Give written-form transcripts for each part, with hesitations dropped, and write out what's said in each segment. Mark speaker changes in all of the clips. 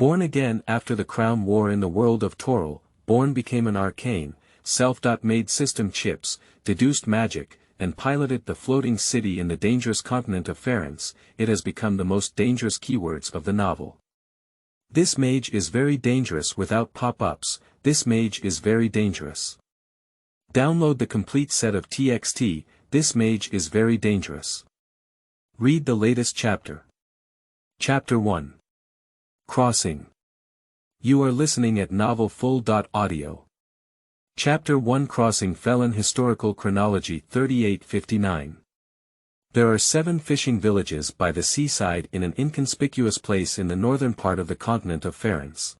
Speaker 1: Born again after the Crown War in the world of Torell, Born became an arcane, self-made system chips, deduced magic, and piloted the floating city in the dangerous continent of Ferenc. It has become the most dangerous keywords of the novel. This mage is very dangerous without pop-ups. This mage is very dangerous. Download the complete set of TXT, This mage is very dangerous. Read the latest chapter. Chapter 1. Crossing. You are listening at Novel Full.audio. Chapter 1 Crossing Felon Historical Chronology 3859. There are 7 fishing villages by the seaside in an inconspicuous place in the northern part of the continent of Ferenc.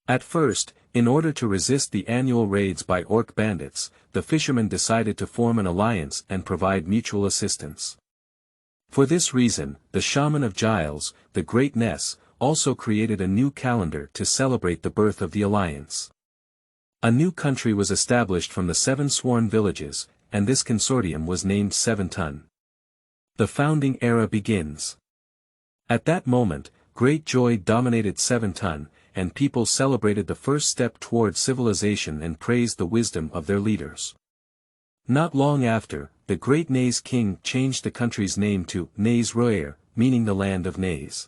Speaker 1: At first, in order to resist the annual raids by orc bandits, the fishermen decided to form an alliance and provide mutual assistance. For this reason, the shaman of Giles, the Great Ness, also created a new calendar to celebrate the birth of the alliance. A new country was established from the 7 sworn villages, and this consortium was named 7-Ton. The founding era begins. At that moment, great joy dominated 7-Ton, and people celebrated the first step towards civilization and praised the wisdom of their leaders. Not long after, the great Naze king changed the country's name to Naze Royer, meaning the land of Naze.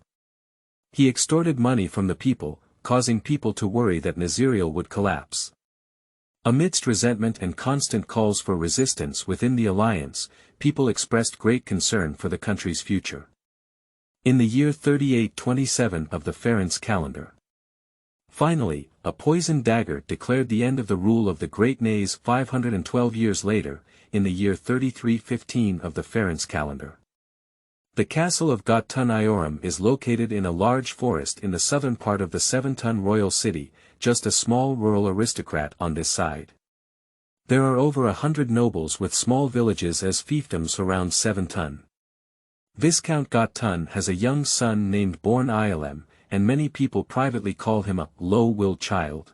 Speaker 1: He extorted money from the people, causing people to worry that Naziriel would collapse. Amidst resentment and constant calls for resistance within the alliance, people expressed great concern for the country's future. In the year 3827 of the Ferenc calendar. Finally, a poisoned dagger declared the end of the rule of the Great Naze 512 years later, in the year 3315 of the Ferenc calendar. The castle of Got-Tun Iorum is located in a large forest in the southern part of the 7-Ton royal city, just a small rural aristocrat on this side. There are over 100 nobles with small villages as fiefdoms around 7-Ton. Viscount Got-Tun has a young son named Born Iolem, and many people privately call him a low-willed child.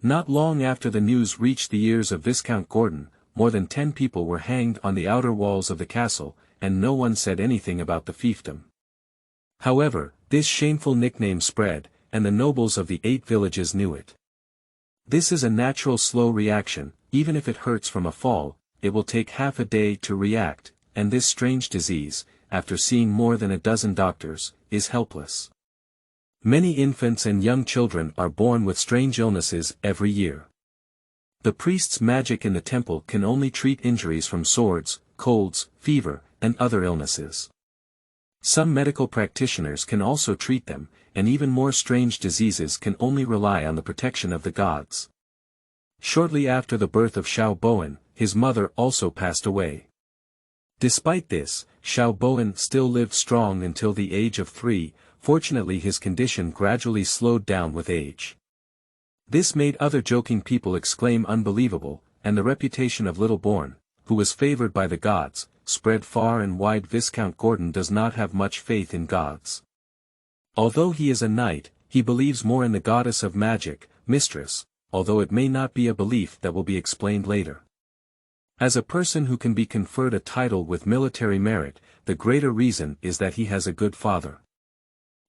Speaker 1: Not long after the news reached the ears of Viscount Gordon, more than 10 people were hanged on the outer walls of the castle, and no one said anything about the fiefdom. However, this shameful nickname spread, and the nobles of the 8 villages knew it. This is a natural slow reaction. Even if it hurts from a fall, it will take half a day to react, and this strange disease, after seeing more than a dozen doctors, is helpless. Many infants and young children are born with strange illnesses every year. The priest's magic in the temple can only treat injuries from swords, colds, fever, and other illnesses. Some medical practitioners can also treat them, and even more strange diseases can only rely on the protection of the gods. Shortly after the birth of Xiao Bowen, his mother also passed away. Despite this, Xiao Bowen still lived strong until the age of 3, fortunately his condition gradually slowed down with age. This made other joking people exclaim unbelievable, and the reputation of little Born, who was favored by the gods, spread far and wide. Viscount Gordon does not have much faith in gods. Although he is a knight, he believes more in the goddess of magic, Mistress, although it may not be a belief that will be explained later. As a person who can be conferred a title with military merit, the greater reason is that he has a good father.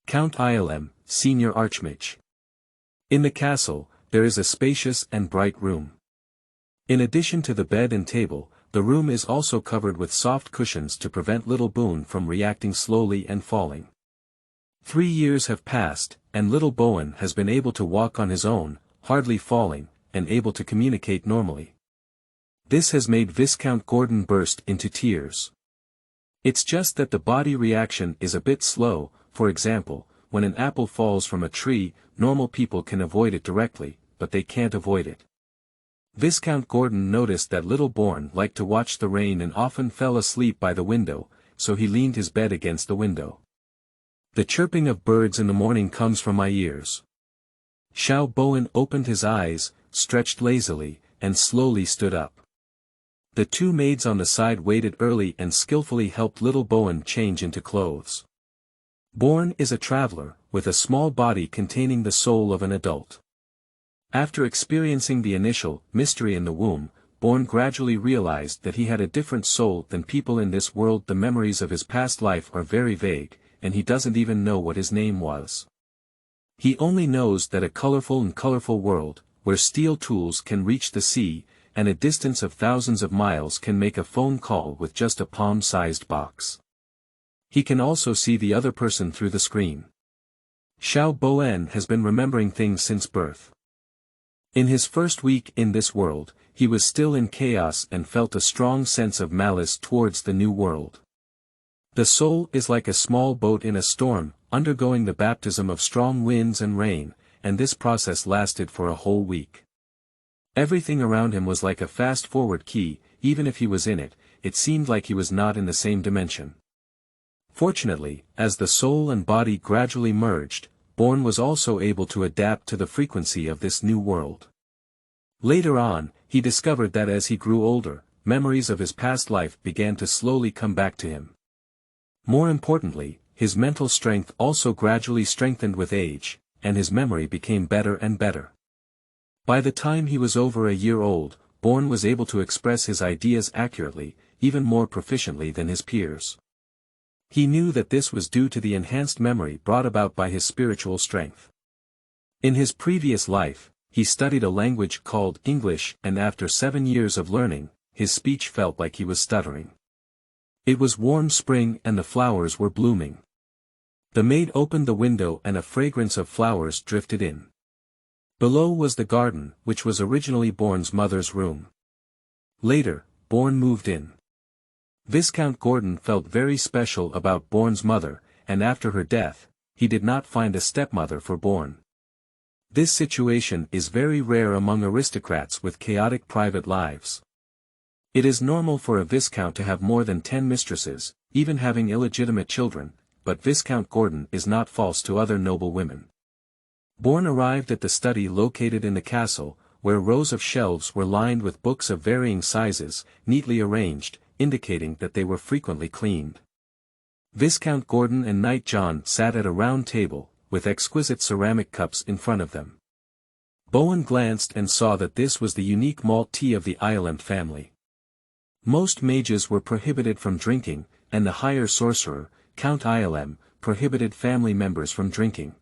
Speaker 1: Count Iolem, Senior Archmage. In the castle, there is a spacious and bright room. In addition to the bed and table, the room is also covered with soft cushions to prevent little Boone from reacting slowly and falling. 3 years have passed, and little Bowen has been able to walk on his own, hardly falling, and able to communicate normally. This has made Viscount Gordon burst into tears. It's just that the body reaction is a bit slow. For example, when an apple falls from a tree, normal people can avoid it directly, but they can't avoid it. Viscount Gordon noticed that little Born liked to watch the rain and often fell asleep by the window, so he leaned his bed against the window. The chirping of birds in the morning comes from my ears. Xiao Bowen opened his eyes, stretched lazily, and slowly stood up. The 2 maids on the side waited early and skillfully helped little Bowen change into clothes. Born is a traveler, with a small body containing the soul of an adult. After experiencing the initial mystery in the womb, Born gradually realized that he had a different soul than people in this world. The memories of his past life are very vague, and he doesn't even know what his name was. He only knows that a colorful world, where steel tools can reach the sea, and a distance of thousands of miles can make a phone call with just a palm-sized box. He can also see the other person through the screen. Xiao Boen has been remembering things since birth. In his first week in this world, he was still in chaos and felt a strong sense of malice towards the new world. The soul is like a small boat in a storm, undergoing the baptism of strong winds and rain, and this process lasted for a whole week. Everything around him was like a fast-forward key. Even if he was in it, it seemed like he was not in the same dimension. Fortunately, as the soul and body gradually merged, Born was also able to adapt to the frequency of this new world. Later on, he discovered that as he grew older, memories of his past life began to slowly come back to him. More importantly, his mental strength also gradually strengthened with age, and his memory became better and better. By the time he was over a year old, Born was able to express his ideas accurately, even more proficiently than his peers. He knew that this was due to the enhanced memory brought about by his spiritual strength. In his previous life, he studied a language called English, and after 7 years of learning, his speech felt like he was stuttering. It was warm spring and the flowers were blooming. The maid opened the window and a fragrance of flowers drifted in. Below was the garden, which was originally Born's mother's room. Later, Born moved in. Viscount Gordon felt very special about Born's mother, and after her death, he did not find a stepmother for Born. This situation is very rare among aristocrats with chaotic private lives. It is normal for a viscount to have more than 10 mistresses, even having illegitimate children, but Viscount Gordon is not false to other noble women. Born arrived at the study located in the castle, where rows of shelves were lined with books of varying sizes, neatly arranged, indicating that they were frequently cleaned. Viscount Gordon and Knight John sat at a round table, with exquisite ceramic cups in front of them. Bowen glanced and saw that this was the unique malt tea of the Iolem family. Most mages were prohibited from drinking, and the higher sorcerer, Count Iolem, prohibited family members from drinking.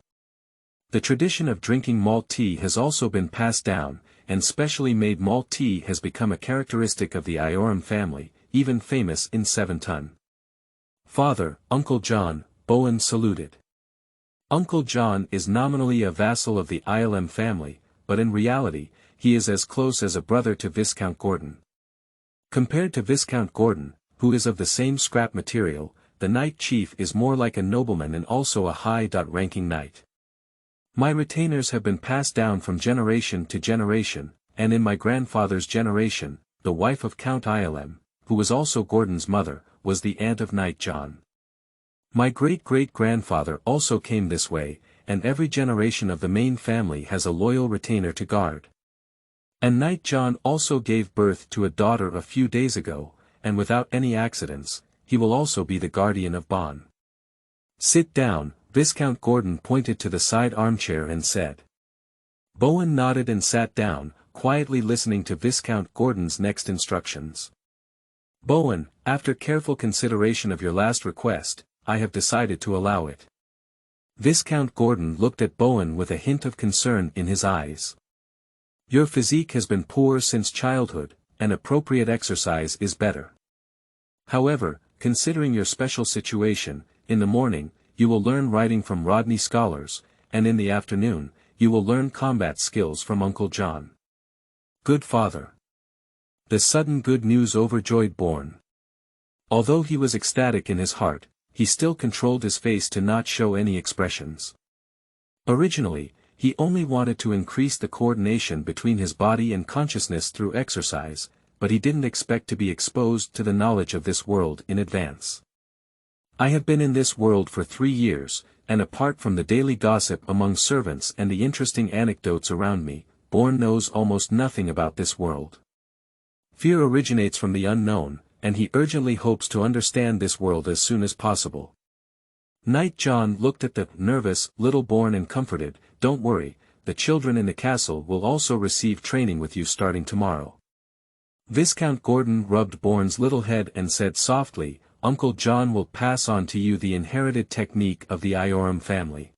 Speaker 1: The tradition of drinking malt tea has also been passed down, and specially made malt tea has become a characteristic of the Iorem family, even famous in 7-ton. Father, Uncle John, Bowen saluted. Uncle John is nominally a vassal of the Iolem family, but in reality, he is as close as a brother to Viscount Gordon. Compared to Viscount Gordon, who is of the same scrap material, the Knight Chief is more like a nobleman and also a high-ranking knight. My retainers have been passed down from generation to generation, and in my grandfather's generation, the wife of Count Iolem, who was also Gordon's mother, was the aunt of Knight John. My great-great-grandfather also came this way, and every generation of the main family has a loyal retainer to guard. And Knight John also gave birth to a daughter a few days ago, and without any accidents, he will also be the guardian of Bon. Sit down, Viscount Gordon pointed to the side armchair and said. Bowen nodded and sat down, quietly listening to Viscount Gordon's next instructions. Bowen, after careful consideration of your last request, I have decided to allow it. Viscount Gordon looked at Bowen with a hint of concern in his eyes. Your physique has been poor since childhood, and appropriate exercise is better. However, considering your special situation, in the morning, you will learn writing from Rodney scholars, and in the afternoon, you will learn combat skills from Uncle John. Good father. The sudden good news overjoyed Bourne. Although he was ecstatic in his heart, he still controlled his face to not show any expressions. Originally, he only wanted to increase the coordination between his body and consciousness through exercise, but he didn't expect to be exposed to the knowledge of this world in advance. I have been in this world for 3 years, and apart from the daily gossip among servants and the interesting anecdotes around me, Bourne knows almost nothing about this world. Fear originates from the unknown, and he urgently hopes to understand this world as soon as possible. Knight John looked at the nervous little Bourne and comforted, "Don't worry, the children in the castle will also receive training with you starting tomorrow." Viscount Gordon rubbed Bourne's little head and said softly, "Uncle John will pass on to you the inherited technique of the Ioram family."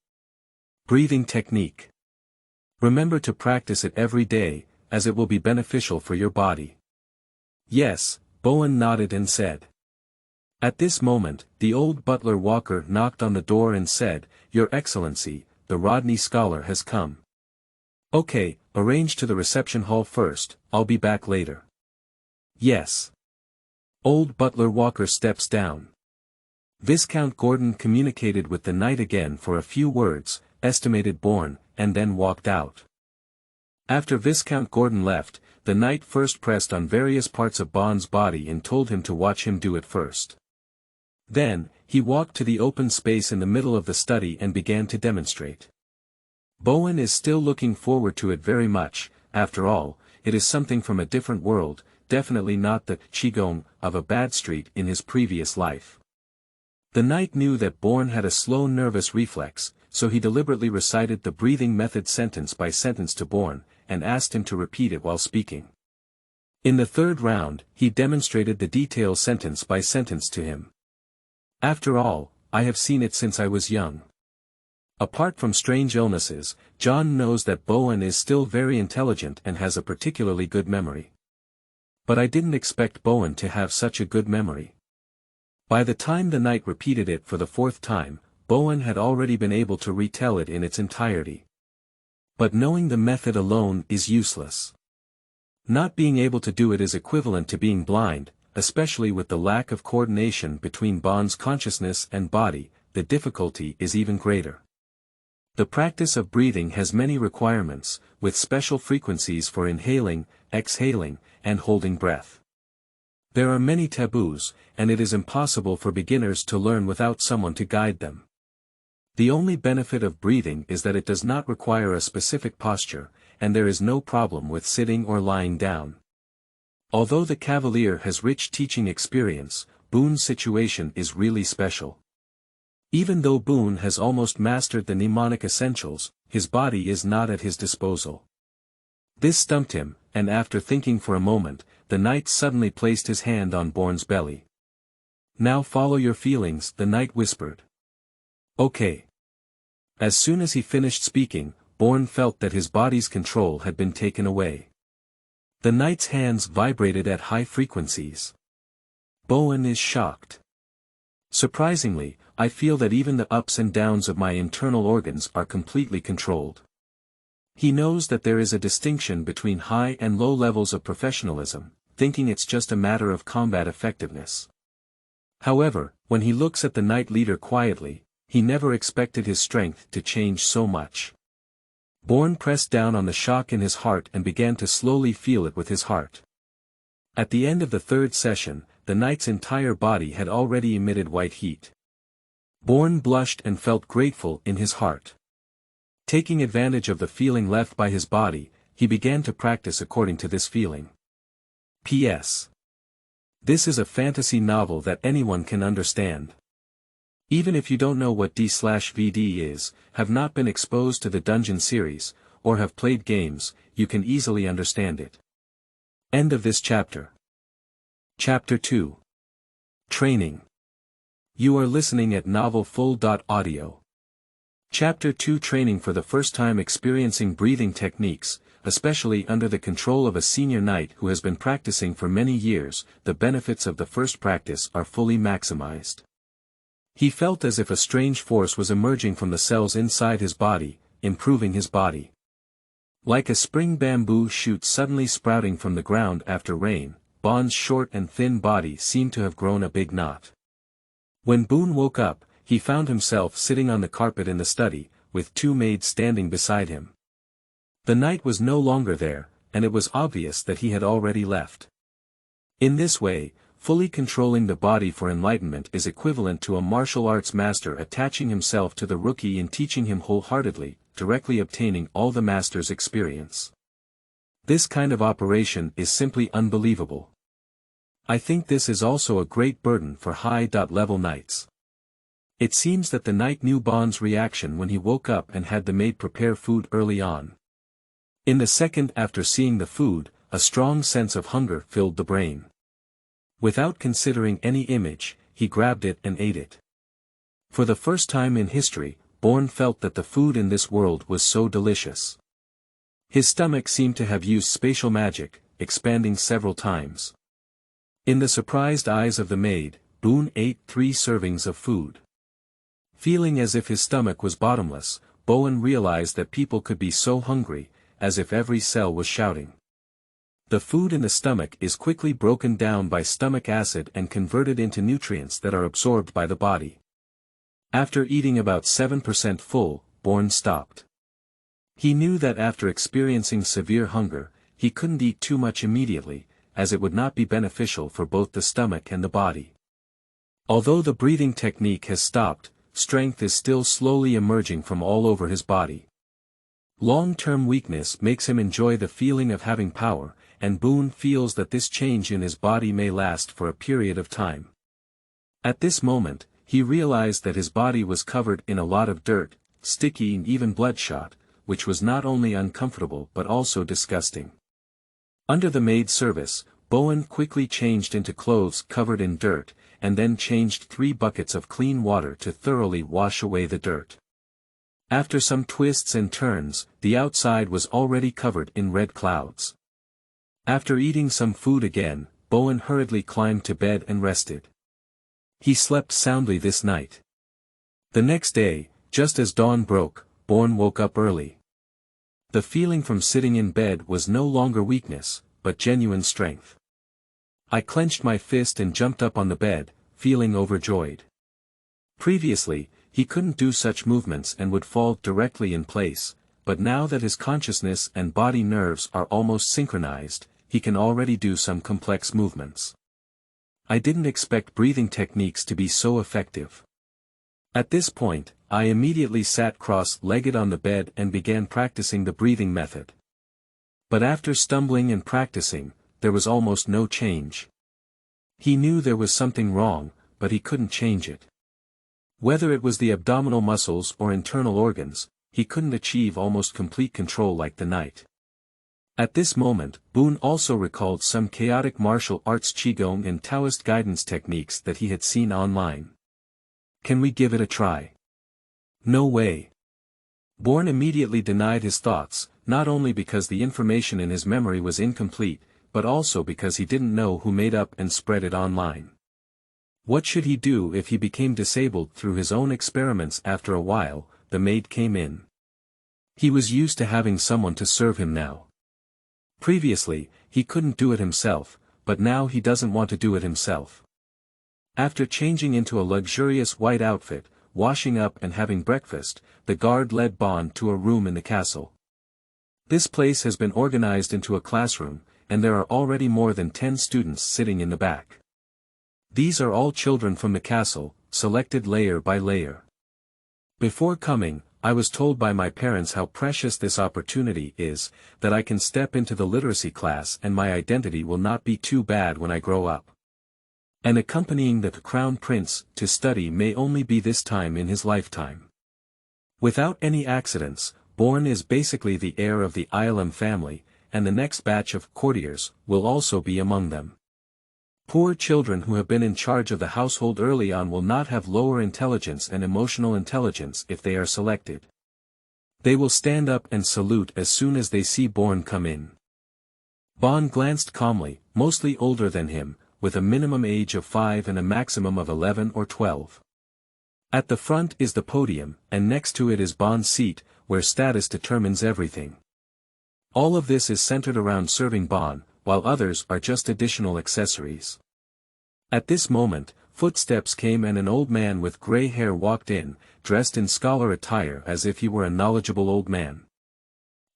Speaker 1: Breathing technique. Remember to practice it every day, as it will be beneficial for your body. Yes, Bowen nodded and said. At this moment, the old butler Walker knocked on the door and said, "Your Excellency, the Rodney Scholar has come." "Okay, arrange to the reception hall first, I'll be back later." "Yes." Old butler Walker steps down. Viscount Gordon communicated with the knight again for a few words, estimated Bourne, and then walked out. After Viscount Gordon left, the knight first pressed on various parts of Bond's body and told him to watch him do it first. Then, he walked to the open space in the middle of the study and began to demonstrate. Bowen is still looking forward to it very much. After all, it is something from a different world, definitely not the qigong of a bad street in his previous life. The knight knew that Bourne had a slow nervous reflex, so he deliberately recited the breathing method sentence by sentence to Bourne, and asked him to repeat it while speaking. In the third round, he demonstrated the details sentence by sentence to him. "After all, I have seen it since I was young." Apart from strange illnesses, John knows that Bowen is still very intelligent and has a particularly good memory. But I didn't expect Bowen to have such a good memory. By the time the knight repeated it for the fourth time, Bowen had already been able to retell it in its entirety. But knowing the method alone is useless. Not being able to do it is equivalent to being blind, especially with the lack of coordination between Bond's consciousness and body. The difficulty is even greater. The practice of breathing has many requirements, with special frequencies for inhaling, exhaling, and holding breath. There are many taboos, and it is impossible for beginners to learn without someone to guide them. The only benefit of breathing is that it does not require a specific posture, and there is no problem with sitting or lying down. Although the Cavalier has rich teaching experience, Boone's situation is really special. Even though Boone has almost mastered the mnemonic essentials, his body is not at his disposal. This stumped him, and after thinking for a moment, the knight suddenly placed his hand on Bourne's belly. "Now follow your feelings," the knight whispered. "Okay." As soon as he finished speaking, Bourne felt that his body's control had been taken away. The knight's hands vibrated at high frequencies. Bowen is shocked. "Surprisingly, I feel that even the ups and downs of my internal organs are completely controlled." He knows that there is a distinction between high and low levels of professionalism, thinking it's just a matter of combat effectiveness. However, when he looks at the knight leader quietly, he never expected his strength to change so much. Bourne pressed down on the shock in his heart and began to slowly feel it with his heart. At the end of the third session, the knight's entire body had already emitted white heat. Bourne blushed and felt grateful in his heart. Taking advantage of the feeling left by his body, he began to practice according to this feeling. P.S. This is a fantasy novel that anyone can understand. Even if you don't know what D/VD is, have not been exposed to the Dungeon series, or have played games, you can easily understand it. End of this chapter. Chapter 2. Training. You are listening at novelfull.audio. Chapter 2. Training. For the first time experiencing breathing techniques, especially under the control of a senior knight who has been practicing for many years, the benefits of the first practice are fully maximized. He felt as if a strange force was emerging from the cells inside his body, improving his body. Like a spring bamboo shoot suddenly sprouting from the ground after rain, Bond's short and thin body seemed to have grown a big knot. When Boone woke up, he found himself sitting on the carpet in the study, with two maids standing beside him. The knight was no longer there, and it was obvious that he had already left. In this way, fully controlling the body for enlightenment is equivalent to a martial arts master attaching himself to the rookie and teaching him wholeheartedly, directly obtaining all the master's experience. This kind of operation is simply unbelievable. I think this is also a great burden for high-level knights. It seems that the knight knew Bond's reaction when he woke up and had the maid prepare food early on. In the second after seeing the food, a strong sense of hunger filled the brain. Without considering any image, he grabbed it and ate it. For the first time in history, Bourne felt that the food in this world was so delicious. His stomach seemed to have used spatial magic, expanding several times. In the surprised eyes of the maid, Boone ate 3 servings of food. Feeling as if his stomach was bottomless, Bowen realized that people could be so hungry, as if every cell was shouting. The food in the stomach is quickly broken down by stomach acid and converted into nutrients that are absorbed by the body. After eating about 7% full, Bourne stopped. He knew that after experiencing severe hunger, he couldn't eat too much immediately, as it would not be beneficial for both the stomach and the body. Although the breathing technique has stopped, strength is still slowly emerging from all over his body. Long-term weakness makes him enjoy the feeling of having power, and Boone feels that this change in his body may last for a period of time. At this moment, he realized that his body was covered in a lot of dirt, sticky and even bloodshot, which was not only uncomfortable but also disgusting. Under the maid service, Bowen quickly changed into clothes covered in dirt, and then changed 3 buckets of clean water to thoroughly wash away the dirt. After some twists and turns, the outside was already covered in red clouds. After eating some food again, Bowen hurriedly climbed to bed and rested. He slept soundly this night. The next day, just as dawn broke, Bourne woke up early. The feeling from sitting in bed was no longer weakness, but genuine strength. I clenched my fist and jumped up on the bed, feeling overjoyed. Previously, he couldn't do such movements and would fall directly in place, but now that his consciousness and body nerves are almost synchronized, he can already do some complex movements. I didn't expect breathing techniques to be so effective. At this point, I immediately sat cross-legged on the bed and began practicing the breathing method. But after stumbling and practicing, there was almost no change. He knew there was something wrong, but he couldn't change it. Whether it was the abdominal muscles or internal organs, he couldn't achieve almost complete control like the night. At this moment, Boone also recalled some chaotic martial arts qigong and Taoist guidance techniques that he had seen online. Can we give it a try? No way. Bourne immediately denied his thoughts, not only because the information in his memory was incomplete, but also because he didn't know who made up and spread it online. What should he do if he became disabled through his own experiments? After a while, the maid came in. He was used to having someone to serve him now. Previously, he couldn't do it himself, but now he doesn't want to do it himself. After changing into a luxurious white outfit, washing up and having breakfast, the guard led Bond to a room in the castle. This place has been organized into a classroom, and there are already more than 10 students sitting in the back. These are all children from the castle, selected layer by layer. Before coming, I was told by my parents how precious this opportunity is, that I can step into the literacy class and my identity will not be too bad when I grow up. And accompanying the Crown Prince to study may only be this time in his lifetime. Without any accidents, Bourne is basically the heir of the Ilem family, and the next batch of courtiers will also be among them. Poor children who have been in charge of the household early on will not have lower intelligence and emotional intelligence if they are selected. They will stand up and salute as soon as they see Bourne come in. Bond glanced calmly, mostly older than him, with a minimum age of 5 and a maximum of 11 or 12. At the front is the podium, and next to it is Bond's seat, where status determines everything. All of this is centered around serving Bond, while others are just additional accessories. At this moment, footsteps came and an old man with gray hair walked in, dressed in scholar attire as if he were a knowledgeable old man.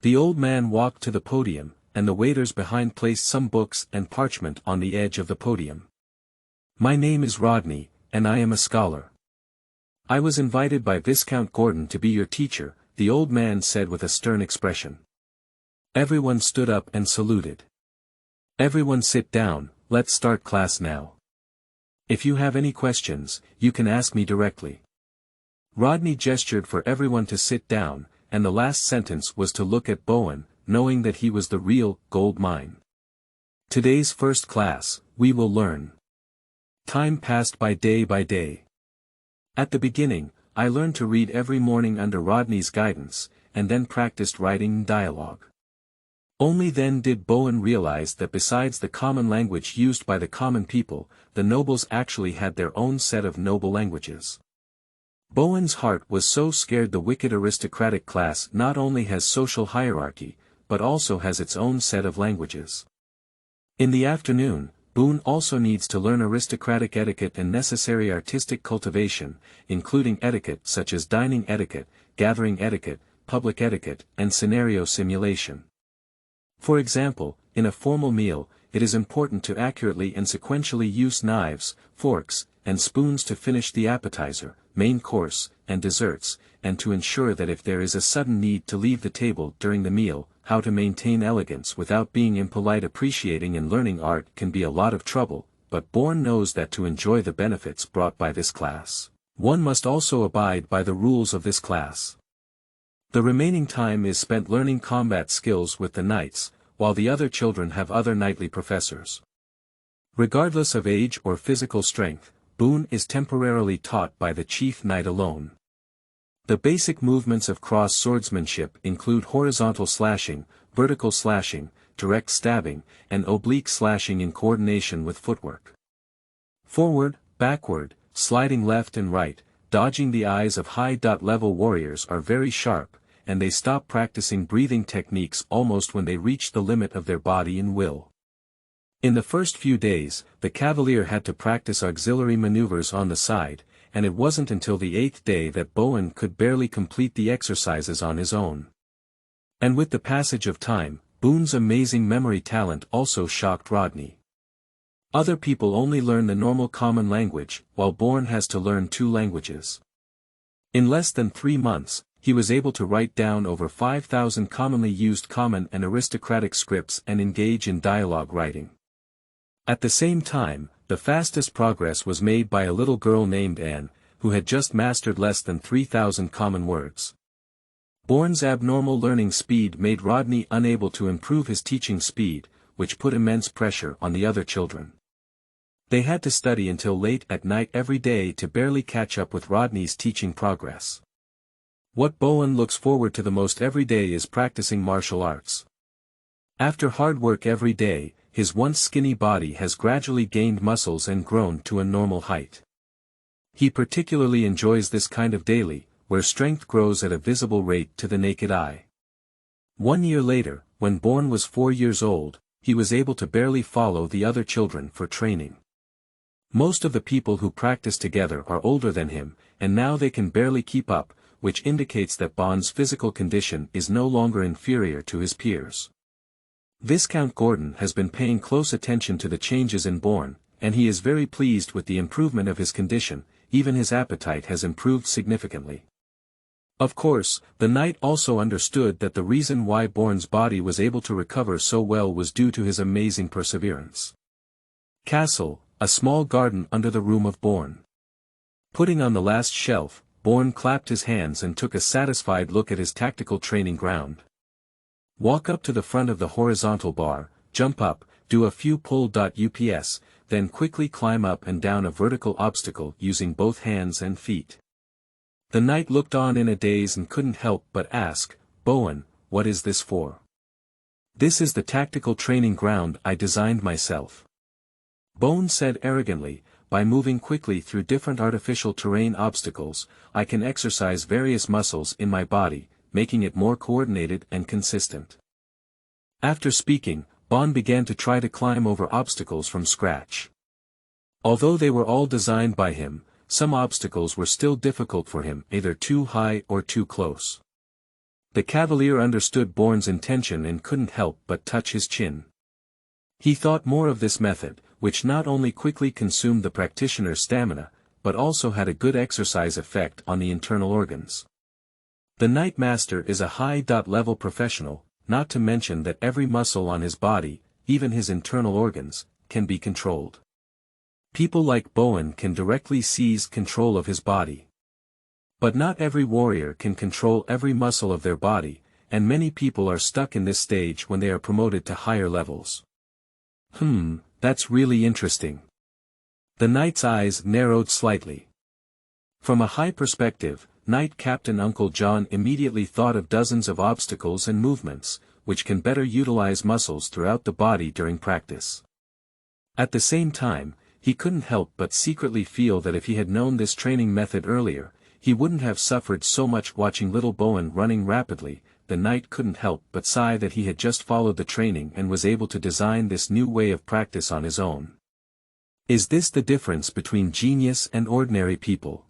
Speaker 1: The old man walked to the podium, and the waiters behind placed some books and parchment on the edge of the podium. My name is Rodney, and I am a scholar. I was invited by Viscount Gordon to be your teacher, the old man said with a stern expression. Everyone stood up and saluted. Everyone sit down, let's start class now. If you have any questions, you can ask me directly. Rodney gestured for everyone to sit down, and the last sentence was to look at Bowen, knowing that he was the real gold mine. Today's first class, we will learn. Time passed by day by day. At the beginning, I learned to read every morning under Rodney's guidance, and then practiced writing dialogue. Only then did Bowen realize that besides the common language used by the common people, the nobles actually had their own set of noble languages. Bowen's heart was so scared the wicked aristocratic class not only has social hierarchy, but also has its own set of languages. In the afternoon, Boone also needs to learn aristocratic etiquette and necessary artistic cultivation, including etiquette such as dining etiquette, gathering etiquette, public etiquette, and scenario simulation. For example, in a formal meal, it is important to accurately and sequentially use knives, forks, and spoons to finish the appetizer, main course, and desserts, and to ensure that if there is a sudden need to leave the table during the meal, how to maintain elegance without being impolite. Appreciating and learning art can be a lot of trouble, but Bourne knows that to enjoy the benefits brought by this class, one must also abide by the rules of this class. The remaining time is spent learning combat skills with the knights, while the other children have other knightly professors. Regardless of age or physical strength, Boone is temporarily taught by the chief knight alone. The basic movements of cross swordsmanship include horizontal slashing, vertical slashing, direct stabbing, and oblique slashing in coordination with footwork. Forward, backward, sliding left and right, dodging the eyes of high-level warriors are very sharp, and they stop practicing breathing techniques almost when they reach the limit of their body and will. In the first few days, the cavalier had to practice auxiliary maneuvers on the side, and it wasn't until the 8th day that Bowen could barely complete the exercises on his own. And with the passage of time, Boone's amazing memory talent also shocked Rodney. Other people only learn the normal common language, while Bourne has to learn 2 languages. In less than 3 months, he was able to write down over 5,000 commonly used common and aristocratic scripts and engage in dialogue writing. At the same time, the fastest progress was made by a little girl named Anne, who had just mastered less than 3,000 common words. Bourne's abnormal learning speed made Rodney unable to improve his teaching speed, which put immense pressure on the other children. They had to study until late at night every day to barely catch up with Rodney's teaching progress. What Bowen looks forward to the most every day is practicing martial arts. After hard work every day, his once skinny body has gradually gained muscles and grown to a normal height. He particularly enjoys this kind of daily, where strength grows at a visible rate to the naked eye. 1 year later, when Bourne was 4 years old, he was able to barely follow the other children for training. Most of the people who practice together are older than him, and now they can barely keep up, which indicates that Bond's physical condition is no longer inferior to his peers. Viscount Gordon has been paying close attention to the changes in Bourne, and he is very pleased with the improvement of his condition. Even his appetite has improved significantly. Of course, the knight also understood that the reason why Bourne's body was able to recover so well was due to his amazing perseverance. Castle, a small garden under the room of Bourne. Putting on the last shelf, Bourne clapped his hands and took a satisfied look at his tactical training ground. Walk up to the front of the horizontal bar, jump up, do a few pull-ups, then quickly climb up and down a vertical obstacle using both hands and feet. The knight looked on in a daze and couldn't help but ask, "Bowen, what is this for?" "This is the tactical training ground I designed myself," Bowen said arrogantly. "By moving quickly through different artificial terrain obstacles, I can exercise various muscles in my body, making it more coordinated and consistent." After speaking, Bond began to try to climb over obstacles from scratch. Although they were all designed by him, some obstacles were still difficult for him, either too high or too close. The cavalier understood Bourne's intention and couldn't help but touch his chin. He thought more of this method, which not only quickly consumed the practitioner's stamina, but also had a good exercise effect on the internal organs. The Knight Master is a high-level professional, not to mention that every muscle on his body, even his internal organs, can be controlled. People like Bowen can directly seize control of his body. But not every warrior can control every muscle of their body, and many people are stuck in this stage when they are promoted to higher levels. That's really interesting. The knight's eyes narrowed slightly. From a high perspective, Knight Captain Uncle John immediately thought of dozens of obstacles and movements, which can better utilize muscles throughout the body during practice. At the same time, he couldn't help but secretly feel that if he had known this training method earlier, he wouldn't have suffered so much watching little Bowen running rapidly. The knight couldn't help but sigh that he had just followed the training and was able to design this new way of practice on his own. Is this the difference between genius and ordinary people?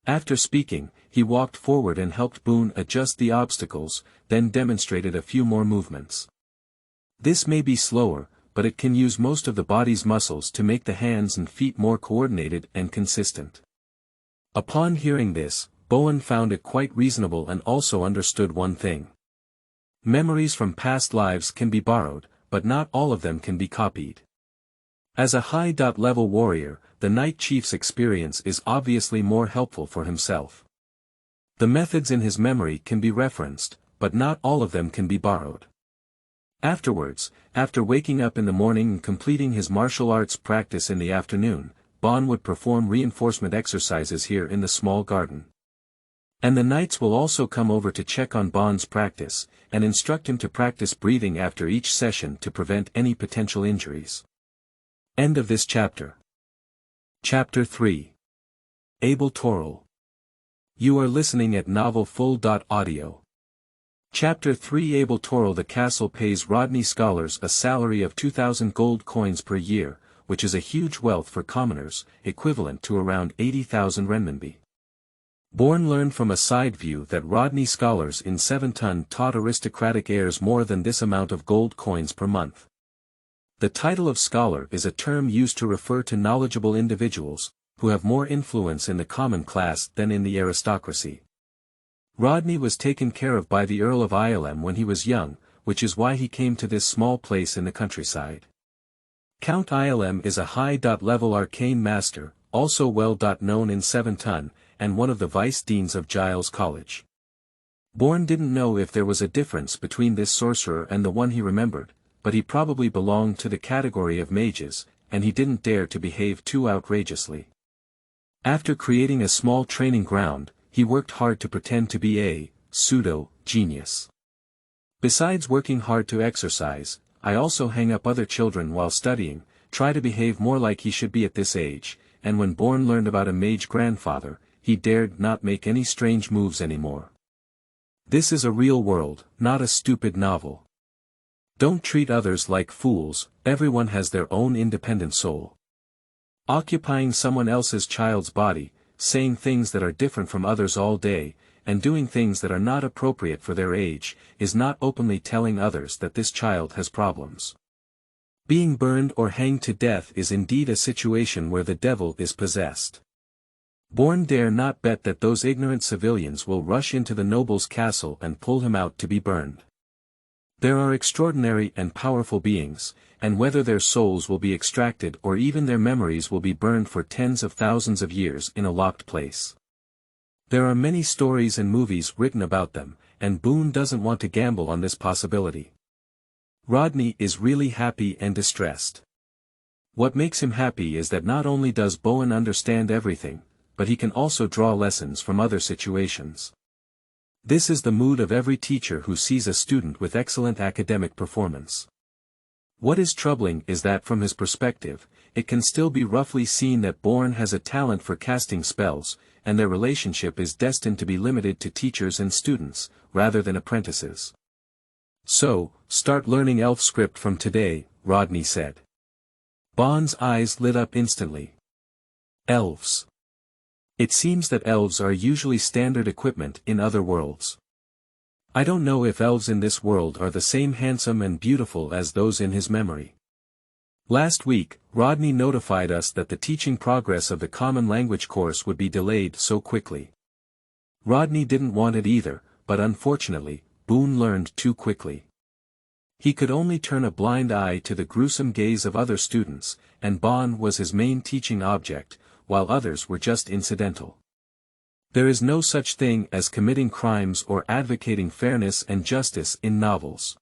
Speaker 1: After speaking, he walked forward and helped Boone adjust the obstacles, then demonstrated a few more movements. This may be slower, but it can use most of the body's muscles to make the hands and feet more coordinated and consistent. Upon hearing this, Bowen found it quite reasonable and also understood one thing. Memories from past lives can be borrowed, but not all of them can be copied. As a high-level warrior, the Knight Chief's experience is obviously more helpful for himself. The methods in his memory can be referenced, but not all of them can be borrowed. Afterwards, after waking up in the morning and completing his martial arts practice in the afternoon, Bon would perform reinforcement exercises here in the small garden. And the knights will also come over to check on Bon's practice, and instruct him to practice breathing after each session to prevent any potential injuries. End of this chapter. Chapter 3. Abel Torrell. You are listening at novelfull.audio. Chapter 3. Abel Torrell. The castle pays Rodney scholars a salary of 2,000 gold coins per year, which is a huge wealth for commoners, equivalent to around 80,000 renminbi. Bourne learned from a side view that Rodney scholars in 7-ton taught aristocratic heirs more than this amount of gold coins per month. The title of scholar is a term used to refer to knowledgeable individuals, who have more influence in the common class than in the aristocracy. Rodney was taken care of by the Earl of Ilm when he was young, which is why he came to this small place in the countryside. Count Ilm is a high-level arcane master, also well-known in 7-ton, and one of the vice-deans of Giles College. Bourne didn't know if there was a difference between this sorcerer and the one he remembered, but he probably belonged to the category of mages, and he didn't dare to behave too outrageously. After creating a small training ground, he worked hard to pretend to be a pseudo-genius. Besides working hard to exercise, I also hang up other children while studying, try to behave more like he should be at this age, and when Bourne learned about a mage grandfather, he dared not make any strange moves anymore. This is a real world, not a stupid novel. Don't treat others like fools, everyone has their own independent soul. Occupying someone else's child's body, saying things that are different from others all day, and doing things that are not appropriate for their age, is not openly telling others that this child has problems. Being burned or hanged to death is indeed a situation where the devil is possessed. Bourne dare not bet that those ignorant civilians will rush into the noble's castle and pull him out to be burned. There are extraordinary and powerful beings, and whether their souls will be extracted or even their memories will be burned for tens of thousands of years in a locked place. There are many stories and movies written about them, and Boone doesn't want to gamble on this possibility. Rodney is really happy and distressed. What makes him happy is that not only does Bowen understand everything, but he can also draw lessons from other situations. This is the mood of every teacher who sees a student with excellent academic performance. What is troubling is that from his perspective, it can still be roughly seen that Bourne has a talent for casting spells, and their relationship is destined to be limited to teachers and students, rather than apprentices. So, start learning elf script from today, Rodney said. Bond's eyes lit up instantly. Elves. It seems that elves are usually standard equipment in other worlds. I don't know if elves in this world are the same handsome and beautiful as those in his memory. Last week, Rodney notified us that the teaching progress of the Common Language course would be delayed so quickly. Rodney didn't want it either, but unfortunately, Boone learned too quickly. He could only turn a blind eye to the gruesome gaze of other students, and Bond was his main teaching object, while others were just incidental. There is no such thing as committing crimes or advocating fairness and justice in novels.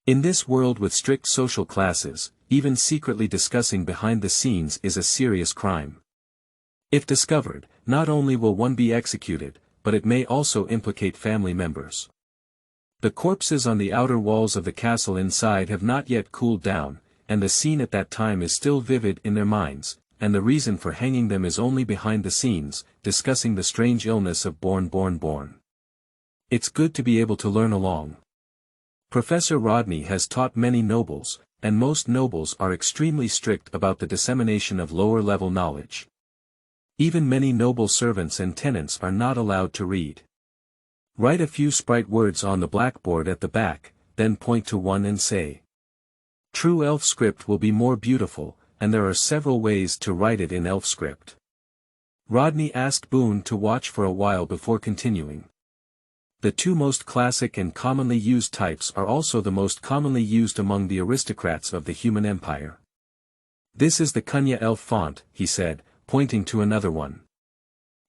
Speaker 1: In this world with strict social classes, even secretly discussing behind the scenes is a serious crime. If discovered, not only will one be executed, but it may also implicate family members. The corpses on the outer walls of the castle inside have not yet cooled down, and the scene at that time is still vivid in their minds, and the reason for hanging them is only behind the scenes, discussing the strange illness of born. It's good to be able to learn along. Professor Rodney has taught many nobles, and most nobles are extremely strict about the dissemination of lower-level knowledge. Even many noble servants and tenants are not allowed to read. Write a few sprite words on the blackboard at the back, then point to one and say, "True elf script will be more beautiful," and there are several ways to write it in elf script. Rodney asked Boone to watch for a while before continuing. The two most classic and commonly used types are also the most commonly used among the aristocrats of the human empire. This is the Kunya elf font, he said, pointing to another one.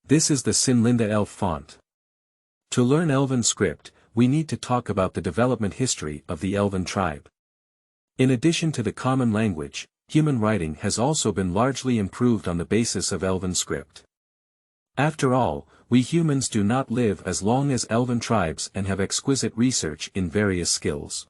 Speaker 1: This is the Sinlinda elf font. To learn Elven script, we need to talk about the development history of the Elven tribe. In addition to the common language, human writing has also been largely improved on the basis of Elven script. After all, we humans do not live as long as Elven tribes and have exquisite research in various skills.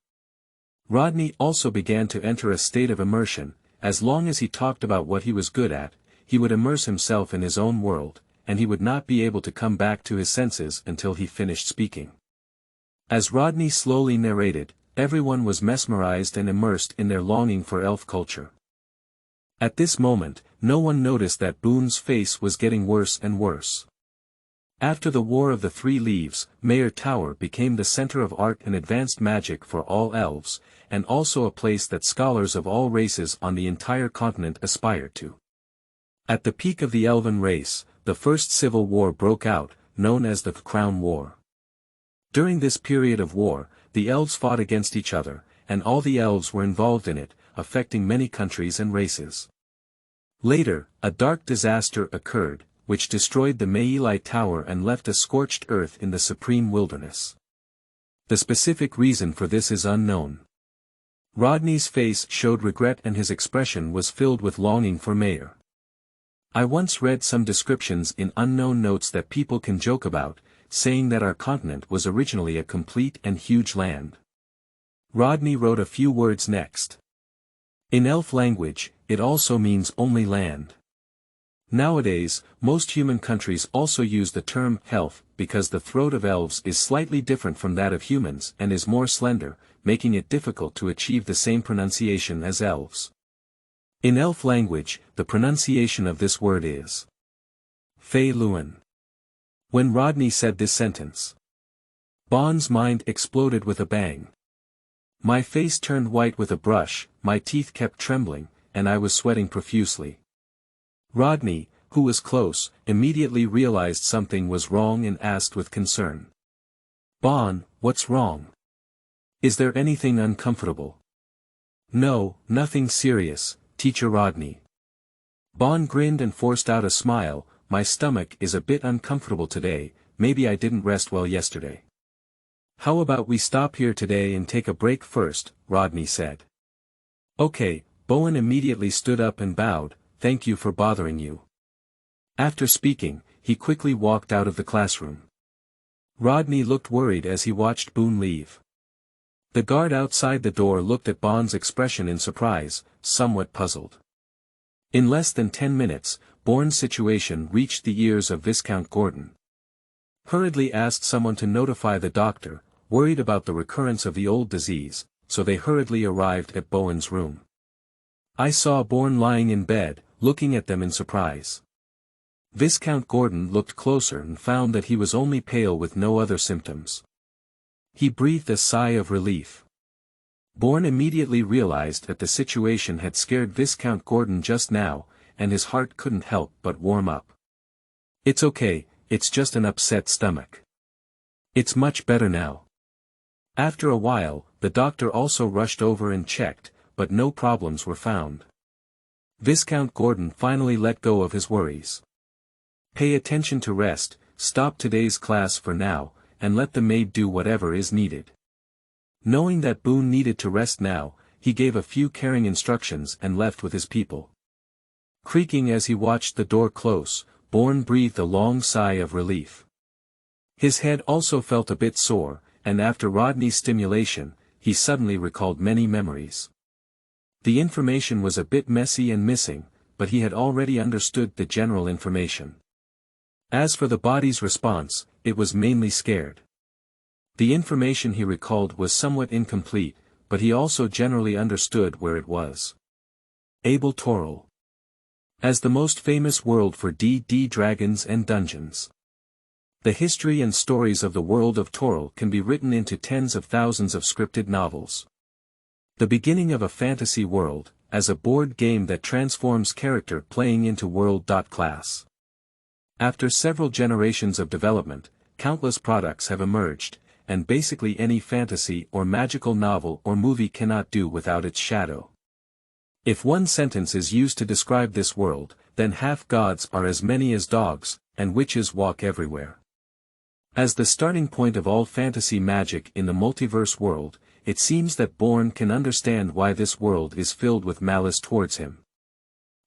Speaker 1: Rodney also began to enter a state of immersion. As long as he talked about what he was good at, he would immerse himself in his own world, and he would not be able to come back to his senses until he finished speaking. As Rodney slowly narrated, everyone was mesmerized and immersed in their longing for elf culture. At this moment, no one noticed that Boone's face was getting worse and worse. After the War of the Three Leaves, Manor Tower became the center of art and advanced magic for all elves, and also a place that scholars of all races on the entire continent aspired to. At the peak of the Elven race, the first civil war broke out, known as the Crown War. During this period of war, the elves fought against each other, and all the elves were involved in it, affecting many countries and races. Later, a dark disaster occurred, which destroyed the Maelai Tower and left a scorched earth in the supreme wilderness. The specific reason for this is unknown. Rodney's face showed regret and his expression was filled with longing for Manor. I once read some descriptions in unknown notes that people can joke about, saying that our continent was originally a complete and huge land. Rodney wrote a few words next. In elf language, it also means only land. Nowadays, most human countries also use the term elf because the throat of elves is slightly different from that of humans and is more slender, making it difficult to achieve the same pronunciation as elves. In elf language, the pronunciation of this word is Fei Luan. When Rodney said this sentence, Bond's mind exploded with a bang. My face turned white with a brush, my teeth kept trembling, and I was sweating profusely. Rodney, who was close, immediately realized something was wrong and asked with concern. Bond, what's wrong? Is there anything uncomfortable? No, nothing serious, Teacher Rodney. Bond grinned and forced out a smile. My stomach is a bit uncomfortable today, maybe I didn't rest well yesterday. How about we stop here today and take a break first, Rodney said. Okay, Bowen immediately stood up and bowed, thank you for bothering you. After speaking, he quickly walked out of the classroom. Rodney looked worried as he watched Boone leave. The guard outside the door looked at Bond's expression in surprise, somewhat puzzled. In less than 10 minutes, Bourne's situation reached the ears of Viscount Gordon. Hurriedly asked someone to notify the doctor, worried about the recurrence of the old disease, so they hurriedly arrived at Bowen's room. I saw Bourne lying in bed, looking at them in surprise. Viscount Gordon looked closer and found that he was only pale with no other symptoms. He breathed a sigh of relief. Bourne immediately realized that the situation had scared Viscount Gordon just now, and his heart couldn't help but warm up. It's okay, it's just an upset stomach. It's much better now. After a while, the doctor also rushed over and checked, but no problems were found. Viscount Gordon finally let go of his worries. Pay attention to rest, stop today's class for now, and let the maid do whatever is needed. Knowing that Boone needed to rest now, he gave a few caring instructions and left with his people. Creaking as he watched the door close, Bourne breathed a long sigh of relief. His head also felt a bit sore, and after Rodney's stimulation, he suddenly recalled many memories. The information was a bit messy and missing, but he had already understood the general information. As for the body's response, it was mainly scared. The information he recalled was somewhat incomplete, but he also generally understood where it was. Abel Torrell. As the most famous world for D&D dragons and dungeons. The history and stories of the world of Torrell can be written into tens of thousands of scripted novels. The beginning of a fantasy world, as a board game that transforms character playing into world.class. After several generations of development, countless products have emerged, and basically any fantasy or magical novel or movie cannot do without its shadow. If one sentence is used to describe this world, then half-gods are as many as dogs, and witches walk everywhere. As the starting point of all fantasy magic in the multiverse world, it seems that Bourne can understand why this world is filled with malice towards him.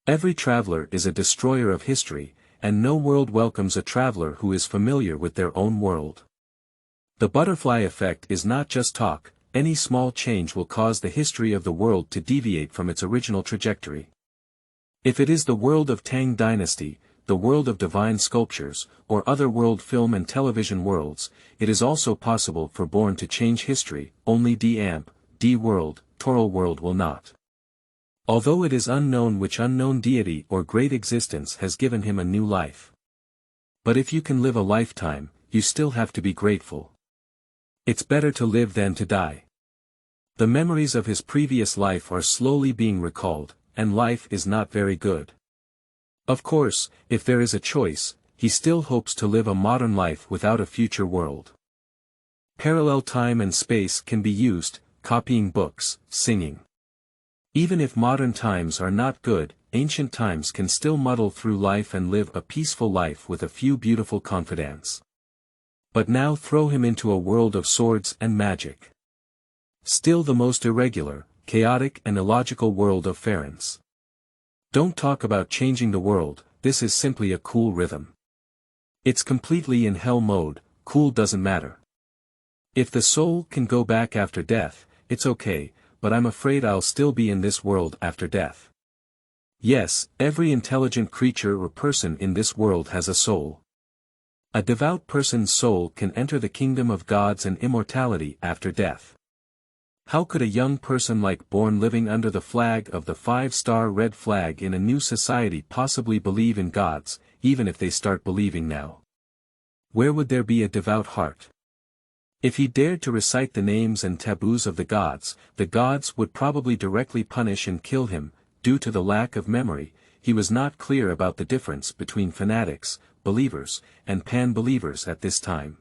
Speaker 1: Every traveler is a destroyer of history, and no world welcomes a traveler who is familiar with their own world. The butterfly effect is not just talk, any small change will cause the history of the world to deviate from its original trajectory. If it is the world of Tang Dynasty, the world of divine sculptures, or other world film and television worlds, it is also possible for Bourne to change history, only D-World, Torrell World will not. Although it is unknown which unknown deity or great existence has given him a new life. But if you can live a lifetime, you still have to be grateful. It's better to live than to die. The memories of his previous life are slowly being recalled, and life is not very good. Of course, if there is a choice, he still hopes to live a modern life without a future world. Parallel time and space can be used, copying books, singing. Even if modern times are not good, ancient times can still muddle through life and live a peaceful life with a few beautiful confidants. But now throw him into a world of swords and magic. Still the most irregular, chaotic and illogical world of Ferenc. Don't talk about changing the world, this is simply a cool rhythm. It's completely in hell mode, cool doesn't matter. If the soul can go back after death, it's okay, but I'm afraid I'll still be in this world after death. Yes, every intelligent creature or person in this world has a soul. A devout person's soul can enter the kingdom of gods and immortality after death. How could a young person like Bourne living under the flag of the 5-star red flag in a new society possibly believe in gods, even if they start believing now? Where would there be a devout heart? If he dared to recite the names and taboos of the gods would probably directly punish and kill him. Due to the lack of memory, he was not clear about the difference between fanatics, believers, and pan-believers at this time.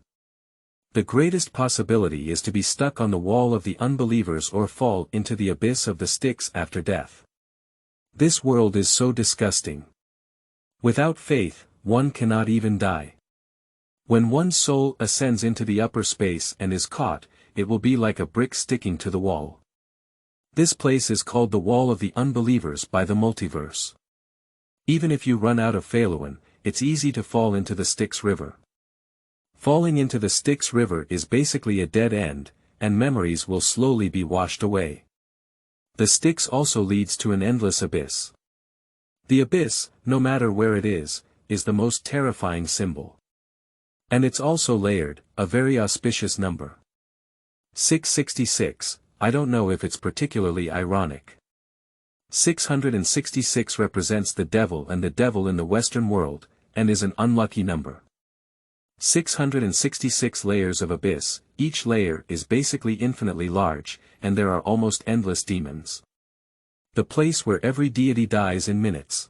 Speaker 1: The greatest possibility is to be stuck on the wall of the unbelievers or fall into the abyss of the Styx after death. This world is so disgusting. Without faith, one cannot even die. When one's soul ascends into the upper space and is caught, it will be like a brick sticking to the wall. This place is called the Wall of the Unbelievers by the multiverse. Even if you run out of Phaelin, it's easy to fall into the Styx River. Falling into the Styx River is basically a dead end, and memories will slowly be washed away. The Styx also leads to an endless abyss. The abyss, no matter where it is the most terrifying symbol. And it's also layered, a very auspicious number. 666, I don't know if it's particularly ironic. 666 represents the devil and the devil in the Western world, and is an unlucky number. 666 layers of abyss, each layer is basically infinitely large, and there are almost endless demons. The place where every deity dies in minutes.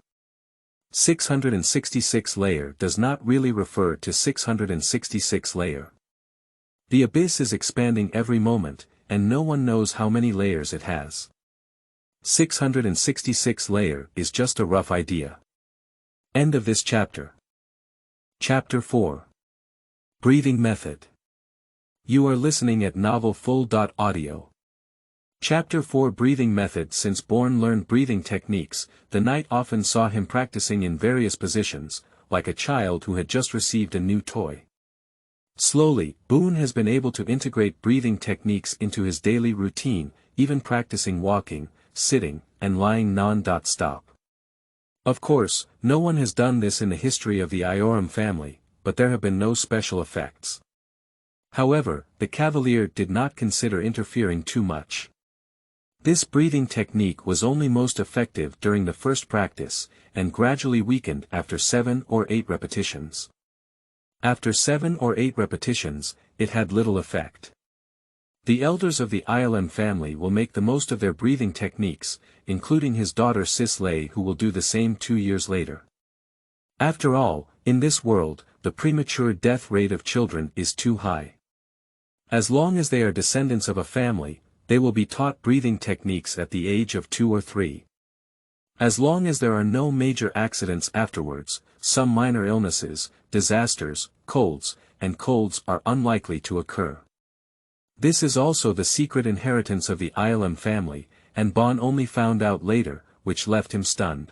Speaker 1: 666 layer does not really refer to 666 layer. The abyss is expanding every moment, and no one knows how many layers it has. 666 layer is just a rough idea. End of this chapter. Chapter 4. Breathing Method. You are listening at novelfull.audio. Chapter 4 Breathing Method. Since Bourne learned breathing techniques, the knight often saw him practicing in various positions, like a child who had just received a new toy. Slowly, Boone has been able to integrate breathing techniques into his daily routine, even practicing walking, sitting, and lying non-stop. Of course, no one has done this in the history of the Iorum family, but there have been no special effects. However, the Cavalier did not consider interfering too much. This breathing technique was only most effective during the first practice, and gradually weakened after 7 or 8 repetitions. After 7 or 8 repetitions, it had little effect. The elders of the ILM family will make the most of their breathing techniques, including his daughter Sisley, who will do the same 2 years later. After all, in this world, the premature death rate of children is too high. As long as they are descendants of a family, they will be taught breathing techniques at the age of 2 or 3. As long as there are no major accidents afterwards, some minor illnesses, disasters, colds are unlikely to occur. This is also the secret inheritance of the ILM family, and Bon only found out later, which left him stunned.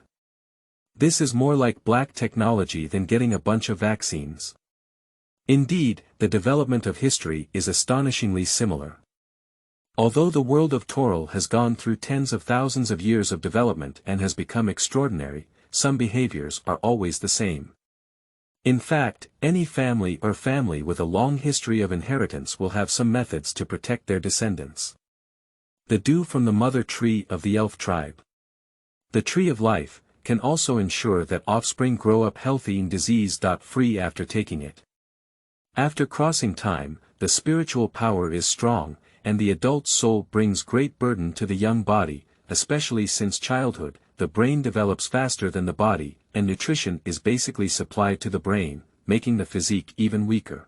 Speaker 1: This is more like black technology than getting a bunch of vaccines. Indeed, the development of history is astonishingly similar. Although the world of Torrell has gone through tens of thousands of years of development and has become extraordinary, some behaviors are always the same. In fact, any family with a long history of inheritance will have some methods to protect their descendants. The dew from the mother tree of the elf tribe. The tree of life can also ensure that offspring grow up healthy and disease-free after taking it. After crossing time, the spiritual power is strong, and the adult soul brings great burden to the young body, especially since childhood, the brain develops faster than the body, and nutrition is basically supplied to the brain, making the physique even weaker.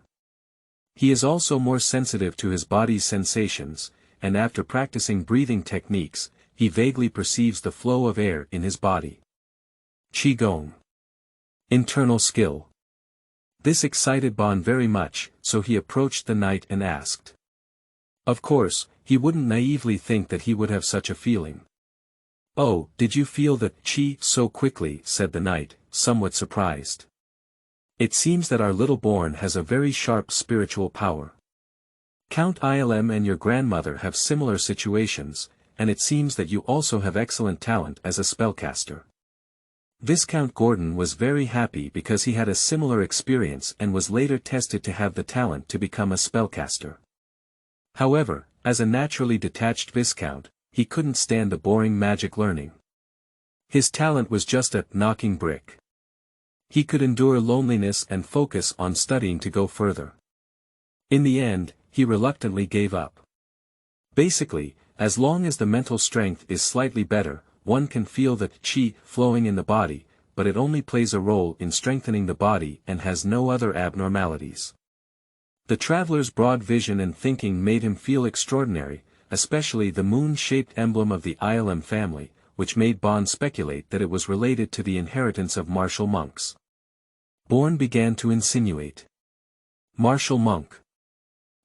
Speaker 1: He is also more sensitive to his body's sensations, and after practicing breathing techniques, he vaguely perceives the flow of air in his body. Qigong. Internal skill. This excited Bon very much, so he approached the knight and asked. Of course, he wouldn't naively think that he would have such a feeling. "Oh, did you feel the qi so quickly?" said the knight, somewhat surprised. "It seems that our little Born has a very sharp spiritual power. Count Ilm and your grandmother have similar situations, and it seems that you also have excellent talent as a spellcaster." Viscount Gordon was very happy because he had a similar experience and was later tested to have the talent to become a spellcaster. However, as a naturally detached Viscount, he couldn't stand the boring magic learning. His talent was just a knocking brick. He could endure loneliness and focus on studying to go further. In the end, he reluctantly gave up. Basically, as long as the mental strength is slightly better, one can feel the qi flowing in the body, but it only plays a role in strengthening the body and has no other abnormalities. The traveler's broad vision and thinking made him feel extraordinary, especially the moon-shaped emblem of the Ilm family, which made Bon speculate that it was related to the inheritance of martial monks. Born began to insinuate. Martial monk.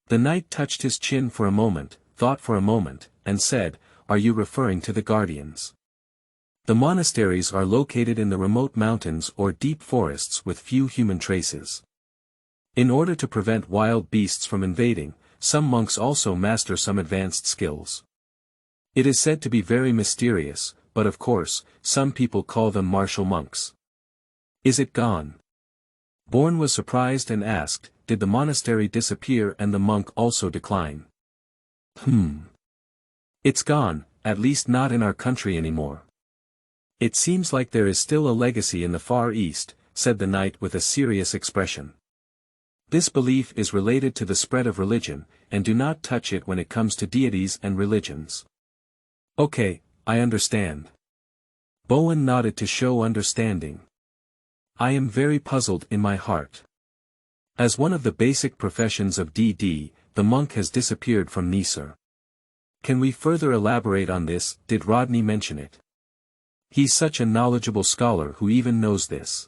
Speaker 1: The knight touched his chin for a moment, thought for a moment, and said, "Are you referring to the Guardians?" The monasteries are located in the remote mountains or deep forests with few human traces. In order to prevent wild beasts from invading, some monks also master some advanced skills. It is said to be very mysterious, but of course, some people call them martial monks. Is it gone? Born was surprised and asked, did the monastery disappear and the monk also decline? It's gone, at least not in our country anymore. It seems like there is still a legacy in the Far East, said the knight with a serious expression. This belief is related to the spread of religion, and do not touch it when it comes to deities and religions. Okay, I understand. Bowen nodded to show understanding. I am very puzzled in my heart. As one of the basic professions of DD, the monk has disappeared from Nisr. Can we further elaborate on this? Did Rodney mention it? He's such a knowledgeable scholar who even knows this.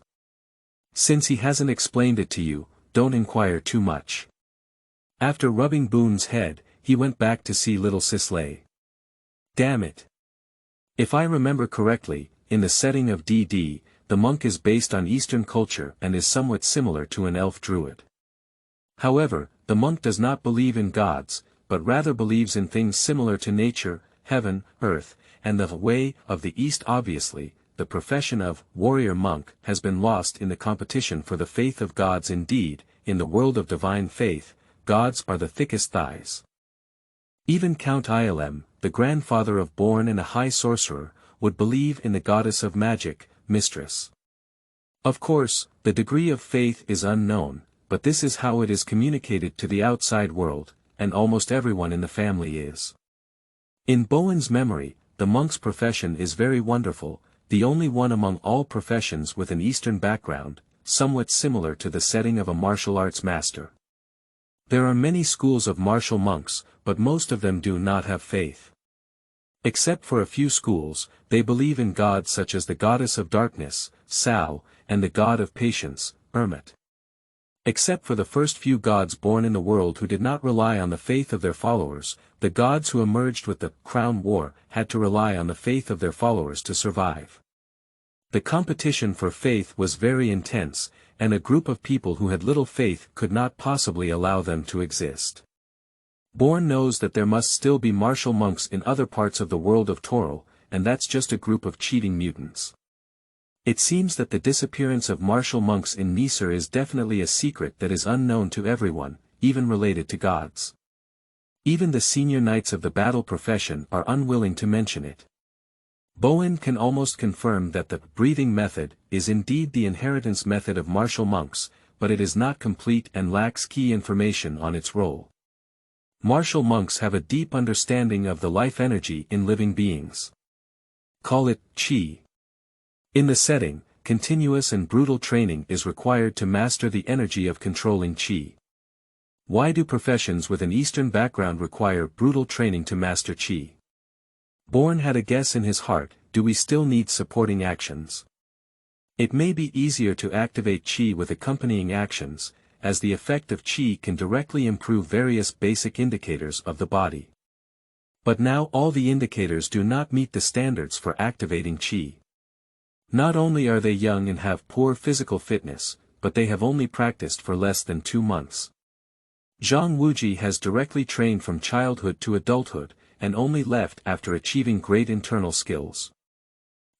Speaker 1: Since he hasn't explained it to you, don't inquire too much. After rubbing Boone's head, he went back to see little Sisley. Damn it. If I remember correctly, in the setting of DD, the monk is based on Eastern culture and is somewhat similar to an elf druid. However, the monk does not believe in gods, but rather believes in things similar to nature, heaven, earth, and the way of the East. Obviously, the profession of warrior monk has been lost in the competition for the faith of gods. Indeed, in the world of divine faith, gods are the thickest thighs. Even Count Ilm, the grandfather of Born and a high sorcerer, would believe in the goddess of magic, Mistress. Of course, the degree of faith is unknown, but this is how it is communicated to the outside world, and almost everyone in the family is. In Bowen's memory, the monk's profession is very wonderful, the only one among all professions with an Eastern background, somewhat similar to the setting of a martial arts master. There are many schools of martial monks, but most of them do not have faith. Except for a few schools, they believe in gods such as the goddess of darkness, Sao, and the god of patience, Ermit. Except for the first few gods born in the world who did not rely on the faith of their followers, the gods who emerged with the Crown War had to rely on the faith of their followers to survive. The competition for faith was very intense, and a group of people who had little faith could not possibly allow them to exist. Born knows that there must still be martial monks in other parts of the world of Torrell, and that's just a group of cheating mutants. It seems that the disappearance of martial monks in Nisr is definitely a secret that is unknown to everyone, even related to gods. Even the senior knights of the battle profession are unwilling to mention it. Bowen can almost confirm that the breathing method is indeed the inheritance method of martial monks, but it is not complete and lacks key information on its role. Martial monks have a deep understanding of the life energy in living beings. Call it qi. In the setting, continuous and brutal training is required to master the energy of controlling qi. Why do professions with an Eastern background require brutal training to master qi? Born had a guess in his heart: do we still need supporting actions? It may be easier to activate qi with accompanying actions, as the effect of qi can directly improve various basic indicators of the body. But now all the indicators do not meet the standards for activating qi. Not only are they young and have poor physical fitness, but they have only practiced for less than 2 months. Zhang Wuji has directly trained from childhood to adulthood, and only left after achieving great internal skills.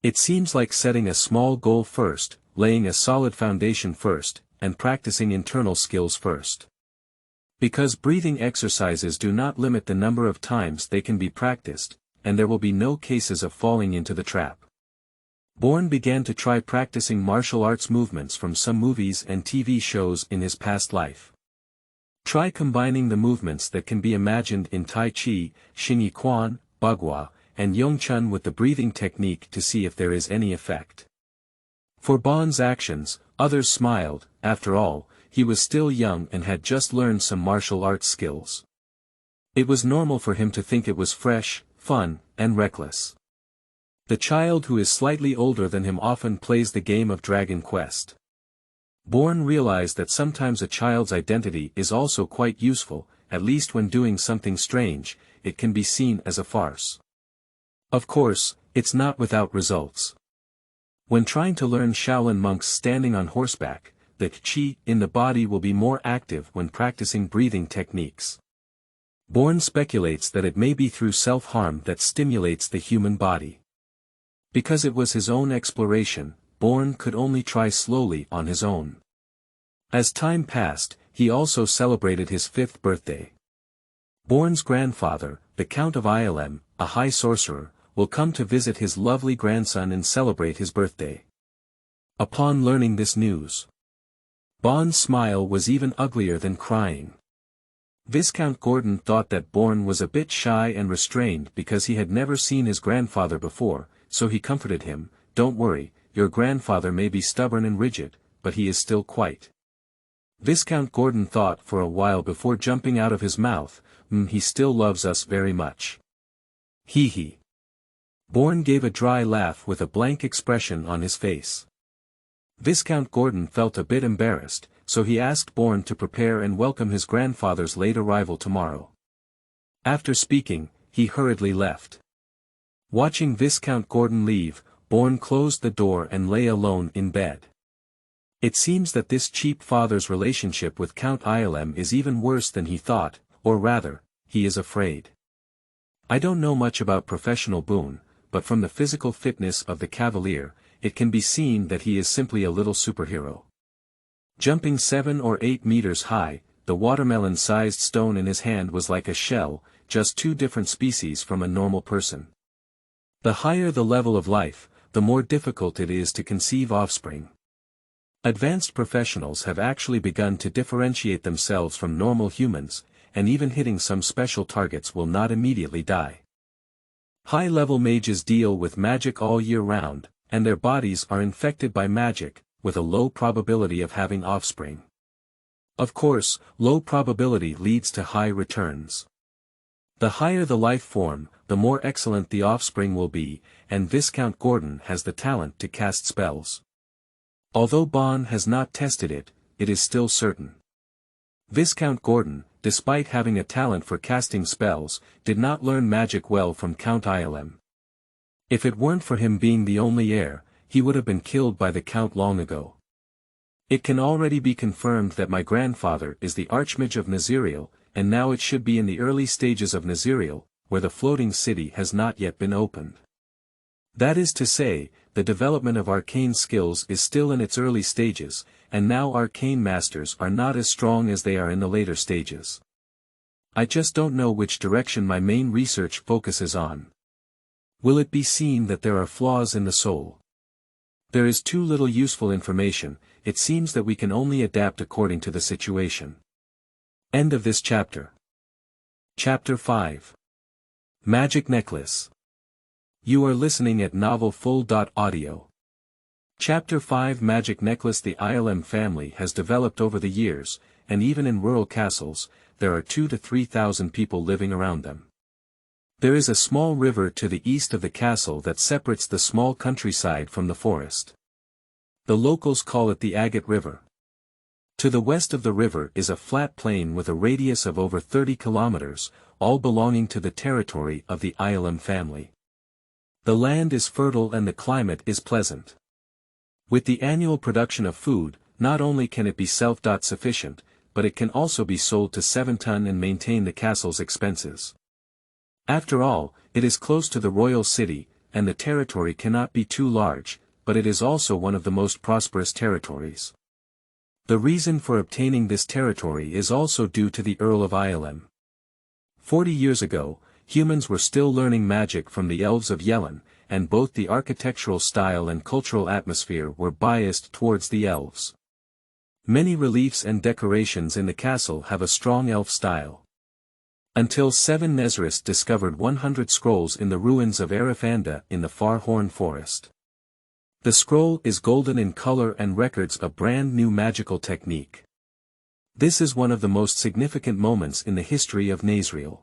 Speaker 1: It seems like setting a small goal first, laying a solid foundation first, and practicing internal skills first. Because breathing exercises do not limit the number of times they can be practiced, and there will be no cases of falling into the trap. Born began to try practicing martial arts movements from some movies and TV shows in his past life. Try combining the movements that can be imagined in Tai Chi, Xingyi Quan, Bagua, and Yongchun with the breathing technique to see if there is any effect. For Bon's actions, others smiled. After all, he was still young and had just learned some martial arts skills. It was normal for him to think it was fresh, fun, and reckless. The child who is slightly older than him often plays the game of Dragon Quest. Born realized that sometimes a child's identity is also quite useful, at least when doing something strange, it can be seen as a farce. Of course, it's not without results. When trying to learn Shaolin monks standing on horseback, the qi in the body will be more active when practicing breathing techniques. Born speculates that it may be through self-harm that stimulates the human body. Because it was his own exploration, Born could only try slowly on his own. As time passed, he also celebrated his 5th birthday. Born's grandfather, the Count of Ilm, a high sorcerer, will come to visit his lovely grandson and celebrate his birthday. Upon learning this news, Bon's smile was even uglier than crying. Viscount Gordon thought that Born was a bit shy and restrained because he had never seen his grandfather before, so he comforted him, "Don't worry, your grandfather may be stubborn and rigid, but he is still quite." Viscount Gordon thought for a while before jumping out of his mouth, "He still loves us very much. Hee hee." Born gave a dry laugh with a blank expression on his face. Viscount Gordon felt a bit embarrassed, so he asked Born to prepare and welcome his grandfather's late arrival tomorrow. After speaking, he hurriedly left. Watching Viscount Gordon leave, Born closed the door and lay alone in bed. It seems that this cheap father's relationship with Count Ilm is even worse than he thought, or rather, he is afraid. I don't know much about professional Boone, but from the physical fitness of the Cavalier, it can be seen that he is simply a little superhero. Jumping 7 or 8 meters high, the watermelon-sized stone in his hand was like a shell, just two different species from a normal person. The higher the level of life, the more difficult it is to conceive offspring. Advanced professionals have actually begun to differentiate themselves from normal humans, and even hitting some special targets will not immediately die. High-level mages deal with magic all year round, and their bodies are infected by magic, with a low probability of having offspring. Of course, low probability leads to high returns. The higher the life form, the more excellent the offspring will be, and Viscount Gordon has the talent to cast spells. Although Bon has not tested it, it is still certain. Viscount Gordon, despite having a talent for casting spells, did not learn magic well from Count Ilm. If it weren't for him being the only heir, he would have been killed by the Count long ago. It can already be confirmed that my grandfather is the Archmage of Naziriel, and now it should be in the early stages of Naziriel, where the floating city has not yet been opened. That is to say, the development of arcane skills is still in its early stages, and now arcane masters are not as strong as they are in the later stages. I just don't know which direction my main research focuses on. Will it be seen that there are flaws in the soul? There is too little useful information, it seems that we can only adapt according to the situation. End of this chapter. Chapter 5. Magic Necklace. You are listening at novelfull.audio. Chapter 5 Magic Necklace. The Ilm family has developed over the years, and even in rural castles, there are 2,000 to 3,000 people living around them. There is a small river to the east of the castle that separates the small countryside from the forest. The locals call it the Agate River. To the west of the river is a flat plain with a radius of over 30 kilometers, all belonging to the territory of the Ilm family. The land is fertile and the climate is pleasant. With the annual production of food, not only can it be self-sufficient, but it can also be sold to 7 ton and maintain the castle's expenses. After all, it is close to the royal city, and the territory cannot be too large, but it is also one of the most prosperous territories. The reason for obtaining this territory is also due to the Earl of Ilm. 40 years ago, humans were still learning magic from the elves of Yellen, and both the architectural style and cultural atmosphere were biased towards the elves. Many reliefs and decorations in the castle have a strong elf style. Until 7 Nezrists discovered 100 scrolls in the ruins of Erifanda in the Far Horn Forest. The scroll is golden in color and records a brand new magical technique. This is one of the most significant moments in the history of Naziriel.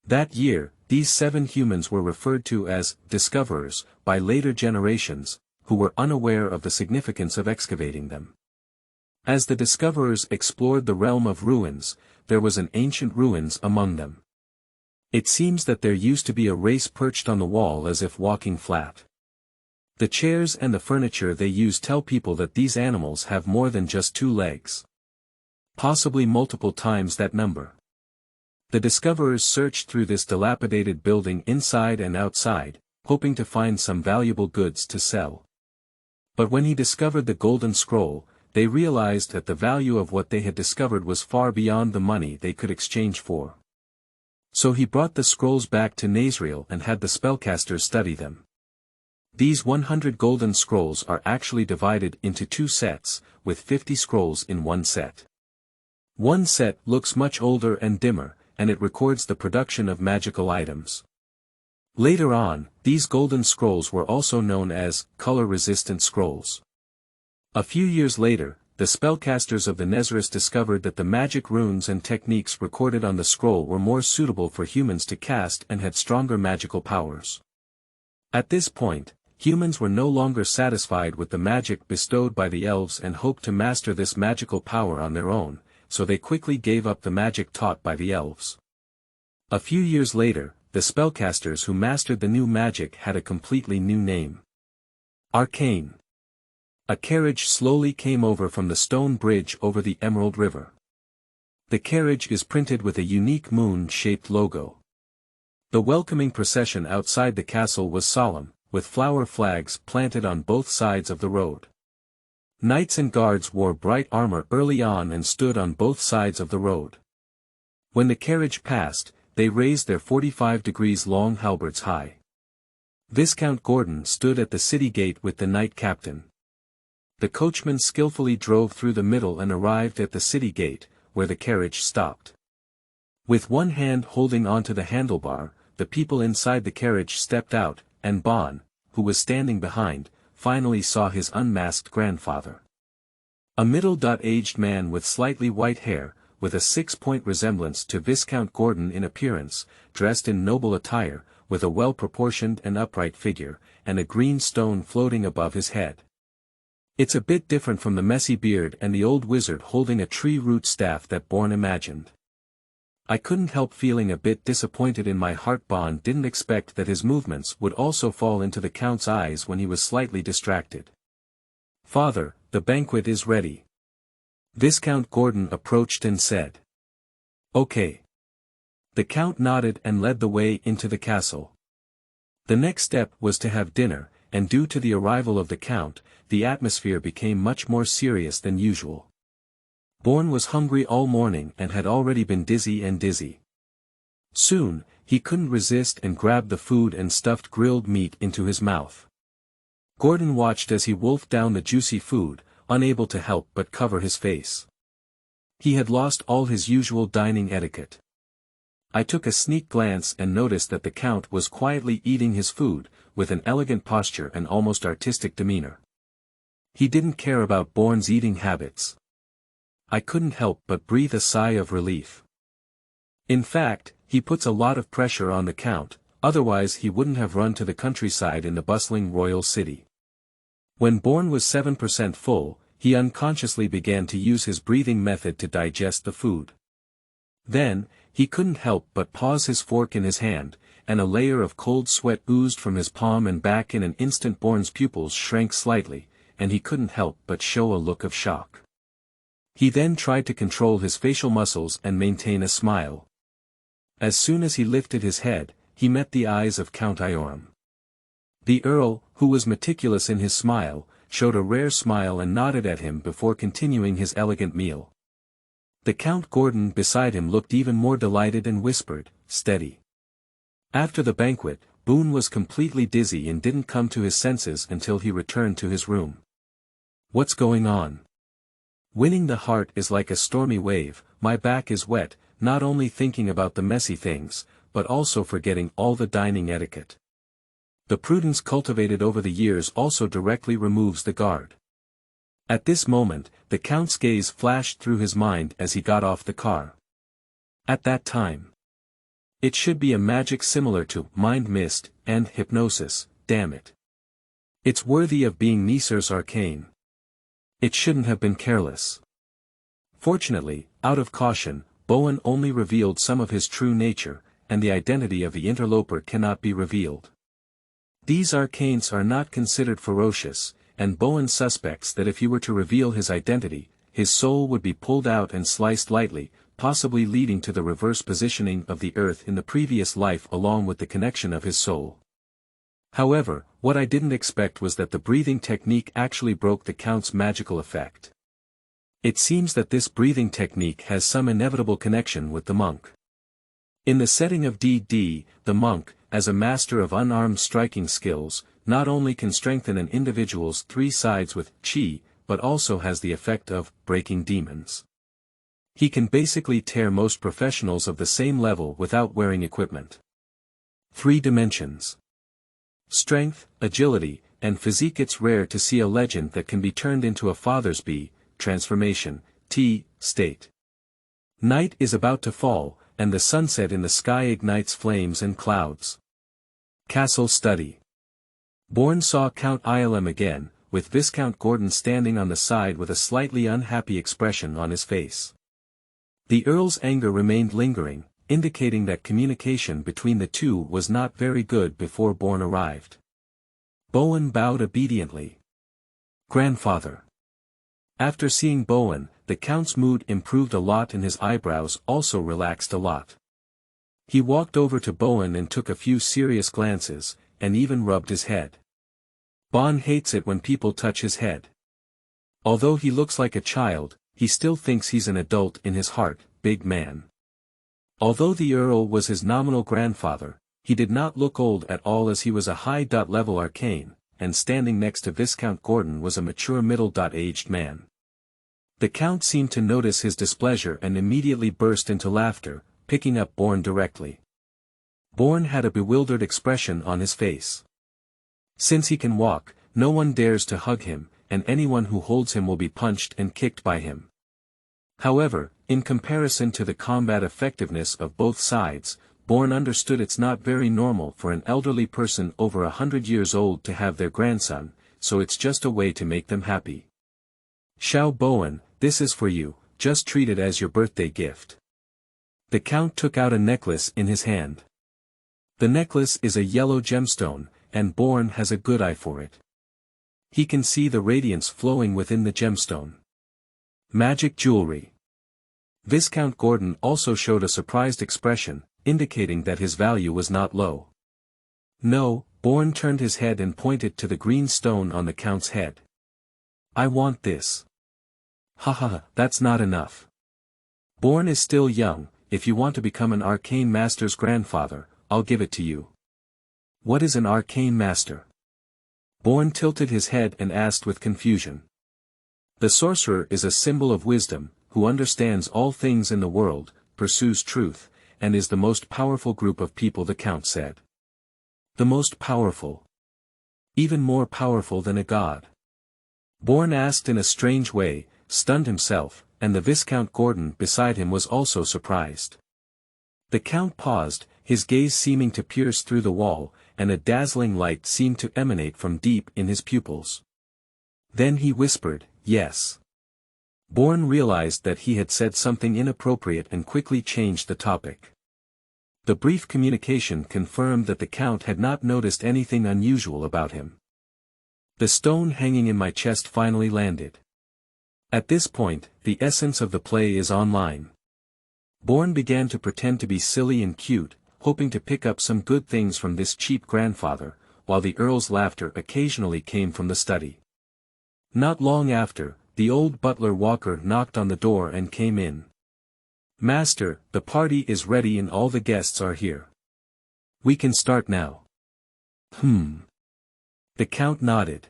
Speaker 1: That year, these 7 humans were referred to as discoverers by later generations, who were unaware of the significance of excavating them. As the discoverers explored the realm of ruins, there was an ancient ruins among them. It seems that there used to be a race perched on the wall as if walking flat. The chairs and the furniture they use tell people that these animals have more than just 2 legs. Possibly multiple times that number. The discoverers searched through this dilapidated building inside and outside, hoping to find some valuable goods to sell. But when he discovered the golden scroll, they realized that the value of what they had discovered was far beyond the money they could exchange for. So he brought the scrolls back to Naziriel and had the spellcasters study them. These 100 golden scrolls are actually divided into 2 sets, with 50 scrolls in one set. One set looks much older and dimmer, and it records the production of magical items. Later on, these golden scrolls were also known as color-resistant scrolls. A few years later, the spellcasters of the Nezrists discovered that the magic runes and techniques recorded on the scroll were more suitable for humans to cast and had stronger magical powers. At this point, humans were no longer satisfied with the magic bestowed by the elves and hoped to master this magical power on their own, so they quickly gave up the magic taught by the elves. A few years later, the spellcasters who mastered the new magic had a completely new name. Arcane. A carriage slowly came over from the stone bridge over the Emerald River. The carriage is printed with a unique moon-shaped logo. The welcoming procession outside the castle was solemn, with flower flags planted on both sides of the road. Knights and guards wore bright armor early on and stood on both sides of the road. When the carriage passed, they raised their 45-degree-long halberds high. Viscount Gordon stood at the city gate with the knight captain. The coachman skillfully drove through the middle and arrived at the city gate, where the carriage stopped. With one hand holding onto the handlebar, the people inside the carriage stepped out, and Bon, who was standing behind, finally saw his unmasked grandfather. A middle-aged man with slightly white hair, with a 6-point resemblance to Viscount Gordon in appearance, dressed in noble attire, with a well-proportioned and upright figure, and a green stone floating above his head. It's a bit different from the messy beard and the old wizard holding a tree-root staff that Bourne imagined. I couldn't help feeling a bit disappointed in my heart. Bon didn't expect that his movements would also fall into the Count's eyes when he was slightly distracted. "Father, the banquet is ready." Viscount Gordon approached and said. "Okay." The Count nodded and led the way into the castle. The next step was to have dinner, and due to the arrival of the Count, the atmosphere became much more serious than usual. Bourne was hungry all morning and had already been dizzy. Soon, he couldn't resist and grabbed the food and stuffed grilled meat into his mouth. Gordon watched as he wolfed down the juicy food, unable to help but cover his face. He had lost all his usual dining etiquette. I took a sneak glance and noticed that the Count was quietly eating his food, with an elegant posture and almost artistic demeanor. He didn't care about Bourne's eating habits. I couldn't help but breathe a sigh of relief. In fact, he puts a lot of pressure on the Count, otherwise he wouldn't have run to the countryside in the bustling royal city. When Bourne was 7% full, he unconsciously began to use his breathing method to digest the food. Then, he couldn't help but pause his fork in his hand, and a layer of cold sweat oozed from his palm and back. In an instant Bourne's pupils shrank slightly, and he couldn't help but show a look of shock. He then tried to control his facial muscles and maintain a smile. As soon as he lifted his head, he met the eyes of Count Ioram. The Earl, who was meticulous in his smile, showed a rare smile and nodded at him before continuing his elegant meal. The Count Gordon beside him looked even more delighted and whispered, "Steady." After the banquet, Boone was completely dizzy and didn't come to his senses until he returned to his room. "What's going on?" "Winning the heart is like a stormy wave, my back is wet, not only thinking about the messy things, but also forgetting all the dining etiquette. The prudence cultivated over the years also directly removes the guard." At this moment, the Count's gaze flashed through his mind as he got off the car. At that time. It should be a magic similar to mind mist and hypnosis, damn it. It's worthy of being Neser's arcane. It shouldn't have been careless. Fortunately, out of caution, Bowen only revealed some of his true nature, and the identity of the interloper cannot be revealed. These arcanes are not considered ferocious, and Bowen suspects that if he were to reveal his identity, his soul would be pulled out and sliced lightly, possibly leading to the reverse positioning of the earth in the previous life along with the connection of his soul. However, what I didn't expect was that the breathing technique actually broke the Count's magical effect. It seems that this breathing technique has some inevitable connection with the monk. In the setting of DD, the monk, as a master of unarmed striking skills, not only can strengthen an individual's three sides with chi, but also has the effect of breaking demons. He can basically tear most professionals of the same level without wearing equipment. 3 dimensions. Strength, agility, and physique. It's rare to see a legend that can be turned into a Father's B, transformation, T, state. Night is about to fall, and the sunset in the sky ignites flames and clouds. Castle study. Bourne saw Count Ioram again, with Viscount Gordon standing on the side with a slightly unhappy expression on his face. The Earl's anger remained lingering, indicating that communication between the two was not very good before Bourne arrived. Bowen bowed obediently. Grandfather. After seeing Bowen, the Count's mood improved a lot and his eyebrows also relaxed a lot. He walked over to Bowen and took a few serious glances, and even rubbed his head. Bon hates it when people touch his head. Although he looks like a child, he still thinks he's an adult in his heart, big man. Although the Earl was his nominal grandfather, he did not look old at all as he was a high-level arcane, and standing next to Viscount Gordon was a mature middle-aged man. The Count seemed to notice his displeasure and immediately burst into laughter, picking up Bourne directly. Bourne had a bewildered expression on his face. Since he can walk, no one dares to hug him, and anyone who holds him will be punched and kicked by him. However, in comparison to the combat effectiveness of both sides, Bourne understood it's not very normal for an elderly person over 100 years old to have their grandson, so it's just a way to make them happy. Xiao Bowen, this is for you, just treat it as your birthday gift. The Count took out a necklace in his hand. The necklace is a yellow gemstone, and Bourne has a good eye for it. He can see the radiance flowing within the gemstone. Magic jewelry. Viscount Gordon also showed a surprised expression, indicating that his value was not low. No, Bourne turned his head and pointed to the green stone on the Count's head. I want this. Haha, that's not enough. Bourne is still young, if you want to become an arcane master's grandfather, I'll give it to you. What is an arcane master? Bourne tilted his head and asked with confusion. The sorcerer is a symbol of wisdom, who understands all things in the world, pursues truth, and is the most powerful group of people, the Count said. The most powerful. Even more powerful than a god. Bourne asked in a strange way, stunned himself, and the Viscount Gordon beside him was also surprised. The Count paused, his gaze seeming to pierce through the wall, and a dazzling light seemed to emanate from deep in his pupils. Then he whispered, yes. Bourne realized that he had said something inappropriate and quickly changed the topic. The brief communication confirmed that the Count had not noticed anything unusual about him. The stone hanging in my chest finally landed. At this point, the essence of the play is online. Bourne began to pretend to be silly and cute, hoping to pick up some good things from this cheap grandfather, while the Earl's laughter occasionally came from the study. Not long after, the old butler Walker knocked on the door and came in. Master, the party is ready and all the guests are here. We can start now. The Count nodded.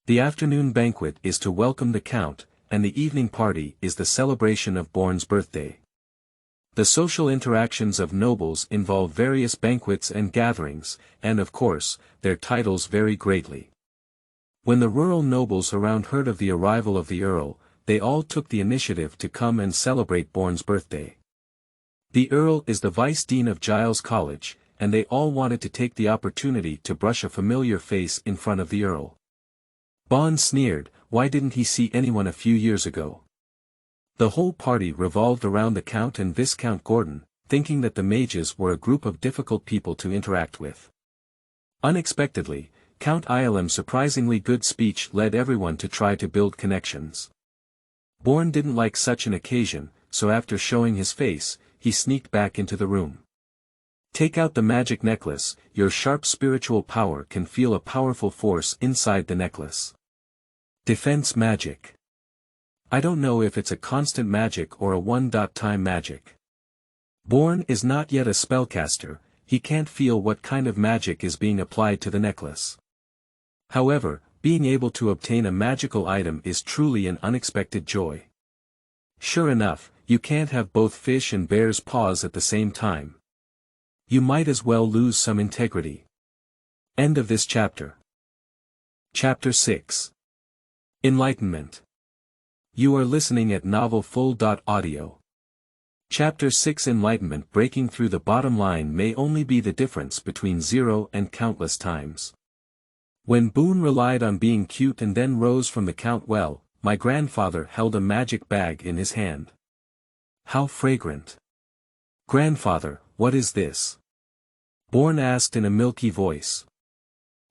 Speaker 1: The afternoon banquet is to welcome the Count, and the evening party is the celebration of Bourne's birthday. The social interactions of nobles involve various banquets and gatherings, and of course, their titles vary greatly. When the rural nobles around heard of the arrival of the Earl, they all took the initiative to come and celebrate Bourne's birthday. The Earl is the Vice Dean of Giles College, and they all wanted to take the opportunity to brush a familiar face in front of the Earl. Bon sneered, why didn't he see anyone a few years ago? The whole party revolved around the Count and Viscount Gordon, thinking that the mages were a group of difficult people to interact with. Unexpectedly, Count Ialem's surprisingly good speech led everyone to try to build connections. Bourne didn't like such an occasion, so after showing his face, he sneaked back into the room. Take out the magic necklace, your sharp spiritual power can feel a powerful force inside the necklace. Defense magic. I don't know if it's a constant magic or a one-time magic. Bourne is not yet a spellcaster, he can't feel what kind of magic is being applied to the necklace. However, being able to obtain a magical item is truly an unexpected joy. Sure enough, you can't have both fish and bear's paws at the same time. You might as well lose some integrity. End of this chapter. Chapter 6. Enlightenment. You are listening at novelfull.audio. Chapter 6 Enlightenment. Breaking through the bottom line may only be the difference between 0 and countless times. When Boone relied on being cute and then rose from the Count, well, my grandfather held a magic bag in his hand. How fragrant. Grandfather, what is this? Bourne asked in a milky voice.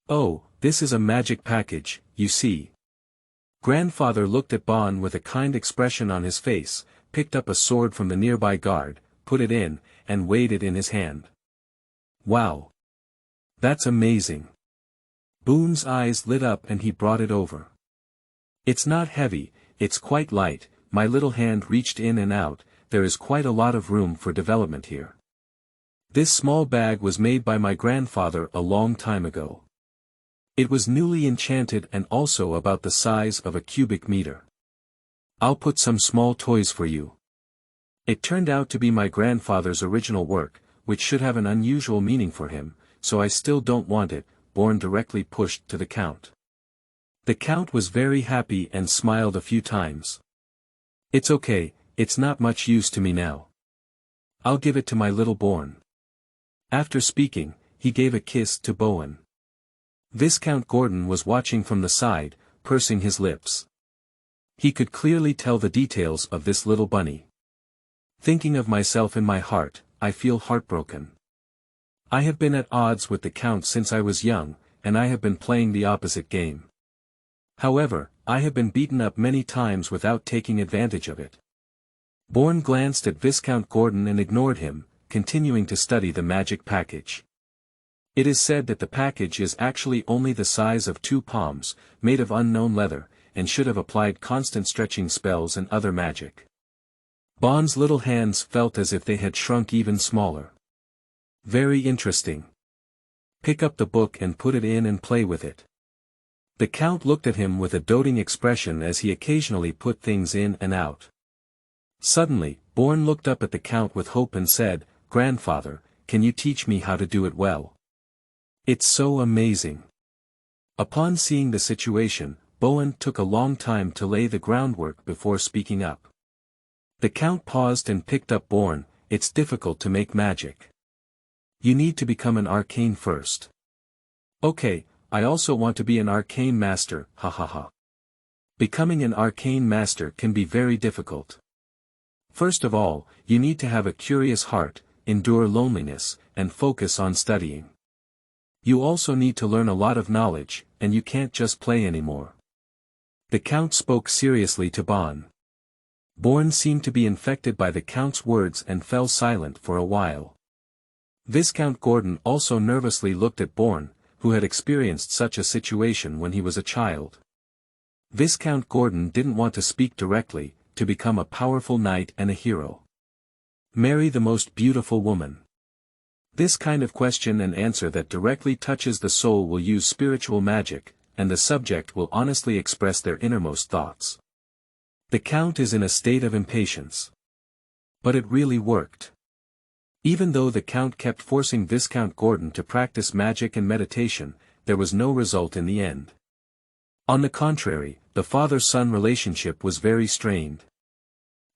Speaker 1: Oh, This is a magic package, you see. Grandfather looked at Bon with a kind expression on his face, picked up a sword from the nearby guard, put it in, and weighed it in his hand. Wow! That's amazing. Boone's eyes lit up and he brought it over. It's not heavy, it's quite light, my little hand reached in and out, there is quite a lot of room for development here. This small bag was made by my grandfather a long time ago. It was newly enchanted and also about the size of a cubic meter. I'll put some small toys for you. It turned out to be my grandfather's original work, which should have an unusual meaning for him, so I still don't want it, Born directly pushed to the Count. The Count was very happy and smiled a few times. It's okay, it's not much use to me now. I'll give it to my little Born. After speaking, he gave a kiss to Bowen. Viscount Gordon was watching from the side, pursing his lips. He could clearly tell the details of this little bunny. Thinking of myself in my heart, I feel heartbroken. I have been at odds with the Count since I was young, and I have been playing the opposite game. However, I have been beaten up many times without taking advantage of it. Bourne glanced at Viscount Gordon and ignored him, continuing to study the magic package. It is said that the package is actually only the size of 2 palms, made of unknown leather, and should have applied constant stretching spells and other magic. Bond's little hands felt as if they had shrunk even smaller. Very interesting. Pick up the book and put it in and play with it. The Count looked at him with a doting expression as he occasionally put things in and out. Suddenly, Bourne looked up at the Count with hope and said, "Grandfather, can you teach me how to do it well? It's so amazing." Upon seeing the situation, Bowen took a long time to lay the groundwork before speaking up. The Count paused and picked up Bourne. "It's difficult to make magic. You need to become an arcane first." "Okay, I also want to be an arcane master, ha ha ha." Becoming an arcane master can be very difficult. First of all, you need to have a curious heart, endure loneliness, and focus on studying. You also need to learn a lot of knowledge, and you can't just play anymore. The Count spoke seriously to Bon. Bourne seemed to be infected by the Count's words and fell silent for a while. Viscount Gordon also nervously looked at Bourne, who had experienced such a situation when he was a child. Viscount Gordon didn't want to speak directly, to become a powerful knight and a hero. Marry the most beautiful woman. This kind of question and answer that directly touches the soul will use spiritual magic, and the subject will honestly express their innermost thoughts. The Count is in a state of impatience. But it really worked. Even though the Count kept forcing Viscount Gordon to practice magic and meditation, there was no result in the end. On the contrary, the father-son relationship was very strained.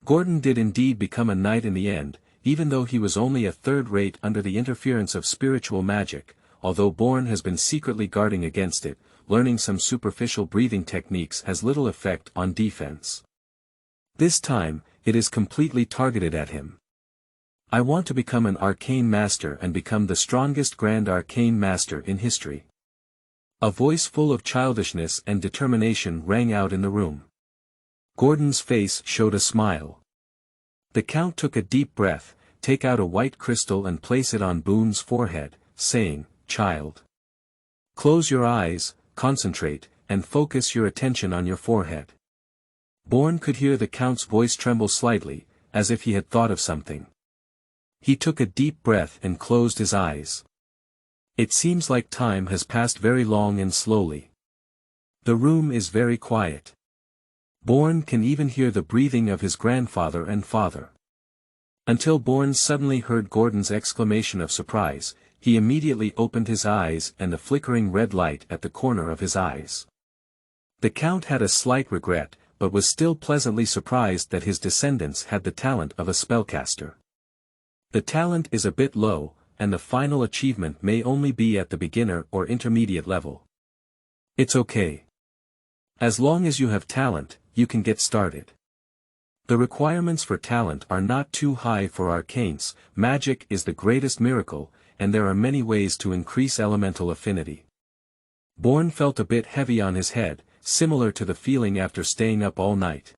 Speaker 1: Gordon did indeed become a knight in the end, even though he was only a third-rate under the interference of spiritual magic, although Bourne has been secretly guarding against it. Learning some superficial breathing techniques has little effect on defense. This time, it is completely targeted at him. "I want to become an arcane master and become the strongest grand arcane master in history." A voice full of childishness and determination rang out in the room. Gordon's face showed a smile. The Count took a deep breath, take out a white crystal and place it on Boone's forehead, saying, "Child. Close your eyes, concentrate, and focus your attention on your forehead." Bourne could hear the Count's voice tremble slightly, as if he had thought of something. He took a deep breath and closed his eyes. It seems like time has passed very long and slowly. The room is very quiet. Bourne can even hear the breathing of his grandfather and father. Until Bourne suddenly heard Gordon's exclamation of surprise, he immediately opened his eyes and a flickering red light at the corner of his eyes. The Count had a slight regret, but was still pleasantly surprised that his descendants had the talent of a spellcaster. The talent is a bit low, and the final achievement may only be at the beginner or intermediate level. It's okay. As long as you have talent, you can get started. The requirements for talent are not too high for arcanes. Magic is the greatest miracle, and there are many ways to increase elemental affinity. Bourne felt a bit heavy on his head, similar to the feeling after staying up all night.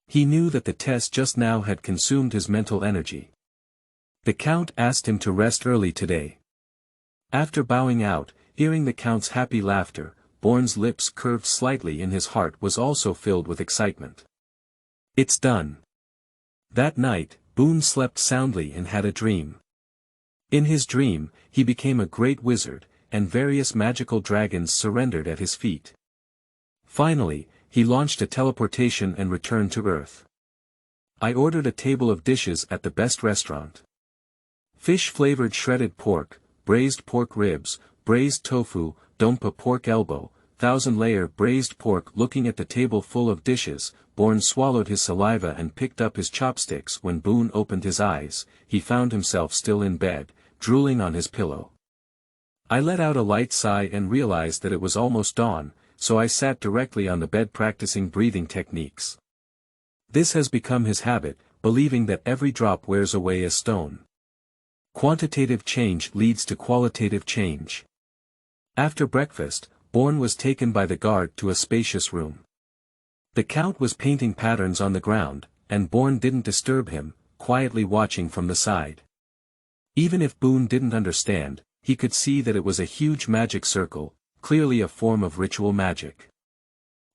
Speaker 1: He knew that the test just now had consumed his mental energy. The Count asked him to rest early today. After bowing out, hearing the Count's happy laughter, Bourne's lips curved slightly and his heart was also filled with excitement. It's done. That night, Boone slept soundly and had a dream. In his dream, he became a great wizard, and various magical dragons surrendered at his feet. Finally, he launched a teleportation and returned to Earth. I ordered a table of dishes at the best restaurant. Fish-flavored shredded pork, braised pork ribs, braised tofu, dompa pork elbow, 1,000-layer braised pork. Looking at the table full of dishes, Bourne swallowed his saliva and picked up his chopsticks. When Boone opened his eyes, he found himself still in bed, drooling on his pillow. I let out a light sigh and realized that it was almost dawn, so I sat directly on the bed practicing breathing techniques. This has become his habit, believing that every drop wears away a stone. Quantitative change leads to qualitative change. After breakfast, Bourne was taken by the guard to a spacious room. The Count was painting patterns on the ground, and Bourne didn't disturb him, quietly watching from the side. Even if Boone didn't understand, he could see that it was a huge magic circle, clearly a form of ritual magic.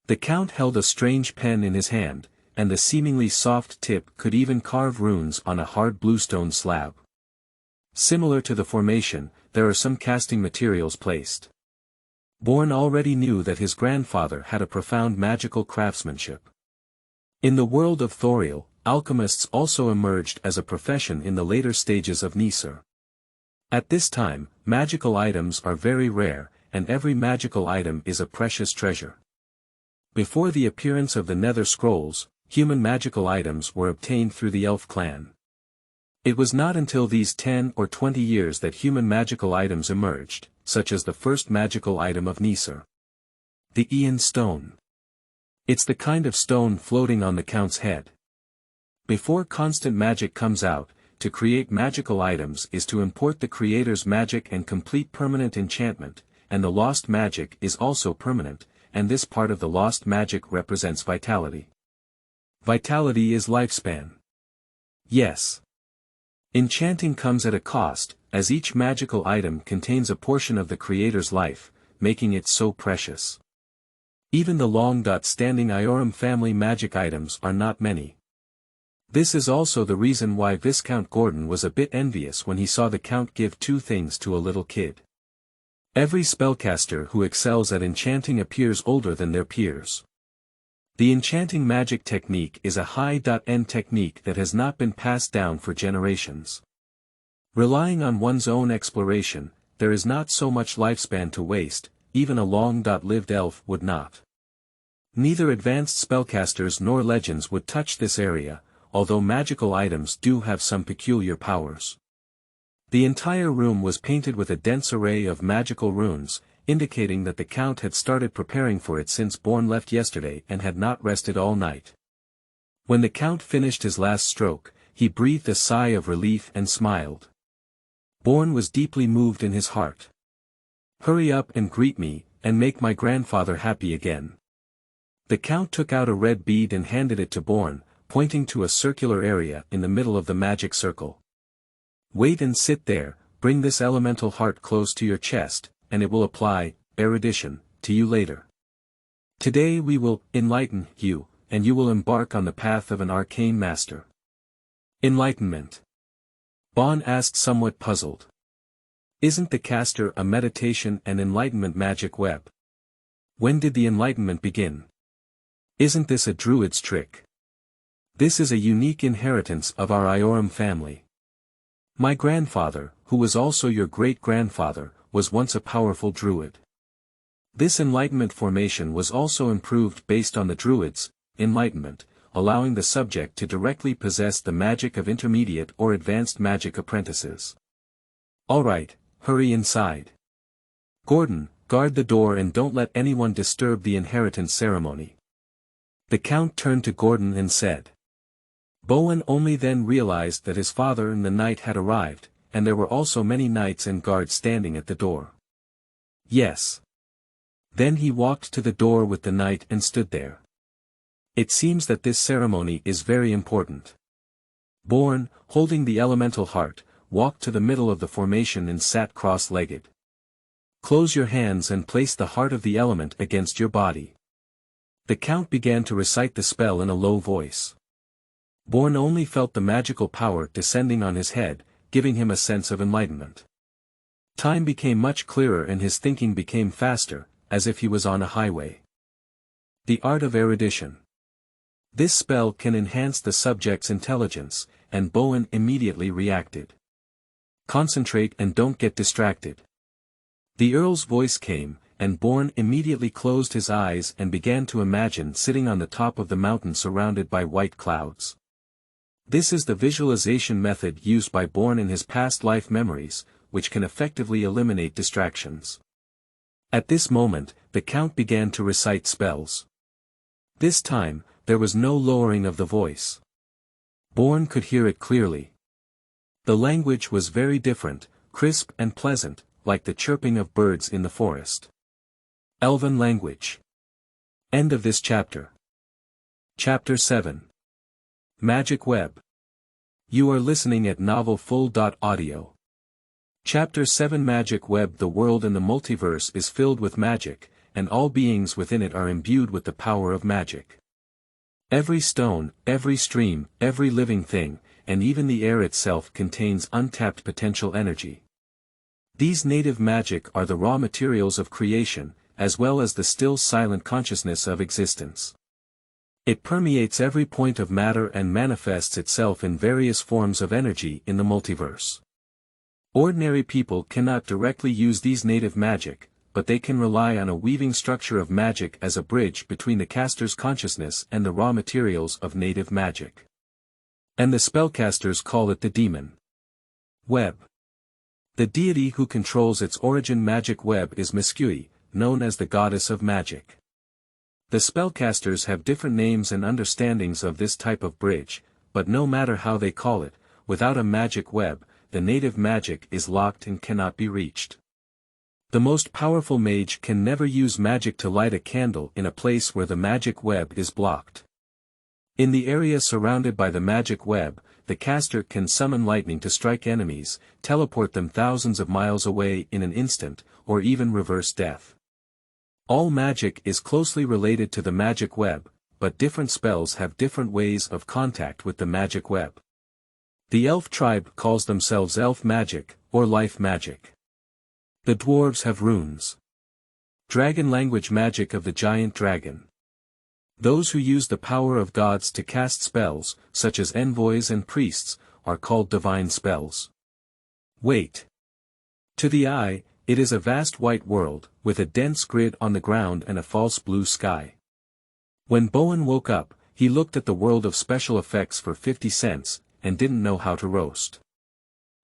Speaker 1: The Count held a strange pen in his hand, and the seemingly soft tip could even carve runes on a hard bluestone slab. Similar to the formation, there are some casting materials placed. Bourne already knew that his grandfather had a profound magical craftsmanship. In the world of Torrell, alchemists also emerged as a profession in the later stages of Nisr. At this time, magical items are very rare, and every magical item is a precious treasure. Before the appearance of the Nether Scrolls, human magical items were obtained through the elf clan. It was not until these 10 or 20 years that human magical items emerged, such as the first magical item of Nisr. The Aeon Stone. It's the kind of stone floating on the Count's head. Before constant magic comes out, to create magical items is to import the creator's magic and complete permanent enchantment, and the lost magic is also permanent, and this part of the lost magic represents vitality. Vitality is lifespan. Yes. Enchanting comes at a cost, as each magical item contains a portion of the creator's life, making it so precious. Even the long-standing Iorum family magic items are not many. This is also the reason why Viscount Gordon was a bit envious when he saw the Count give 2 things to a little kid. Every spellcaster who excels at enchanting appears older than their peers. The enchanting magic technique is a high-end technique that has not been passed down for generations. Relying on one's own exploration, there is not so much lifespan to waste, even a long-lived elf would not. Neither advanced spellcasters nor legends would touch this area, although magical items do have some peculiar powers. The entire room was painted with a dense array of magical runes, indicating that the Count had started preparing for it since Bourne left yesterday and had not rested all night. When the Count finished his last stroke, he breathed a sigh of relief and smiled. Bourne was deeply moved in his heart. Hurry up and greet me, and make my grandfather happy again. The Count took out a red bead and handed it to Bourne, pointing to a circular area in the middle of the magic circle. Wait and sit there, bring this elemental heart close to your chest, and it will apply erudition to you later. Today we will enlighten you, and you will embark on the path of an arcane master. Enlightenment. Bourne asked, somewhat puzzled. Isn't the caster a meditation and enlightenment magic web? When did the enlightenment begin? Isn't this a druid's trick? This is a unique inheritance of our Iorum family. My grandfather, who was also your great-grandfather, was once a powerful druid. This enlightenment formation was also improved based on the druid's enlightenment, allowing the subject to directly possess the magic of intermediate or advanced magic apprentices. Alright, hurry inside. Gordon, guard the door and don't let anyone disturb the inheritance ceremony. The Count turned to Gordon and said. Bowen only then realized that his father and the knight had arrived, and there were also many knights and guards standing at the door. Yes. Then he walked to the door with the knight and stood there. It seems that this ceremony is very important. Born, holding the elemental heart, walked to the middle of the formation and sat cross-legged. Close your hands and place the heart of the element against your body. The count began to recite the spell in a low voice. Born only felt the magical power descending on his head, giving him a sense of enlightenment. Time became much clearer and his thinking became faster, as if he was on a highway. The art of erudition. This spell can enhance the subject's intelligence, and Bowen immediately reacted. Concentrate and don't get distracted. The Earl's voice came, and Bourne immediately closed his eyes and began to imagine sitting on the top of the mountain surrounded by white clouds. This is the visualization method used by Bourne in his past life memories, which can effectively eliminate distractions. At this moment, the Count began to recite spells. This time, there was no lowering of the voice. Bourne could hear it clearly. The language was very different, crisp and pleasant, like the chirping of birds in the forest. Elven language. End of this chapter. Chapter 7. Magic Web. You are listening at novelfull.audio. Chapter 7 Magic Web. The world and the multiverse is filled with magic, and all beings within it are imbued with the power of magic. Every stone, every stream, every living thing, and even the air itself contains untapped potential energy. These native magic are the raw materials of creation, as well as the still silent consciousness of existence. It permeates every point of matter and manifests itself in various forms of energy in the multiverse. Ordinary people cannot directly use these native magic, but they can rely on a weaving structure of magic as a bridge between the caster's consciousness and the raw materials of native magic. And the spellcasters call it the demon web. The deity who controls its origin magic web is Miscui, known as the goddess of magic. The spellcasters have different names and understandings of this type of bridge, but no matter how they call it, without a magic web, the native magic is locked and cannot be reached. The most powerful mage can never use magic to light a candle in a place where the magic web is blocked. In the area surrounded by the magic web, the caster can summon lightning to strike enemies, teleport them thousands of miles away in an instant, or even reverse death. All magic is closely related to the magic web, but different spells have different ways of contact with the magic web. The elf tribe calls themselves elf magic, or life magic. The dwarves have runes. Dragon language magic of the giant dragon. Those who use the power of gods to cast spells, such as envoys and priests, are called divine spells. Wait. To the eye, it is a vast white world, with a dense grid on the ground and a false blue sky. When Bowen woke up, he looked at the world of special effects for 50 cents, and didn't know how to roast.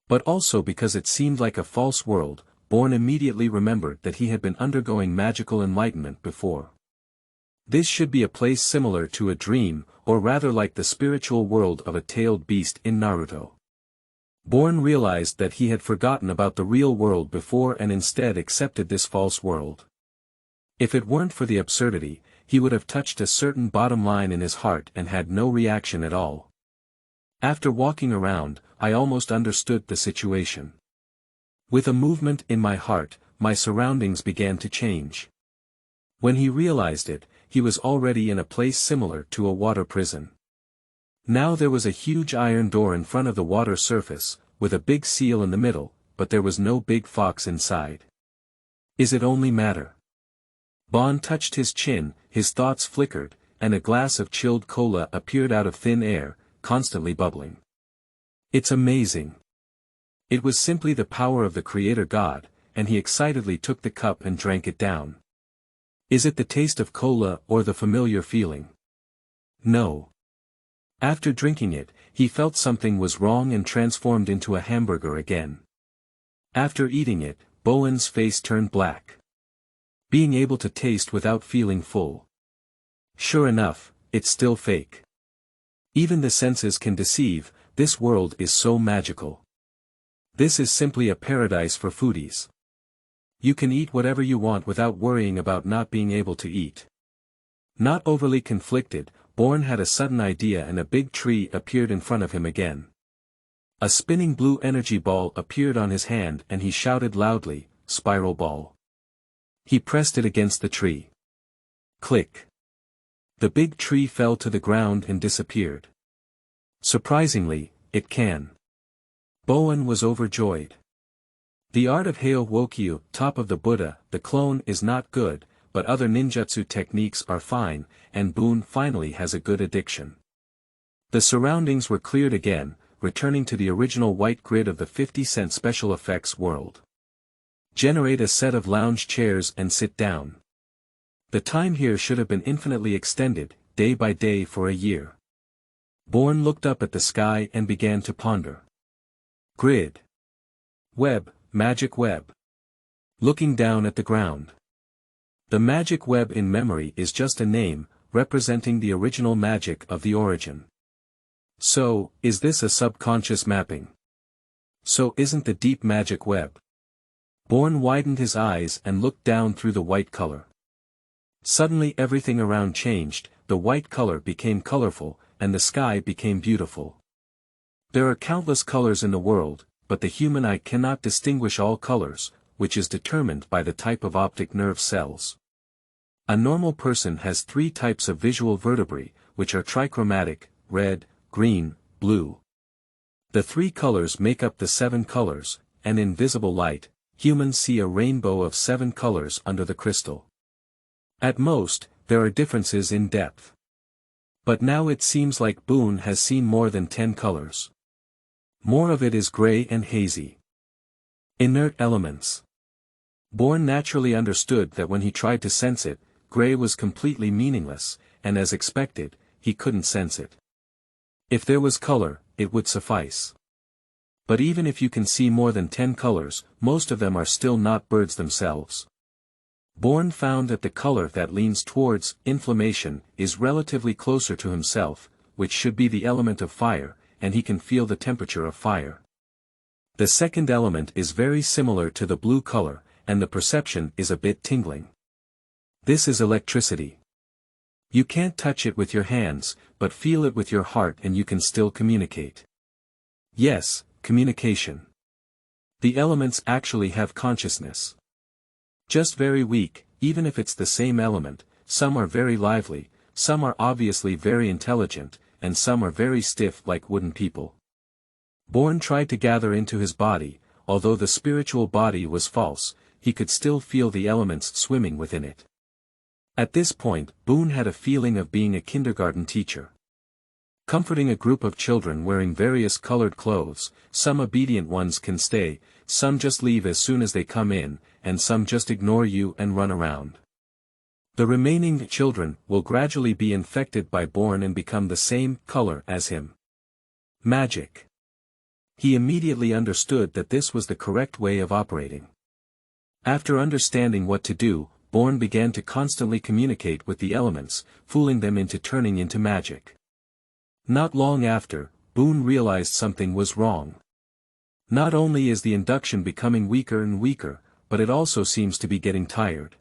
Speaker 1: But also because it seemed like a false world, Bourne immediately remembered that he had been undergoing magical enlightenment before. This should be a place similar to a dream, or rather like the spiritual world of a tailed beast in Naruto. Bourne realized that he had forgotten about the real world before and instead accepted this false world. If it weren't for the absurdity, he would have touched a certain bottom line in his heart and had no reaction at all. After walking around, I almost understood the situation. With a movement in my heart, my surroundings began to change. When he realized it, he was already in a place similar to a water prison. Now there was a huge iron door in front of the water surface, with a big seal in the middle, but there was no big fox inside. Is it only matter? Bon touched his chin, his thoughts flickered, and a glass of chilled cola appeared out of thin air, constantly bubbling. It's amazing. It was simply the power of the Creator God, and he excitedly took the cup and drank it down. Is it the taste of cola or the familiar feeling? No. After drinking it, he felt something was wrong and transformed into a hamburger again. After eating it, Bowen's face turned black. Being able to taste without feeling full. Sure enough, it's still fake. Even the senses can deceive, this world is so magical. This is simply a paradise for foodies. You can eat whatever you want without worrying about not being able to eat. Not overly conflicted, Born had a sudden idea and a big tree appeared in front of him again. A spinning blue energy ball appeared on his hand and he shouted loudly, "Spiral ball." He pressed it against the tree. Click. The big tree fell to the ground and disappeared. Surprisingly, it can. Bowen was overjoyed. The art of Heo Wokyu, top of the Buddha, the clone is not good, but other ninjutsu techniques are fine, and Boone finally has a good addiction. The surroundings were cleared again, returning to the original white grid of the 50-cent special effects world. Generate a set of lounge chairs and sit down. The time here should have been infinitely extended, day by day for a year. Bourne looked up at the sky and began to ponder. Grid. Web, magic web. Looking down at the ground. The magic web in memory is just a name, representing the original magic of the origin. So, is this a subconscious mapping? So isn't the deep magic web? Bourne widened his eyes and looked down through the white color. Suddenly everything around changed, the white color became colorful, and the sky became beautiful. There are countless colors in the world, but the human eye cannot distinguish all colors, which is determined by the type of optic nerve cells. A normal person has 3 types of visual vertebrae, which are trichromatic, red, green, blue. The 3 colors make up the 7 colors, and in visible light, humans see a rainbow of 7 colors under the crystal. At most, there are differences in depth. But now it seems like Boone has seen more than 10 colors. More of it is gray and hazy. Inert elements. Bourne naturally understood that when he tried to sense it, gray was completely meaningless, and as expected, he couldn't sense it. If there was color, it would suffice. But even if you can see more than 10 colors, most of them are still not birds themselves. Bourne found that the color that leans towards inflammation is relatively closer to himself, which should be the element of fire, and he can feel the temperature of fire. The second element is very similar to the blue color, and the perception is a bit tingling. This is electricity. You can't touch it with your hands, but feel it with your heart and you can still communicate. Yes, communication. The elements actually have consciousness. Just very weak, even if it's the same element, some are very lively, some are obviously very intelligent, and some are very stiff like wooden people. Bourne tried to gather into his body, although the spiritual body was false, he could still feel the elements swimming within it. At this point, Boone had a feeling of being a kindergarten teacher. Comforting a group of children wearing various colored clothes, some obedient ones can stay, some just leave as soon as they come in, and some just ignore you and run around. The remaining children will gradually be infected by Bourne and become the same color as him. Magic. He immediately understood that this was the correct way of operating. After understanding what to do, Bourne began to constantly communicate with the elements, fooling them into turning into magic. Not long after, Boone realized something was wrong. Not only is the induction becoming weaker and weaker, but it also seems to be getting tired.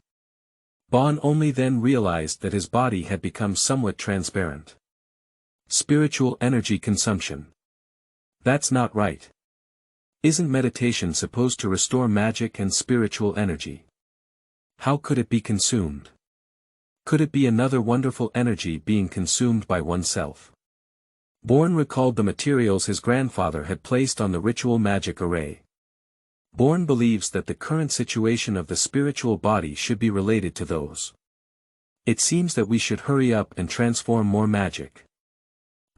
Speaker 1: Bourne only then realized that his body had become somewhat transparent. Spiritual energy consumption. That's not right. Isn't meditation supposed to restore magic and spiritual energy? How could it be consumed? Could it be another wonderful energy being consumed by oneself? Bourne recalled the materials his grandfather had placed on the ritual magic array. Bourne believes that the current situation of the spiritual body should be related to those. It seems that we should hurry up and transform more magic.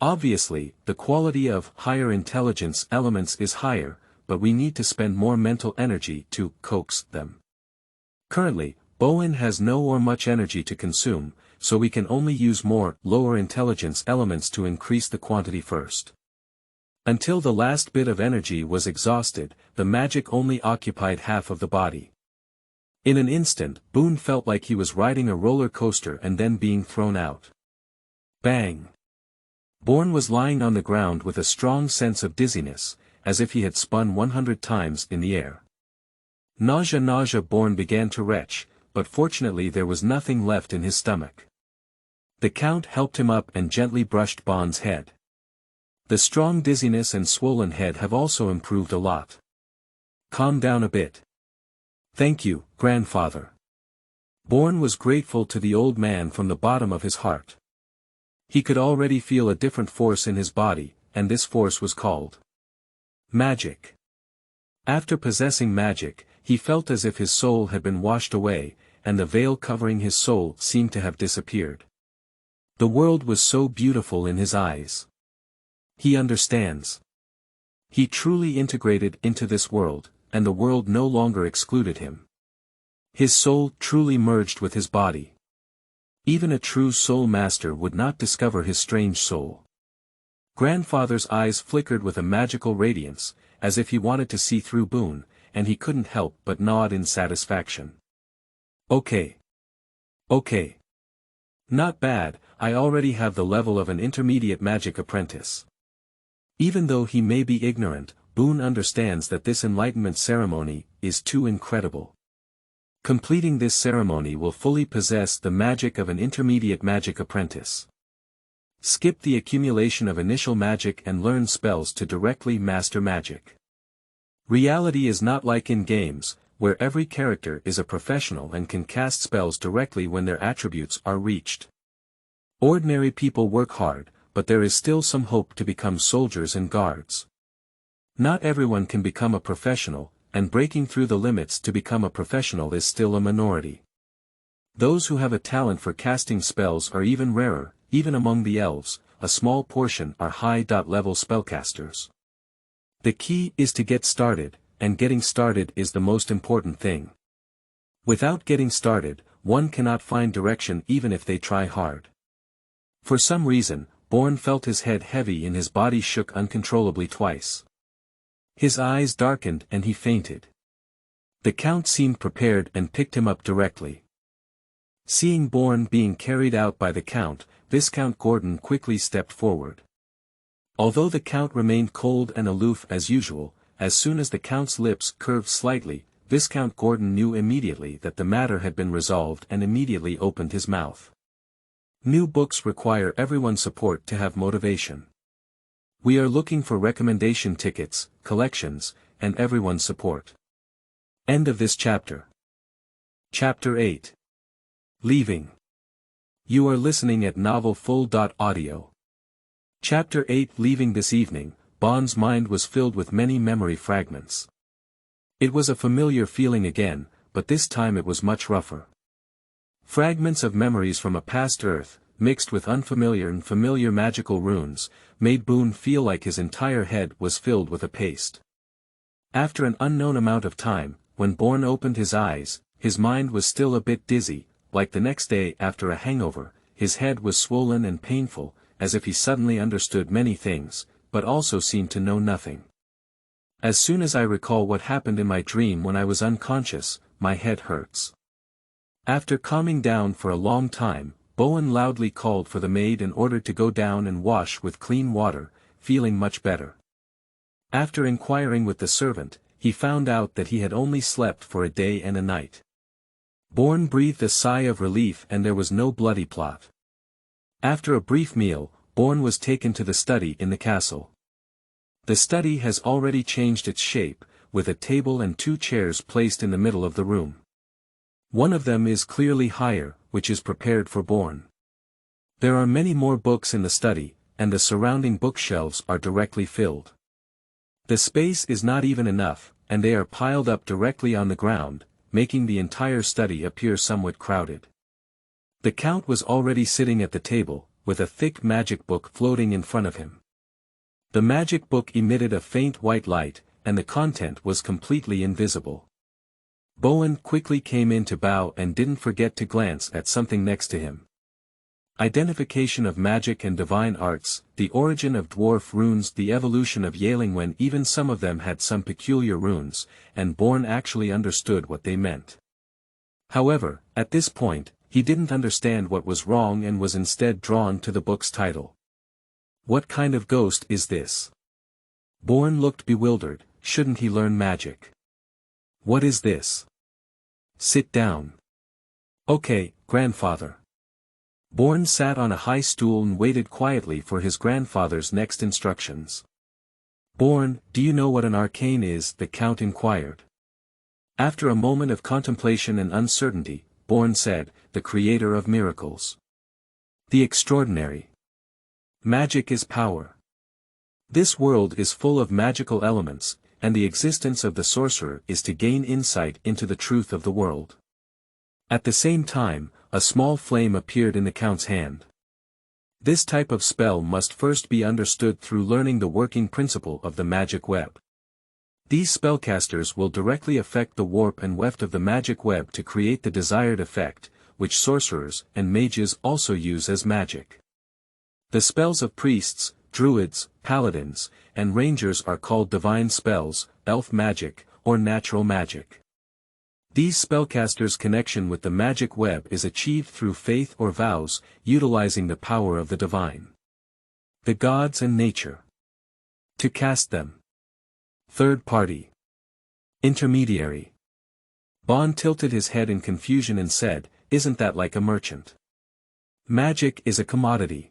Speaker 1: Obviously, the quality of higher intelligence elements is higher, but we need to spend more mental energy to coax them. Currently, Bowen has no or much energy to consume, so we can only use more lower intelligence elements to increase the quantity first. Until the last bit of energy was exhausted, the magic only occupied half of the body. In an instant, Boone felt like he was riding a roller coaster and then being thrown out. Bang! Bourne was lying on the ground with a strong sense of dizziness, as if he had spun 100 times in the air. Nausea Born began to retch, but fortunately there was nothing left in his stomach. The Count helped him up and gently brushed Born's head. The strong dizziness and swollen head have also improved a lot. Calm down a bit. Thank you, grandfather. Born was grateful to the old man from the bottom of his heart. He could already feel a different force in his body, and this force was called magic. After possessing magic, he felt as if his soul had been washed away, and the veil covering his soul seemed to have disappeared. The world was so beautiful in his eyes. He understands. He truly integrated into this world, and the world no longer excluded him. His soul truly merged with his body. Even a true soul master would not discover his strange soul. Grandfather's eyes flickered with a magical radiance, as if he wanted to see through Boone, and he couldn't help but nod in satisfaction. Okay. Not bad, I already have the level of an intermediate magic apprentice. Even though he may be ignorant, Boone understands that this enlightenment ceremony is too incredible. Completing this ceremony will fully possess the magic of an intermediate magic apprentice. Skip the accumulation of initial magic and learn spells to directly master magic. Reality is not like in games, where every character is a professional and can cast spells directly when their attributes are reached. Ordinary people work hard, but there is still some hope to become soldiers and guards. Not everyone can become a professional, and breaking through the limits to become a professional is still a minority. Those who have a talent for casting spells are even rarer, even among the elves, a small portion are high-level spellcasters. The key is to get started, and getting started is the most important thing. Without getting started, one cannot find direction even if they try hard. For some reason, Born felt his head heavy and his body shook uncontrollably twice. His eyes darkened and he fainted. The Count seemed prepared and picked him up directly. Seeing Born being carried out by the Count, Viscount Gordon quickly stepped forward. Although the Count remained cold and aloof as usual, as soon as the Count's lips curved slightly, Viscount Gordon knew immediately that the matter had been resolved and immediately opened his mouth. New books require everyone's support to have motivation. We are looking for recommendation tickets, collections, and everyone's support. End of this chapter. Chapter 8. Leaving. You are listening at novelfull.audio. Chapter 8. Leaving. This evening, Bond's mind was filled with many memory fragments. It was a familiar feeling again, but this time it was much rougher. Fragments of memories from a past Earth, mixed with unfamiliar and familiar magical runes, made Boone feel like his entire head was filled with a paste. After an unknown amount of time, when Bourne opened his eyes, his mind was still a bit dizzy, like the next day after a hangover. His head was swollen and painful, as if he suddenly understood many things, but also seemed to know nothing. As soon as I recall what happened in my dream when I was unconscious, my head hurts. After calming down for a long time, Bowen loudly called for the maid in order to go down and wash with clean water, feeling much better. After inquiring with the servant, he found out that he had only slept for a day and a night. Bourne breathed a sigh of relief and there was no bloody plot. After a brief meal, Bourne was taken to the study in the castle. The study has already changed its shape, with a table and 2 chairs placed in the middle of the room. One of them is clearly higher, which is prepared for Bourne. There are many more books in the study, and the surrounding bookshelves are directly filled. The space is not even enough, and they are piled up directly on the ground, making the entire study appear somewhat crowded. The Count was already sitting at the table, with a thick magic book floating in front of him. The magic book emitted a faint white light, and the content was completely invisible. Bowen quickly came in to bow and didn't forget to glance at something next to him. Identification of magic and divine arts, the origin of dwarf runes, the evolution of Yaling, when even some of them had some peculiar runes, and Bourne actually understood what they meant. However, at this point, he didn't understand what was wrong and was instead drawn to the book's title. What kind of ghost is this? Bourne looked bewildered. Shouldn't he learn magic? What is this? Sit down. Okay, grandfather. Born sat on a high stool and waited quietly for his grandfather's next instructions. Born, do you know what an arcane is? The Count inquired. After a moment of contemplation and uncertainty, Born said, the creator of miracles. The extraordinary. Magic is power. This world is full of magical elements, and the existence of the sorcerer is to gain insight into the truth of the world. At the same time, a small flame appeared in the Count's hand. This type of spell must first be understood through learning the working principle of the magic web. These spellcasters will directly affect the warp and weft of the magic web to create the desired effect, which sorcerers and mages also use as magic. The spells of priests, druids, paladins, and rangers are called divine spells, elf magic, or natural magic. These spellcasters' connection with the magic web is achieved through faith or vows, utilizing the power of the divine. The gods and nature. To cast them. Third party. Intermediary. Bond tilted his head in confusion and said, isn't that like a merchant? Magic is a commodity.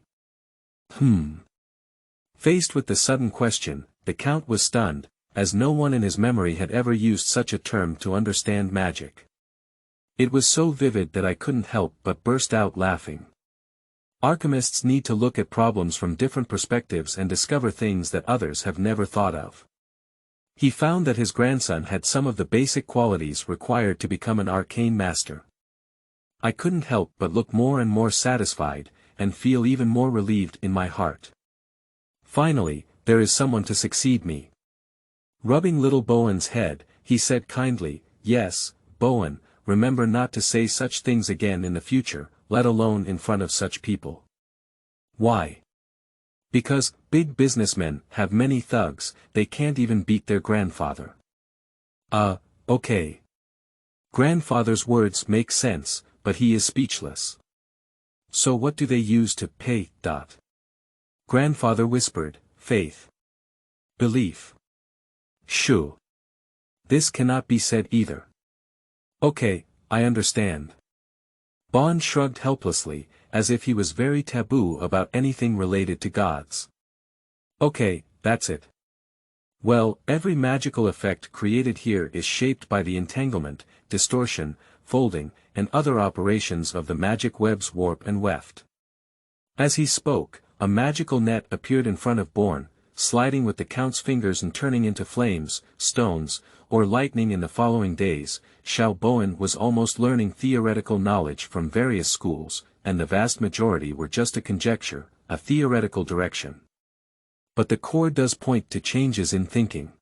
Speaker 1: Faced with the sudden question, the Count was stunned, as no one in his memory had ever used such a term to understand magic. It was so vivid that I couldn't help but burst out laughing. Alchemists need to look at problems from different perspectives and discover things that others have never thought of. He found that his grandson had some of the basic qualities required to become an arcane master. I couldn't help but look more and more satisfied, and feel even more relieved in my heart. Finally, there is someone to succeed me. Rubbing little Bowen's head, he said kindly, yes, Bowen, remember not to say such things again in the future, let alone in front of such people. Why? Because, big businessmen have many thugs, they can't even beat their grandfather. Okay. Grandfather's words make sense, but he is speechless. So what do they use to pay? Grandfather whispered, faith. Belief. Shoo. This cannot be said either. Okay, I understand. Bond shrugged helplessly, as if he was very taboo about anything related to gods. Okay, that's it. Well, every magical effect created here is shaped by the entanglement, distortion, folding, and other operations of the magic web's warp and weft. As he spoke, a magical net appeared in front of Bourne, sliding with the Count's fingers and turning into flames, stones, or lightning in the following days. Xiao Bowen was almost learning theoretical knowledge from various schools, and the vast majority were just a conjecture, a theoretical direction. But the core does point to changes in thinking.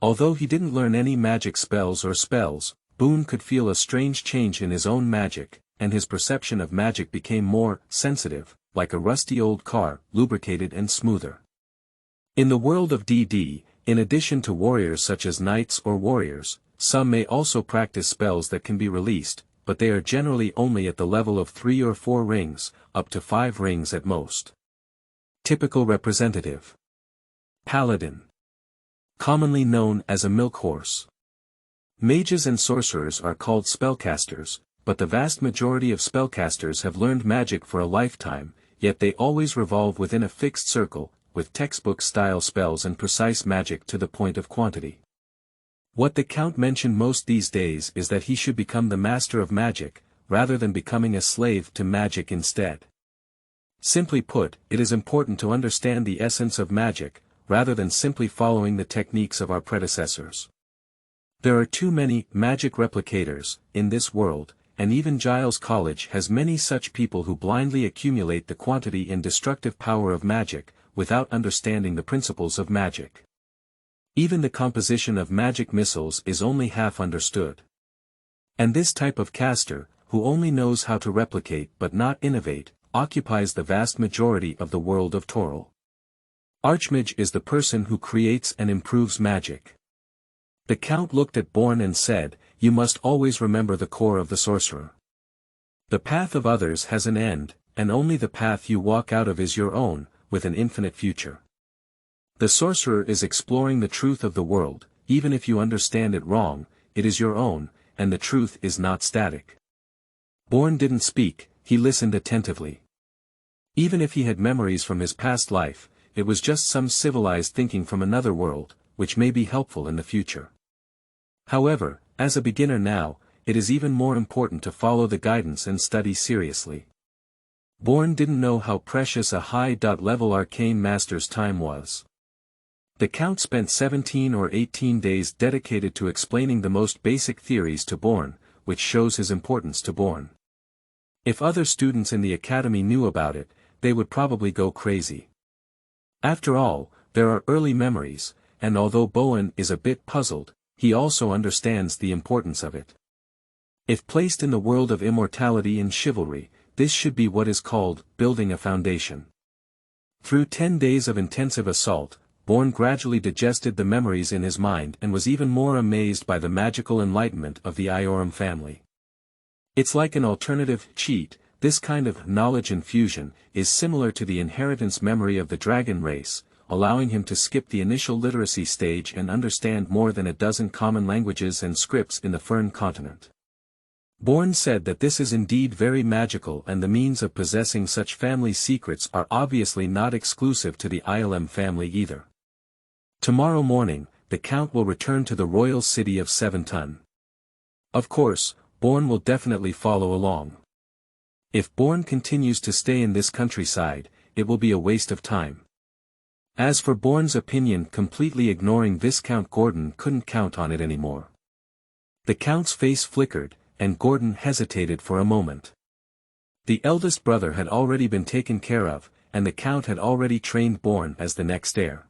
Speaker 1: Although he didn't learn any magic spells or spells, Boone could feel a strange change in his own magic, and his perception of magic became more sensitive, like a rusty old car, lubricated and smoother. In the world of DD, in addition to warriors such as knights or warriors, some may also practice spells that can be released, but they are generally only at the level of 3 or 4 rings, up to 5 rings at most. Typical representative. Paladin. Commonly known as a milk horse. Mages and sorcerers are called spellcasters, but the vast majority of spellcasters have learned magic for a lifetime, yet they always revolve within a fixed circle, with textbook-style spells and precise magic to the point of quantity. What the Count mentioned most these days is that he should become the master of magic, rather than becoming a slave to magic instead. Simply put, it is important to understand the essence of magic, rather than simply following the techniques of our predecessors. There are too many magic replicators in this world, and even Giles College has many such people who blindly accumulate the quantity and destructive power of magic, without understanding the principles of magic. Even the composition of magic missiles is only half understood. And this type of caster, who only knows how to replicate but not innovate, occupies the vast majority of the world of Torrell. Archmage is the person who creates and improves magic. The Count looked at Bourne and said, you must always remember the core of the sorcerer. The path of others has an end, and only the path you walk out of is your own, with an infinite future. The sorcerer is exploring the truth of the world, even if you understand it wrong, it is your own, and the truth is not static. Born didn't speak, he listened attentively. Even if he had memories from his past life, it was just some civilized thinking from another world, which may be helpful in the future. However, as a beginner now, it is even more important to follow the guidance and study seriously. Born didn't know how precious a high-level arcane master's time was. The Count spent 17 or 18 days dedicated to explaining the most basic theories to Born, which shows his importance to Born. If other students in the academy knew about it, they would probably go crazy. After all, there are early memories, and although Bowen is a bit puzzled, he also understands the importance of it. If placed in the world of immortality and chivalry, this should be what is called building a foundation. Through 10 days of intensive assault, Born gradually digested the memories in his mind and was even more amazed by the magical enlightenment of the Ioram family. It's like an alternative cheat. This kind of knowledge infusion is similar to the inheritance memory of the dragon race, allowing him to skip the initial literacy stage and understand more than a dozen common languages and scripts in the Fern continent. Born said that this is indeed very magical, and the means of possessing such family secrets are obviously not exclusive to the Ilm family either. Tomorrow morning, the Count will return to the royal city of 7 Ton. Of course, Born will definitely follow along. If Born continues to stay in this countryside, it will be a waste of time. As for Born's opinion, completely ignoring Viscount Gordon couldn't count on it anymore. The Count's face flickered, and Gordon hesitated for a moment. The eldest brother had already been taken care of, and the Count had already trained Born as the next heir.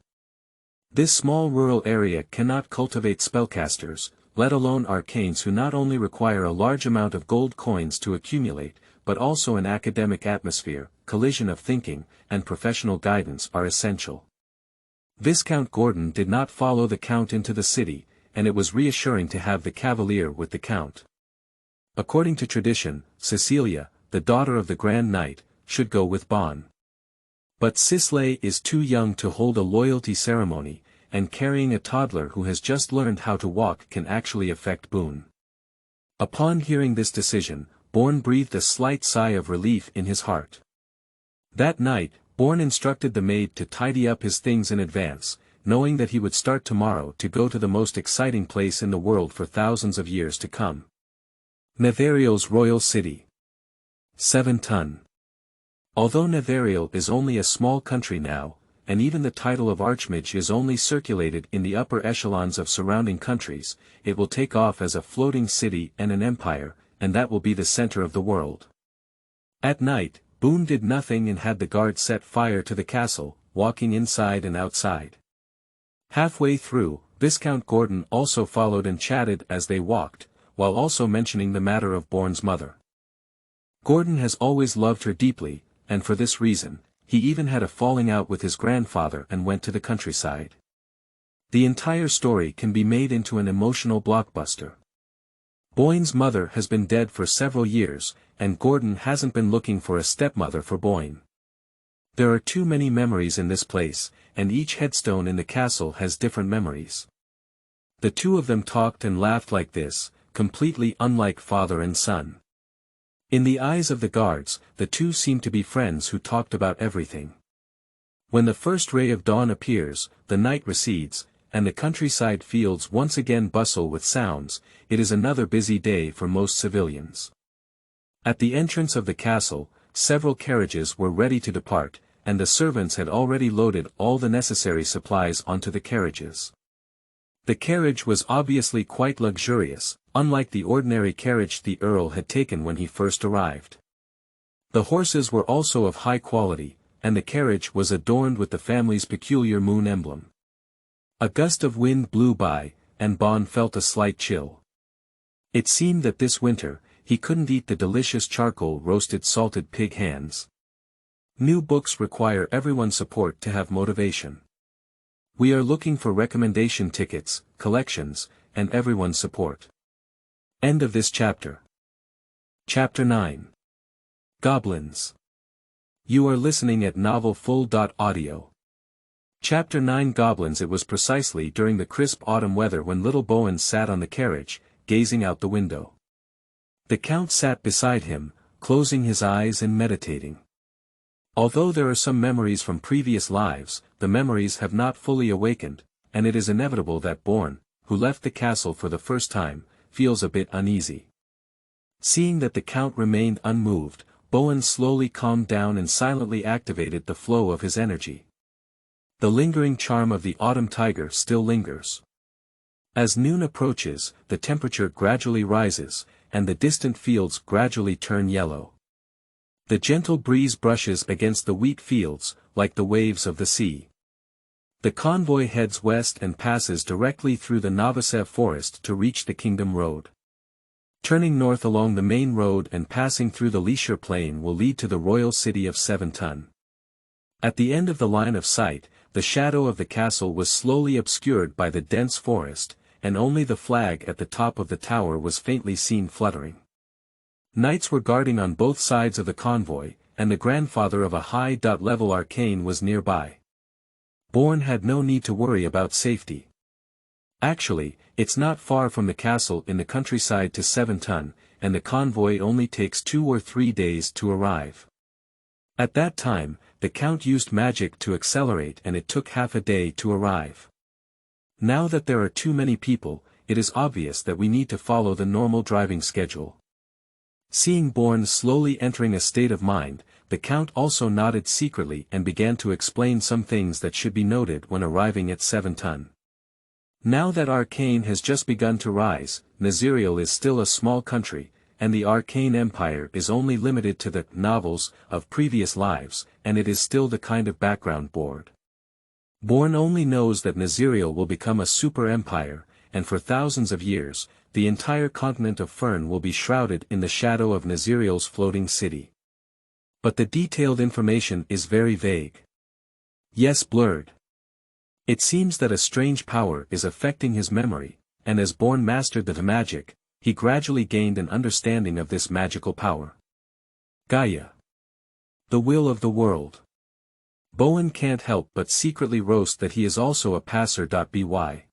Speaker 1: This small rural area cannot cultivate spellcasters, let alone arcanes who not only require a large amount of gold coins to accumulate, but also an academic atmosphere, collision of thinking, and professional guidance are essential. Viscount Gordon did not follow the Count into the city, and it was reassuring to have the Cavalier with the Count. According to tradition, Cecilia, the daughter of the Grand Knight, should go with Bon. But Sisley is too young to hold a loyalty ceremony, and carrying a toddler who has just learned how to walk can actually affect Boone. Upon hearing this decision, Born breathed a slight sigh of relief in his heart. That night, Born instructed the maid to tidy up his things in advance, knowing that he would start tomorrow to go to the most exciting place in the world for thousands of years to come. Netherio's royal city. 7 Ton. Although Netherio is only a small country now, and even the title of Archmage is only circulated in the upper echelons of surrounding countries, it will take off as a floating city and an empire, and that will be the center of the world. At night, Boone did nothing and had the guard set fire to the castle, walking inside and outside. Halfway through, Viscount Gordon also followed and chatted as they walked, while also mentioning the matter of Born's mother. Gordon has always loved her deeply, and for this reason, he even had a falling out with his grandfather and went to the countryside. The entire story can be made into an emotional blockbuster. Boyne's mother has been dead for several years, and Gordon hasn't been looking for a stepmother for Boyne. There are too many memories in this place, and each headstone in the castle has different memories. The two of them talked and laughed like this, completely unlike father and son. In the eyes of the guards, the two seemed to be friends who talked about everything. When the first ray of dawn appears, the night recedes, and the countryside fields once again bustle with sounds. It is another busy day for most civilians. At the entrance of the castle, several carriages were ready to depart, and the servants had already loaded all the necessary supplies onto the carriages. The carriage was obviously quite luxurious, unlike the ordinary carriage the Earl had taken when he first arrived. The horses were also of high quality, and the carriage was adorned with the family's peculiar moon emblem. A gust of wind blew by, and Bon felt a slight chill. It seemed that this winter, he couldn't eat the delicious charcoal roasted salted pig hands. New books require everyone's support to have motivation. We are looking for recommendation tickets, collections, and everyone's support. End of this chapter. Chapter 9. Goblins. You are listening at novelfull.audio. Chapter 9 Goblins. It was precisely during the crisp autumn weather when little Bowen sat on the carriage, gazing out the window. The Count sat beside him, closing his eyes and meditating. Although there are some memories from previous lives, the memories have not fully awakened, and it is inevitable that Born, who left the castle for the first time, feels a bit uneasy. Seeing that the Count remained unmoved, Bowen slowly calmed down and silently activated the flow of his energy. The lingering charm of the autumn tiger still lingers. As noon approaches, the temperature gradually rises, and the distant fields gradually turn yellow. The gentle breeze brushes against the wheat fields, like the waves of the sea. The convoy heads west and passes directly through the Novosev forest to reach the Kingdom Road. Turning north along the main road and passing through the Leisure Plain will lead to the royal city of Seventon. At the end of the line of sight, the shadow of the castle was slowly obscured by the dense forest, and only the flag at the top of the tower was faintly seen fluttering. Knights were guarding on both sides of the convoy, and the grandfather of a high-level arcane was nearby. Born had no need to worry about safety. Actually, it's not far from the castle in the countryside to Seventon, and the convoy only takes 2 or 3 days to arrive. At that time, the Count used magic to accelerate and it took half a day to arrive. Now that there are too many people, it is obvious that we need to follow the normal driving schedule. Seeing Born slowly entering a state of mind, the Count also nodded secretly and began to explain some things that should be noted when arriving at Seventon. Now that Arcane has just begun to rise, Naziriel is still a small country, and the Arcane Empire is only limited to the novels of previous lives, and it is still the kind of background board. Born only knows that Naziriel will become a super empire, and for thousands of years, the entire continent of Fern will be shrouded in the shadow of Naziriel's floating city. But the detailed information is very vague. Yes, blurred. It seems that a strange power is affecting his memory, and as Born mastered the magic, he gradually gained an understanding of this magical power. Gaia. The will of the world. Bowen can't help but secretly roast that he is also a passer.by.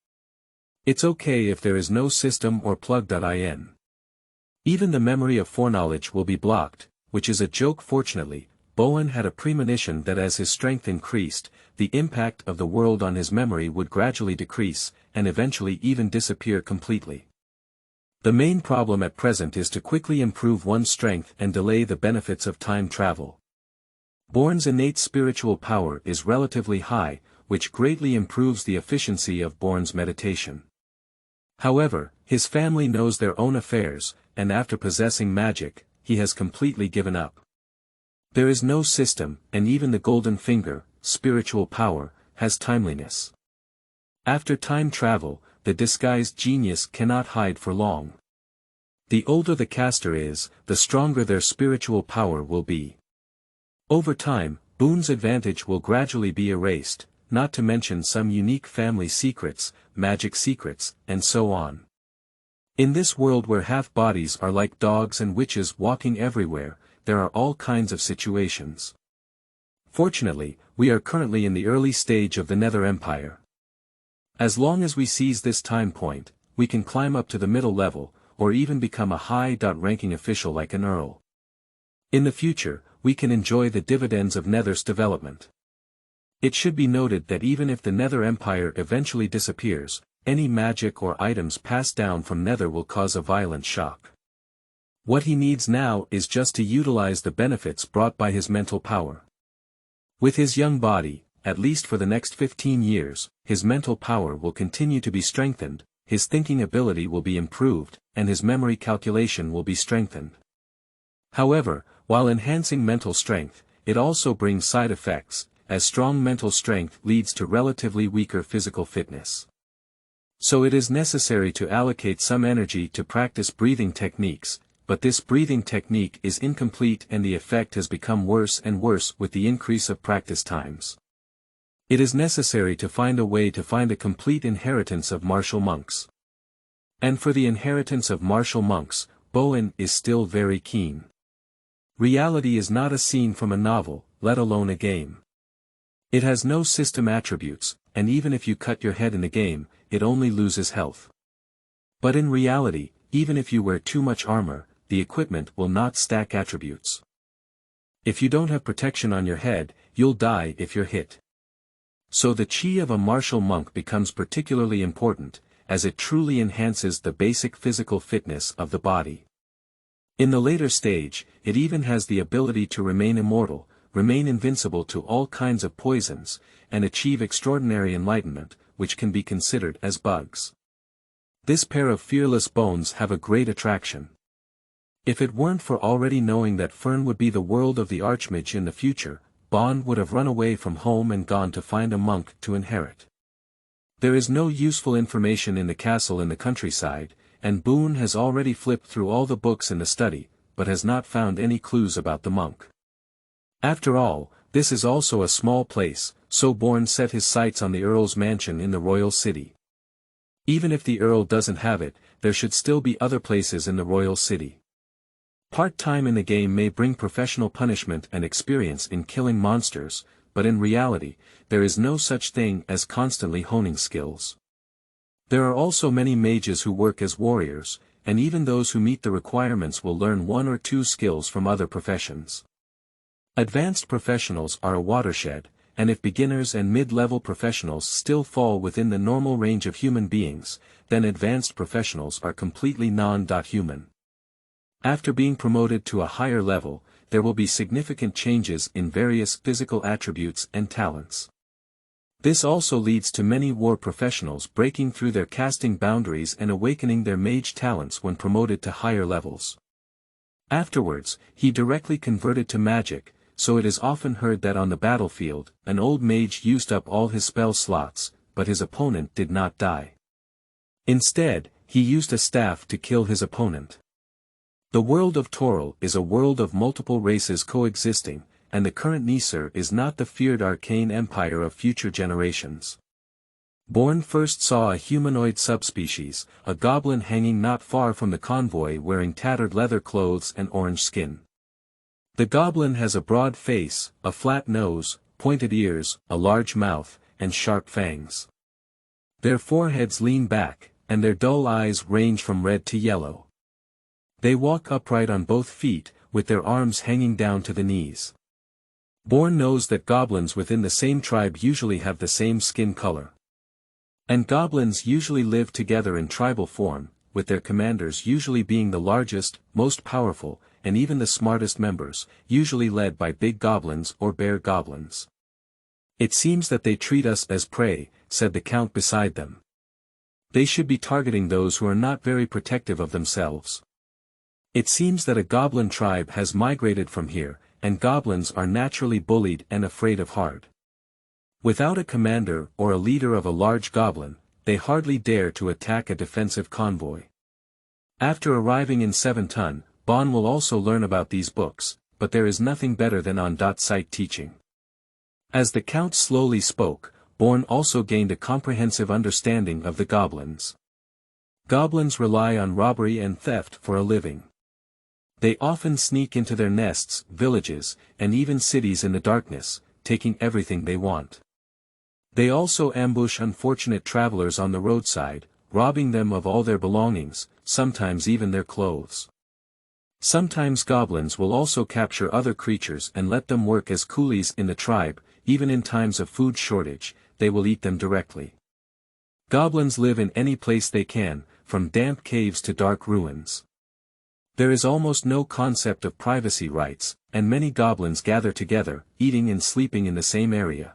Speaker 1: It's okay if there is no system or plug.in. Even the memory of foreknowledge will be blocked, which is a joke. Fortunately, Bowen had a premonition that as his strength increased, the impact of the world on his memory would gradually decrease, and eventually even disappear completely. The main problem at present is to quickly improve one's strength and delay the benefits of time travel. Born's innate spiritual power is relatively high, which greatly improves the efficiency of Born's meditation. However, his family knows their own affairs, and after possessing magic, he has completely given up. There is no system, and even the golden finger, spiritual power, has timeliness. After time travel, the disguised genius cannot hide for long. The older the caster is, the stronger their spiritual power will be. Over time, Boon's advantage will gradually be erased, not to mention some unique family secrets, magic secrets, and so on. In this world where half-bodies are like dogs and witches walking everywhere, there are all kinds of situations. Fortunately, we are currently in the early stage of the Nether Empire. As long as we seize this time point, we can climb up to the middle level, or even become a high-ranking official like an earl. In the future, we can enjoy the dividends of Nether's development. It should be noted that even if the Nether Empire eventually disappears, any magic or items passed down from Nether will cause a violent shock. What he needs now is just to utilize the benefits brought by his mental power. With his young body, at least for the next 15 years, his mental power will continue to be strengthened, his thinking ability will be improved, and his memory calculation will be strengthened. However, while enhancing mental strength, it also brings side effects, as strong mental strength leads to relatively weaker physical fitness. So it is necessary to allocate some energy to practice breathing techniques, but this breathing technique is incomplete and the effect has become worse and worse with the increase of practice times. It is necessary to find a way to find a complete inheritance of martial monks. And for the inheritance of martial monks, Bowen is still very keen. Reality is not a scene from a novel, let alone a game. It has no system attributes, and even if you cut your head in a game, it only loses health. But in reality, even if you wear too much armor, the equipment will not stack attributes. If you don't have protection on your head, you'll die if you're hit. So the chi of a martial monk becomes particularly important, as it truly enhances the basic physical fitness of the body. In the later stage, it even has the ability to remain immortal, remain invincible to all kinds of poisons, and achieve extraordinary enlightenment, which can be considered as bugs. This pair of fearless bones have a great attraction. If it weren't for already knowing that Fern would be the world of the Archmage in the future, Bon would have run away from home and gone to find a monk to inherit. There is no useful information in the castle in the countryside, and Boone has already flipped through all the books in the study, but has not found any clues about the monk. After all, this is also a small place, so Bourne set his sights on the Earl's mansion in the royal city. Even if the Earl doesn't have it, there should still be other places in the royal city. Part-time in the game may bring professional punishment and experience in killing monsters, but in reality, there is no such thing as constantly honing skills. There are also many mages who work as warriors, and even those who meet the requirements will learn one or two skills from other professions. Advanced professionals are a watershed, and if beginners and mid-level professionals still fall within the normal range of human beings, then advanced professionals are completely non-human. After being promoted to a higher level, there will be significant changes in various physical attributes and talents. This also leads to many war professionals breaking through their casting boundaries and awakening their mage talents when promoted to higher levels. Afterwards, he directly converted to magic, so it is often heard that on the battlefield, an old mage used up all his spell slots, but his opponent did not die. Instead, he used a staff to kill his opponent. The world of Torrell is a world of multiple races coexisting, and the current Nisr is not the feared arcane empire of future generations. Bourne first saw a humanoid subspecies, a goblin hanging not far from the convoy wearing tattered leather clothes and orange skin. The goblin has a broad face, a flat nose, pointed ears, a large mouth, and sharp fangs. Their foreheads lean back, and their dull eyes range from red to yellow. They walk upright on both feet, with their arms hanging down to the knees. Bourne knows that goblins within the same tribe usually have the same skin color. And goblins usually live together in tribal form, with their commanders usually being the largest, most powerful, and even the smartest members, usually led by big goblins or bear goblins. "It seems that they treat us as prey," said the count beside them. "They should be targeting those who are not very protective of themselves. It seems that a goblin tribe has migrated from here, and goblins are naturally bullied and afraid of hard. Without a commander or a leader of a large goblin, they hardly dare to attack a defensive convoy." After arriving in 7-Ton, Bon will also learn about these books, but there is nothing better than on-site teaching. As the Count slowly spoke, Bourne also gained a comprehensive understanding of the goblins. Goblins rely on robbery and theft for a living. They often sneak into their nests, villages, and even cities in the darkness, taking everything they want. They also ambush unfortunate travelers on the roadside, robbing them of all their belongings, sometimes even their clothes. Sometimes goblins will also capture other creatures and let them work as coolies in the tribe. Even in times of food shortage, they will eat them directly. Goblins live in any place they can, from damp caves to dark ruins. There is almost no concept of privacy rights, and many goblins gather together, eating and sleeping in the same area.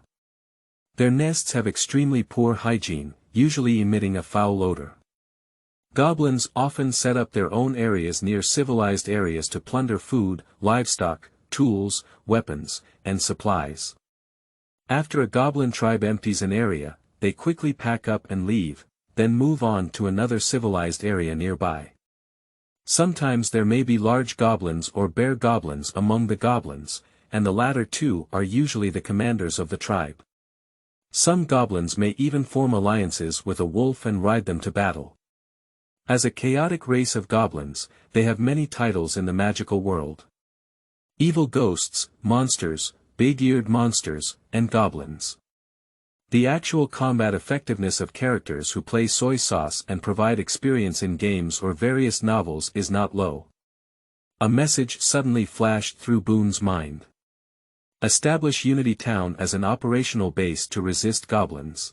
Speaker 1: Their nests have extremely poor hygiene, usually emitting a foul odor. Goblins often set up their own areas near civilized areas to plunder food, livestock, tools, weapons, and supplies. After a goblin tribe empties an area, they quickly pack up and leave, then move on to another civilized area nearby. Sometimes there may be large goblins or bear goblins among the goblins, and the latter two are usually the commanders of the tribe. Some goblins may even form alliances with a wolf and ride them to battle. As a chaotic race of goblins, they have many titles in the magical world. Evil ghosts, monsters, big-eared monsters, and goblins. The actual combat effectiveness of characters who play soy sauce and provide experience in games or various novels is not low. A message suddenly flashed through Boone's mind. Establish Unity Town as an operational base to resist goblins.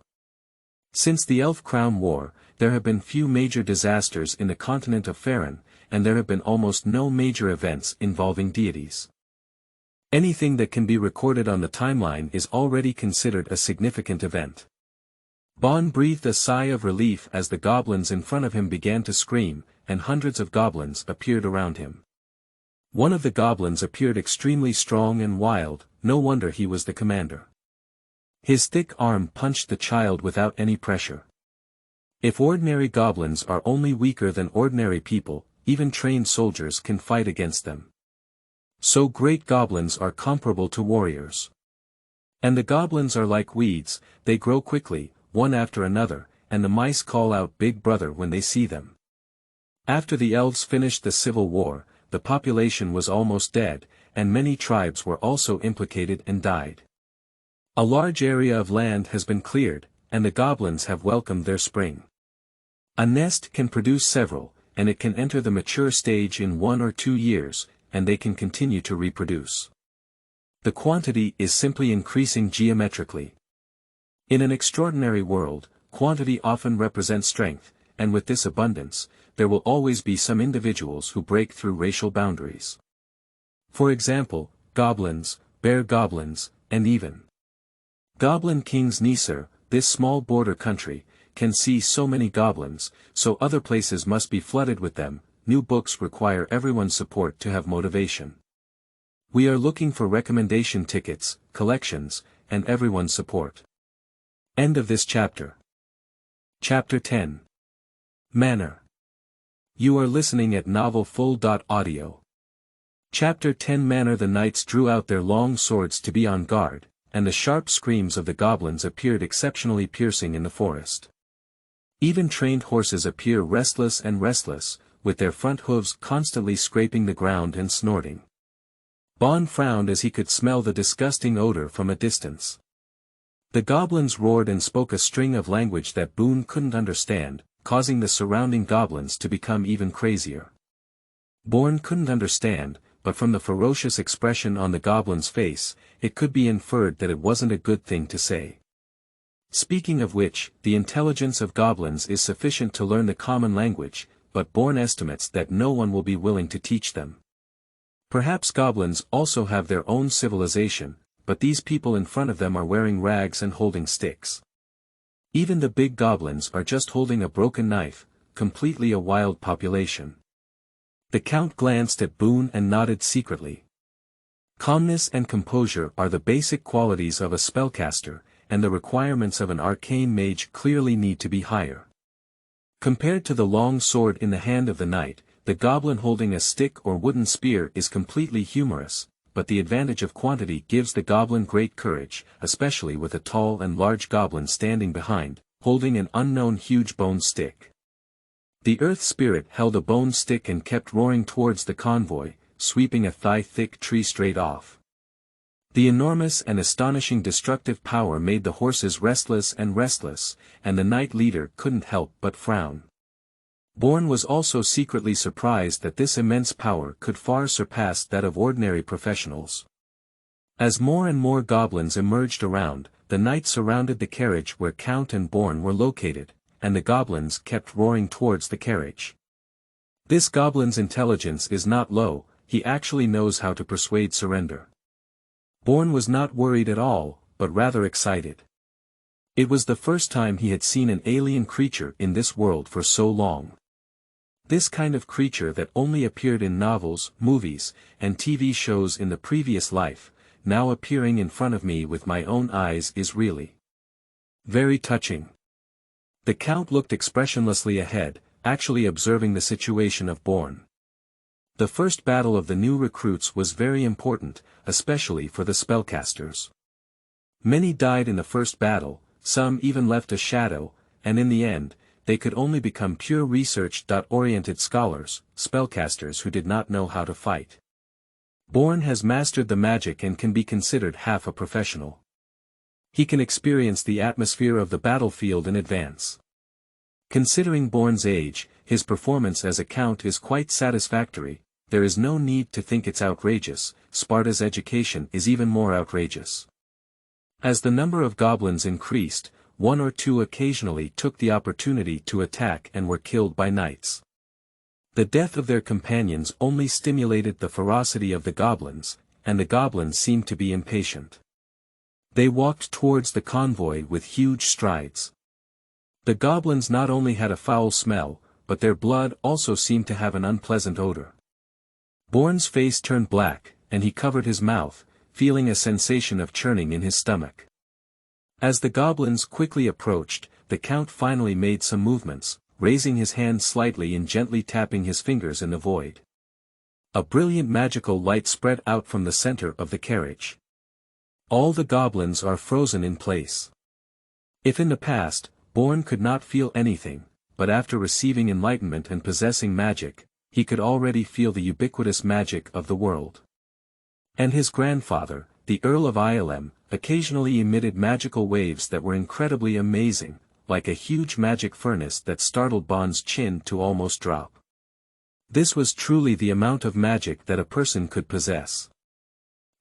Speaker 1: Since the Elf Crown War, there have been few major disasters in the continent of Ferenc, and there have been almost no major events involving deities. Anything that can be recorded on the timeline is already considered a significant event. Bon breathed a sigh of relief as the goblins in front of him began to scream, and hundreds of goblins appeared around him. One of the goblins appeared extremely strong and wild, no wonder he was the commander. His thick arm punched the child without any pressure. If ordinary goblins are only weaker than ordinary people, even trained soldiers can fight against them. So great goblins are comparable to warriors. And the goblins are like weeds, they grow quickly, one after another, and the mice call out Big Brother when they see them. After the elves finished the civil war, the population was almost dead, and many tribes were also implicated and died. A large area of land has been cleared, and the goblins have welcomed their spring. A nest can produce several, and it can enter the mature stage in 1 or 2 years, and they can continue to reproduce. The quantity is simply increasing geometrically. In an extraordinary world, quantity often represents strength, and with this abundance, there will always be some individuals who break through racial boundaries. For example, goblins, bear goblins, and even Goblin King's Nisar, this small border country, can see so many goblins, so other places must be flooded with them. New books require everyone's support to have motivation. We are looking for recommendation tickets, collections, and everyone's support. End of this chapter. Chapter 10. Manor. You are listening at novelfull.audio. Chapter 10 Manor. The knights drew out their long swords to be on guard, and the sharp screams of the goblins appeared exceptionally piercing in the forest. Even trained horses appear restless, with their front hooves constantly scraping the ground and snorting. Bon frowned as he could smell the disgusting odor from a distance. The goblins roared and spoke a string of language that Boone couldn't understand, causing the surrounding goblins to become even crazier. Bourne couldn't understand, but from the ferocious expression on the goblin's face, it could be inferred that it wasn't a good thing to say. Speaking of which, the intelligence of goblins is sufficient to learn the common language, but Bourne estimates that no one will be willing to teach them. Perhaps goblins also have their own civilization, but these people in front of them are wearing rags and holding sticks. Even the big goblins are just holding a broken knife, completely a wild population. The Count glanced at Boone and nodded secretly. Calmness and composure are the basic qualities of a spellcaster, and the requirements of an arcane mage clearly need to be higher. Compared to the long sword in the hand of the knight, the goblin holding a stick or wooden spear is completely humorous, but the advantage of quantity gives the goblin great courage, especially with a tall and large goblin standing behind, holding an unknown huge bone stick. The earth spirit held a bone stick and kept roaring towards the convoy, sweeping a thigh-thick tree straight off. The enormous and astonishing destructive power made the horses restless, and the knight leader couldn't help but frown. Bourne was also secretly surprised that this immense power could far surpass that of ordinary professionals. As more and more goblins emerged around, the knight surrounded the carriage where Count and Bourne were located, and the goblins kept roaring towards the carriage. This goblin's intelligence is not low, he actually knows how to persuade surrender. Bourne was not worried at all, but rather excited. It was the first time he had seen an alien creature in this world for so long. This kind of creature that only appeared in novels, movies, and TV shows in the previous life, now appearing in front of me with my own eyes is really very touching. The Count looked expressionlessly ahead, actually observing the situation of Bourne. The first battle of the new recruits was very important, especially for the spellcasters. Many died in the first battle, some even left a shadow, and in the end, they could only become pure research-oriented scholars, spellcasters who did not know how to fight. Bourne has mastered the magic and can be considered half a professional. He can experience the atmosphere of the battlefield in advance. Considering Born's age, his performance as a count is quite satisfactory. There is no need to think it's outrageous. Sparta's education is even more outrageous. As the number of goblins increased, one or two occasionally took the opportunity to attack and were killed by knights. The death of their companions only stimulated the ferocity of the goblins, and the goblins seemed to be impatient. They walked towards the convoy with huge strides. The goblins not only had a foul smell, but their blood also seemed to have an unpleasant odor. Born's face turned black, and he covered his mouth, feeling a sensation of churning in his stomach. As the goblins quickly approached, the count finally made some movements, raising his hand slightly and gently tapping his fingers in the void. A brilliant magical light spread out from the center of the carriage. All the goblins are frozen in place. If in the past, Born could not feel anything, but after receiving enlightenment and possessing magic, he could already feel the ubiquitous magic of the world. And his grandfather, the Earl of Ilm, occasionally emitted magical waves that were incredibly amazing, like a huge magic furnace that startled Bond's chin to almost drop. This was truly the amount of magic that a person could possess.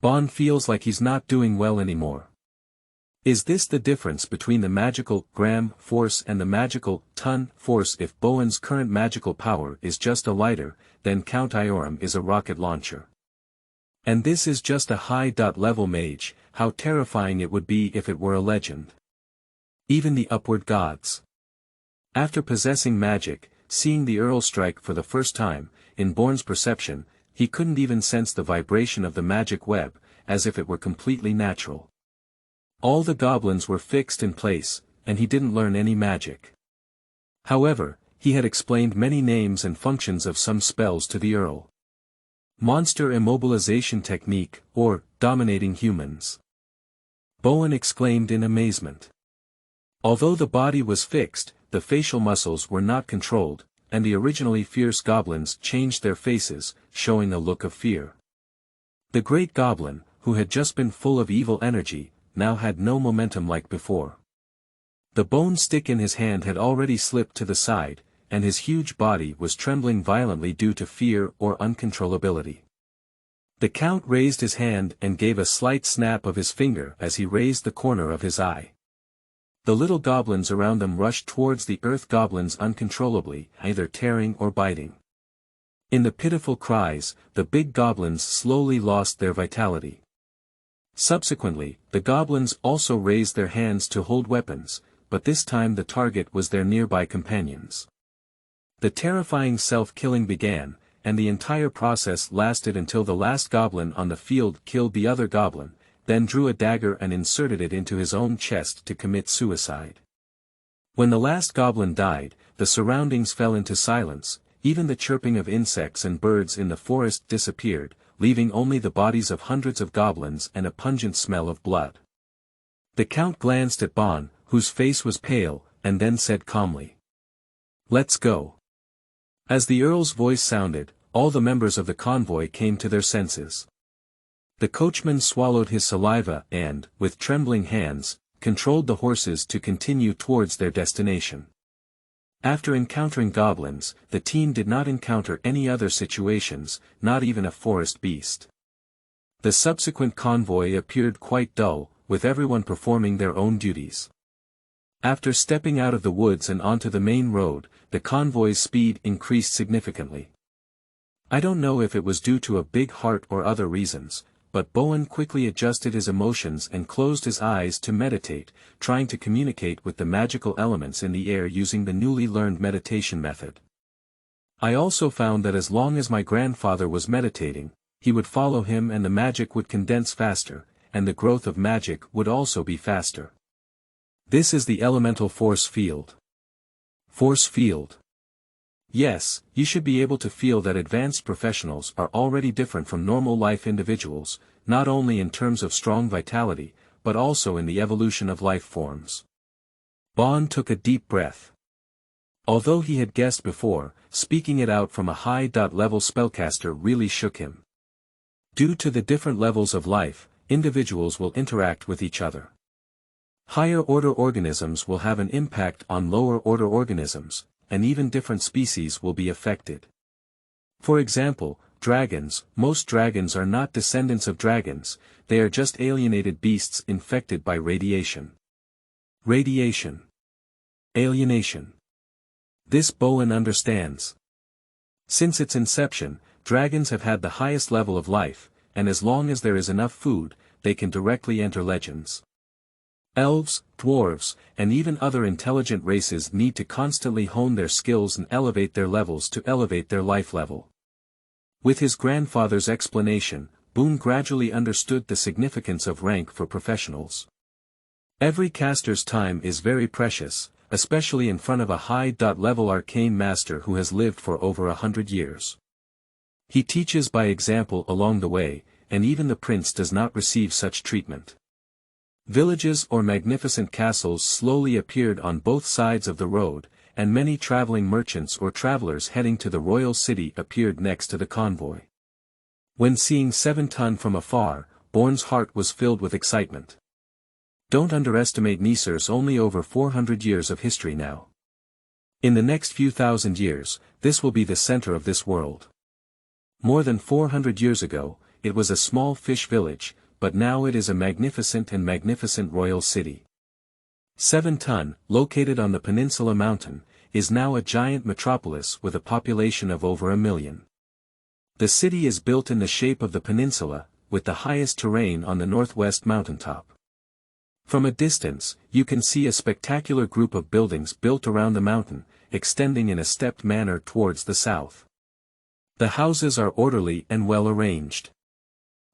Speaker 1: Bond feels like he's not doing well anymore. Is this the difference between the magical gram force and the magical ton force? If Bowen's current magical power is just a lighter, then Count Ioram is a rocket launcher. And this is just a high-level mage. How terrifying it would be if it were a legend. Even the upward gods. After possessing magic, seeing the Earl strike for the first time, in Born's perception, he couldn't even sense the vibration of the magic web, as if it were completely natural. All the goblins were fixed in place, and he didn't learn any magic. However, he had explained many names and functions of some spells to the Earl. Monster immobilization technique, or dominating humans. Bowen exclaimed in amazement. Although the body was fixed, the facial muscles were not controlled, and the originally fierce goblins changed their faces, showing a look of fear. The great goblin, who had just been full of evil energy, now had no momentum like before. The bone stick in his hand had already slipped to the side, and his huge body was trembling violently due to fear or uncontrollability. The Count raised his hand and gave a slight snap of his finger as he raised the corner of his eye. The little goblins around them rushed towards the earth goblins uncontrollably, either tearing or biting. In the pitiful cries, the big goblins slowly lost their vitality. Subsequently, the goblins also raised their hands to hold weapons, but this time the target was their nearby companions. The terrifying self-killing began, and the entire process lasted until the last goblin on the field killed the other goblin, then drew a dagger and inserted it into his own chest to commit suicide. When the last goblin died, the surroundings fell into silence, even the chirping of insects and birds in the forest disappeared, leaving only the bodies of hundreds of goblins and a pungent smell of blood. The Count glanced at Bon, whose face was pale, and then said calmly, "Let's go." As the Earl's voice sounded, all the members of the convoy came to their senses. The coachman swallowed his saliva and, with trembling hands, controlled the horses to continue towards their destination. After encountering goblins, the team did not encounter any other situations, not even a forest beast. The subsequent convoy appeared quite dull, with everyone performing their own duties. After stepping out of the woods and onto the main road, the convoy's speed increased significantly. I don't know if it was due to a big heart or other reasons, but Bowen quickly adjusted his emotions and closed his eyes to meditate, trying to communicate with the magical elements in the air using the newly learned meditation method. I also found that as long as my grandfather was meditating, he would follow him and the magic would condense faster, and the growth of magic would also be faster. This is the elemental force field. Force field. Yes, you should be able to feel that advanced professionals are already different from normal life individuals, not only in terms of strong vitality, but also in the evolution of life forms. Bond took a deep breath. Although he had guessed before, speaking it out from a high-level spellcaster really shook him. Due to the different levels of life, individuals will interact with each other. Higher order organisms will have an impact on lower order organisms, and even different species will be affected. For example, dragons. Most dragons are not descendants of dragons, they are just alienated beasts infected by radiation. Radiation. Alienation. This Bowen understands. Since its inception, dragons have had the highest level of life, and as long as there is enough food, they can directly enter legends. Elves, dwarves, and even other intelligent races need to constantly hone their skills and elevate their levels to elevate their life level. With his grandfather's explanation, Boone gradually understood the significance of rank for professionals. Every caster's time is very precious, especially in front of a high-level arcane master who has lived for over 100 years. He teaches by example along the way, and even the prince does not receive such treatment. Villages or magnificent castles slowly appeared on both sides of the road, and many traveling merchants or travelers heading to the royal city appeared next to the convoy. When seeing 7 Ton from afar, Bourne's heart was filled with excitement. Don't underestimate Niser's only over 400 years of history now. In the next few thousand years, this will be the center of this world. More than 400 years ago, it was a small fish village, but now it is a magnificent royal city. 7 Ton, located on the Peninsula Mountain, is now a giant metropolis with a population of over 1 million. The city is built in the shape of the peninsula, with the highest terrain on the northwest mountaintop. From a distance, you can see a spectacular group of buildings built around the mountain, extending in a stepped manner towards the south. The houses are orderly and well arranged.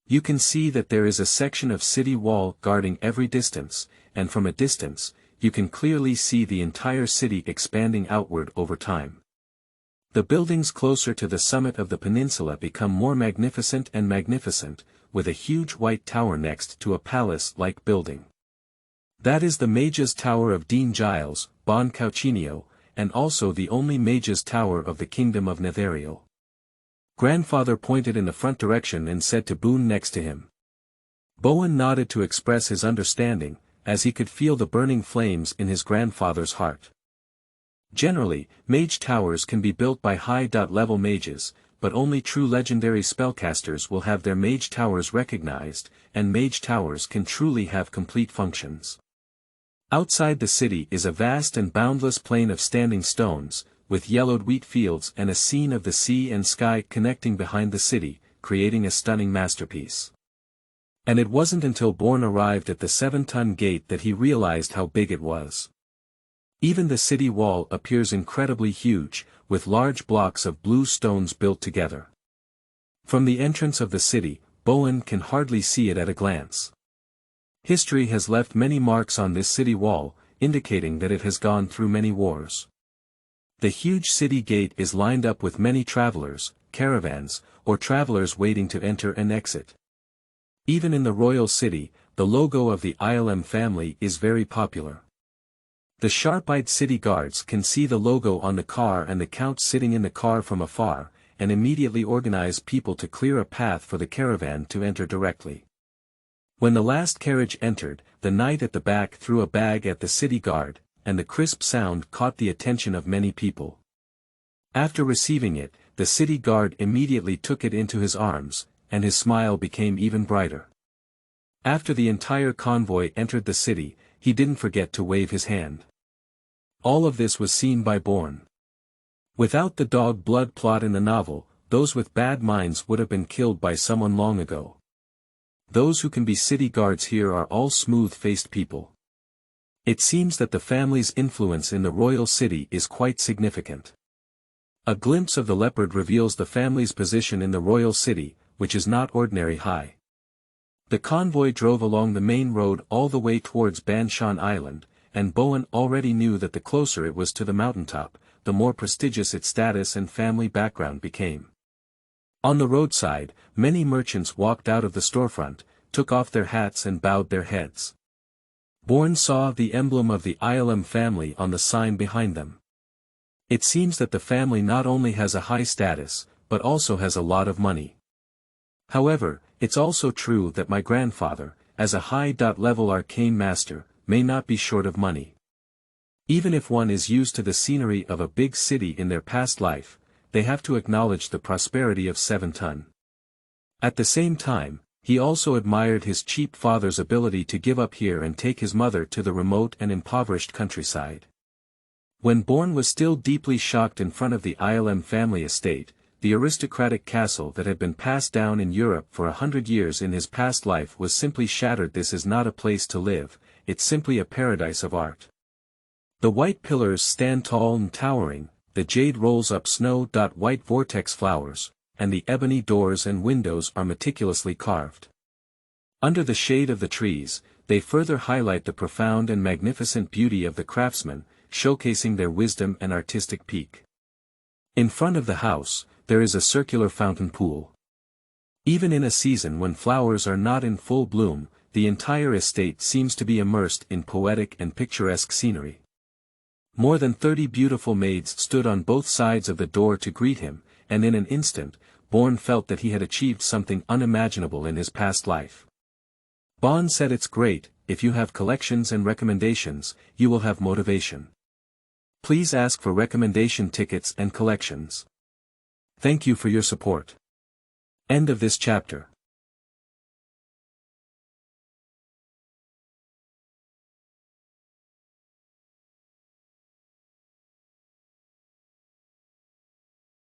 Speaker 1: You can see that there is a section of city wall guarding every distance, and from a distance, you can clearly see the entire city expanding outward over time. The buildings closer to the summit of the peninsula become more magnificent, with a huge white tower next to a palace-like building. That is the Mage's Tower of Dean Giles, Bon Cauchinio, and also the only Mage's Tower of the Kingdom of Netherio. Grandfather pointed in the front direction and said to Boone next to him. Bowen nodded to express his understanding, as he could feel the burning flames in his grandfather's heart. Generally, mage towers can be built by high-level mages, but only true legendary spellcasters will have their mage towers recognized, and mage towers can truly have complete functions. Outside the city is a vast and boundless plain of standing stones, with yellowed wheat fields and a scene of the sea and sky connecting behind the city, creating a stunning masterpiece. And it wasn't until Bourne arrived at the 7 Ton gate that he realized how big it was. Even the city wall appears incredibly huge, with large blocks of blue stones built together. From the entrance of the city, Bowen can hardly see it at a glance. History has left many marks on this city wall, indicating that it has gone through many wars. The huge city gate is lined up with many travelers, caravans, or travelers waiting to enter and exit. Even in the royal city, the logo of the ILM family is very popular. The sharp-eyed city guards can see the logo on the car and the count sitting in the car from afar, and immediately organize people to clear a path for the caravan to enter directly. When the last carriage entered, the knight at the back threw a bag at the city guard, and the crisp sound caught the attention of many people. After receiving it, the city guard immediately took it into his arms, and his smile became even brighter. After the entire convoy entered the city, he didn't forget to wave his hand. All of this was seen by Bourne. Without the dog blood plot in the novel, those with bad minds would have been killed by someone long ago. Those who can be city guards here are all smooth-faced people. It seems that the family's influence in the royal city is quite significant. A glimpse of the leopard reveals the family's position in the royal city, which is not ordinary high. The convoy drove along the main road all the way towards Banshan Island, and Bowen already knew that the closer it was to the mountaintop, the more prestigious its status and family background became. On the roadside, many merchants walked out of the storefront, took off their hats and bowed their heads. Bourne saw the emblem of the ILM family on the sign behind them. It seems that the family not only has a high status, but also has a lot of money. However, it's also true that my grandfather, as a high-level arcane master, may not be short of money. Even if one is used to the scenery of a big city in their past life, they have to acknowledge the prosperity of 7-ton. At the same time, he also admired his cheap father's ability to give up here and take his mother to the remote and impoverished countryside. When Born was still deeply shocked in front of the ILM family estate, the aristocratic castle that had been passed down in Europe for 100 years in his past life was simply shattered. This is not a place to live, it's simply a paradise of art. The white pillars stand tall and towering, the jade rolls up snow-white vortex flowers, and the ebony doors and windows are meticulously carved. Under the shade of the trees, they further highlight the profound and magnificent beauty of the craftsmen, showcasing their wisdom and artistic peak. In front of the house, there is a circular fountain pool. Even in a season when flowers are not in full bloom, the entire estate seems to be immersed in poetic and picturesque scenery. More than 30 beautiful maids stood on both sides of the door to greet him, and in an instant, Born felt that he had achieved something unimaginable in his past life. Bond said, "It's great, if you have collections and recommendations, you will have motivation. Please ask for recommendation tickets and collections. Thank you for your support." End of this chapter.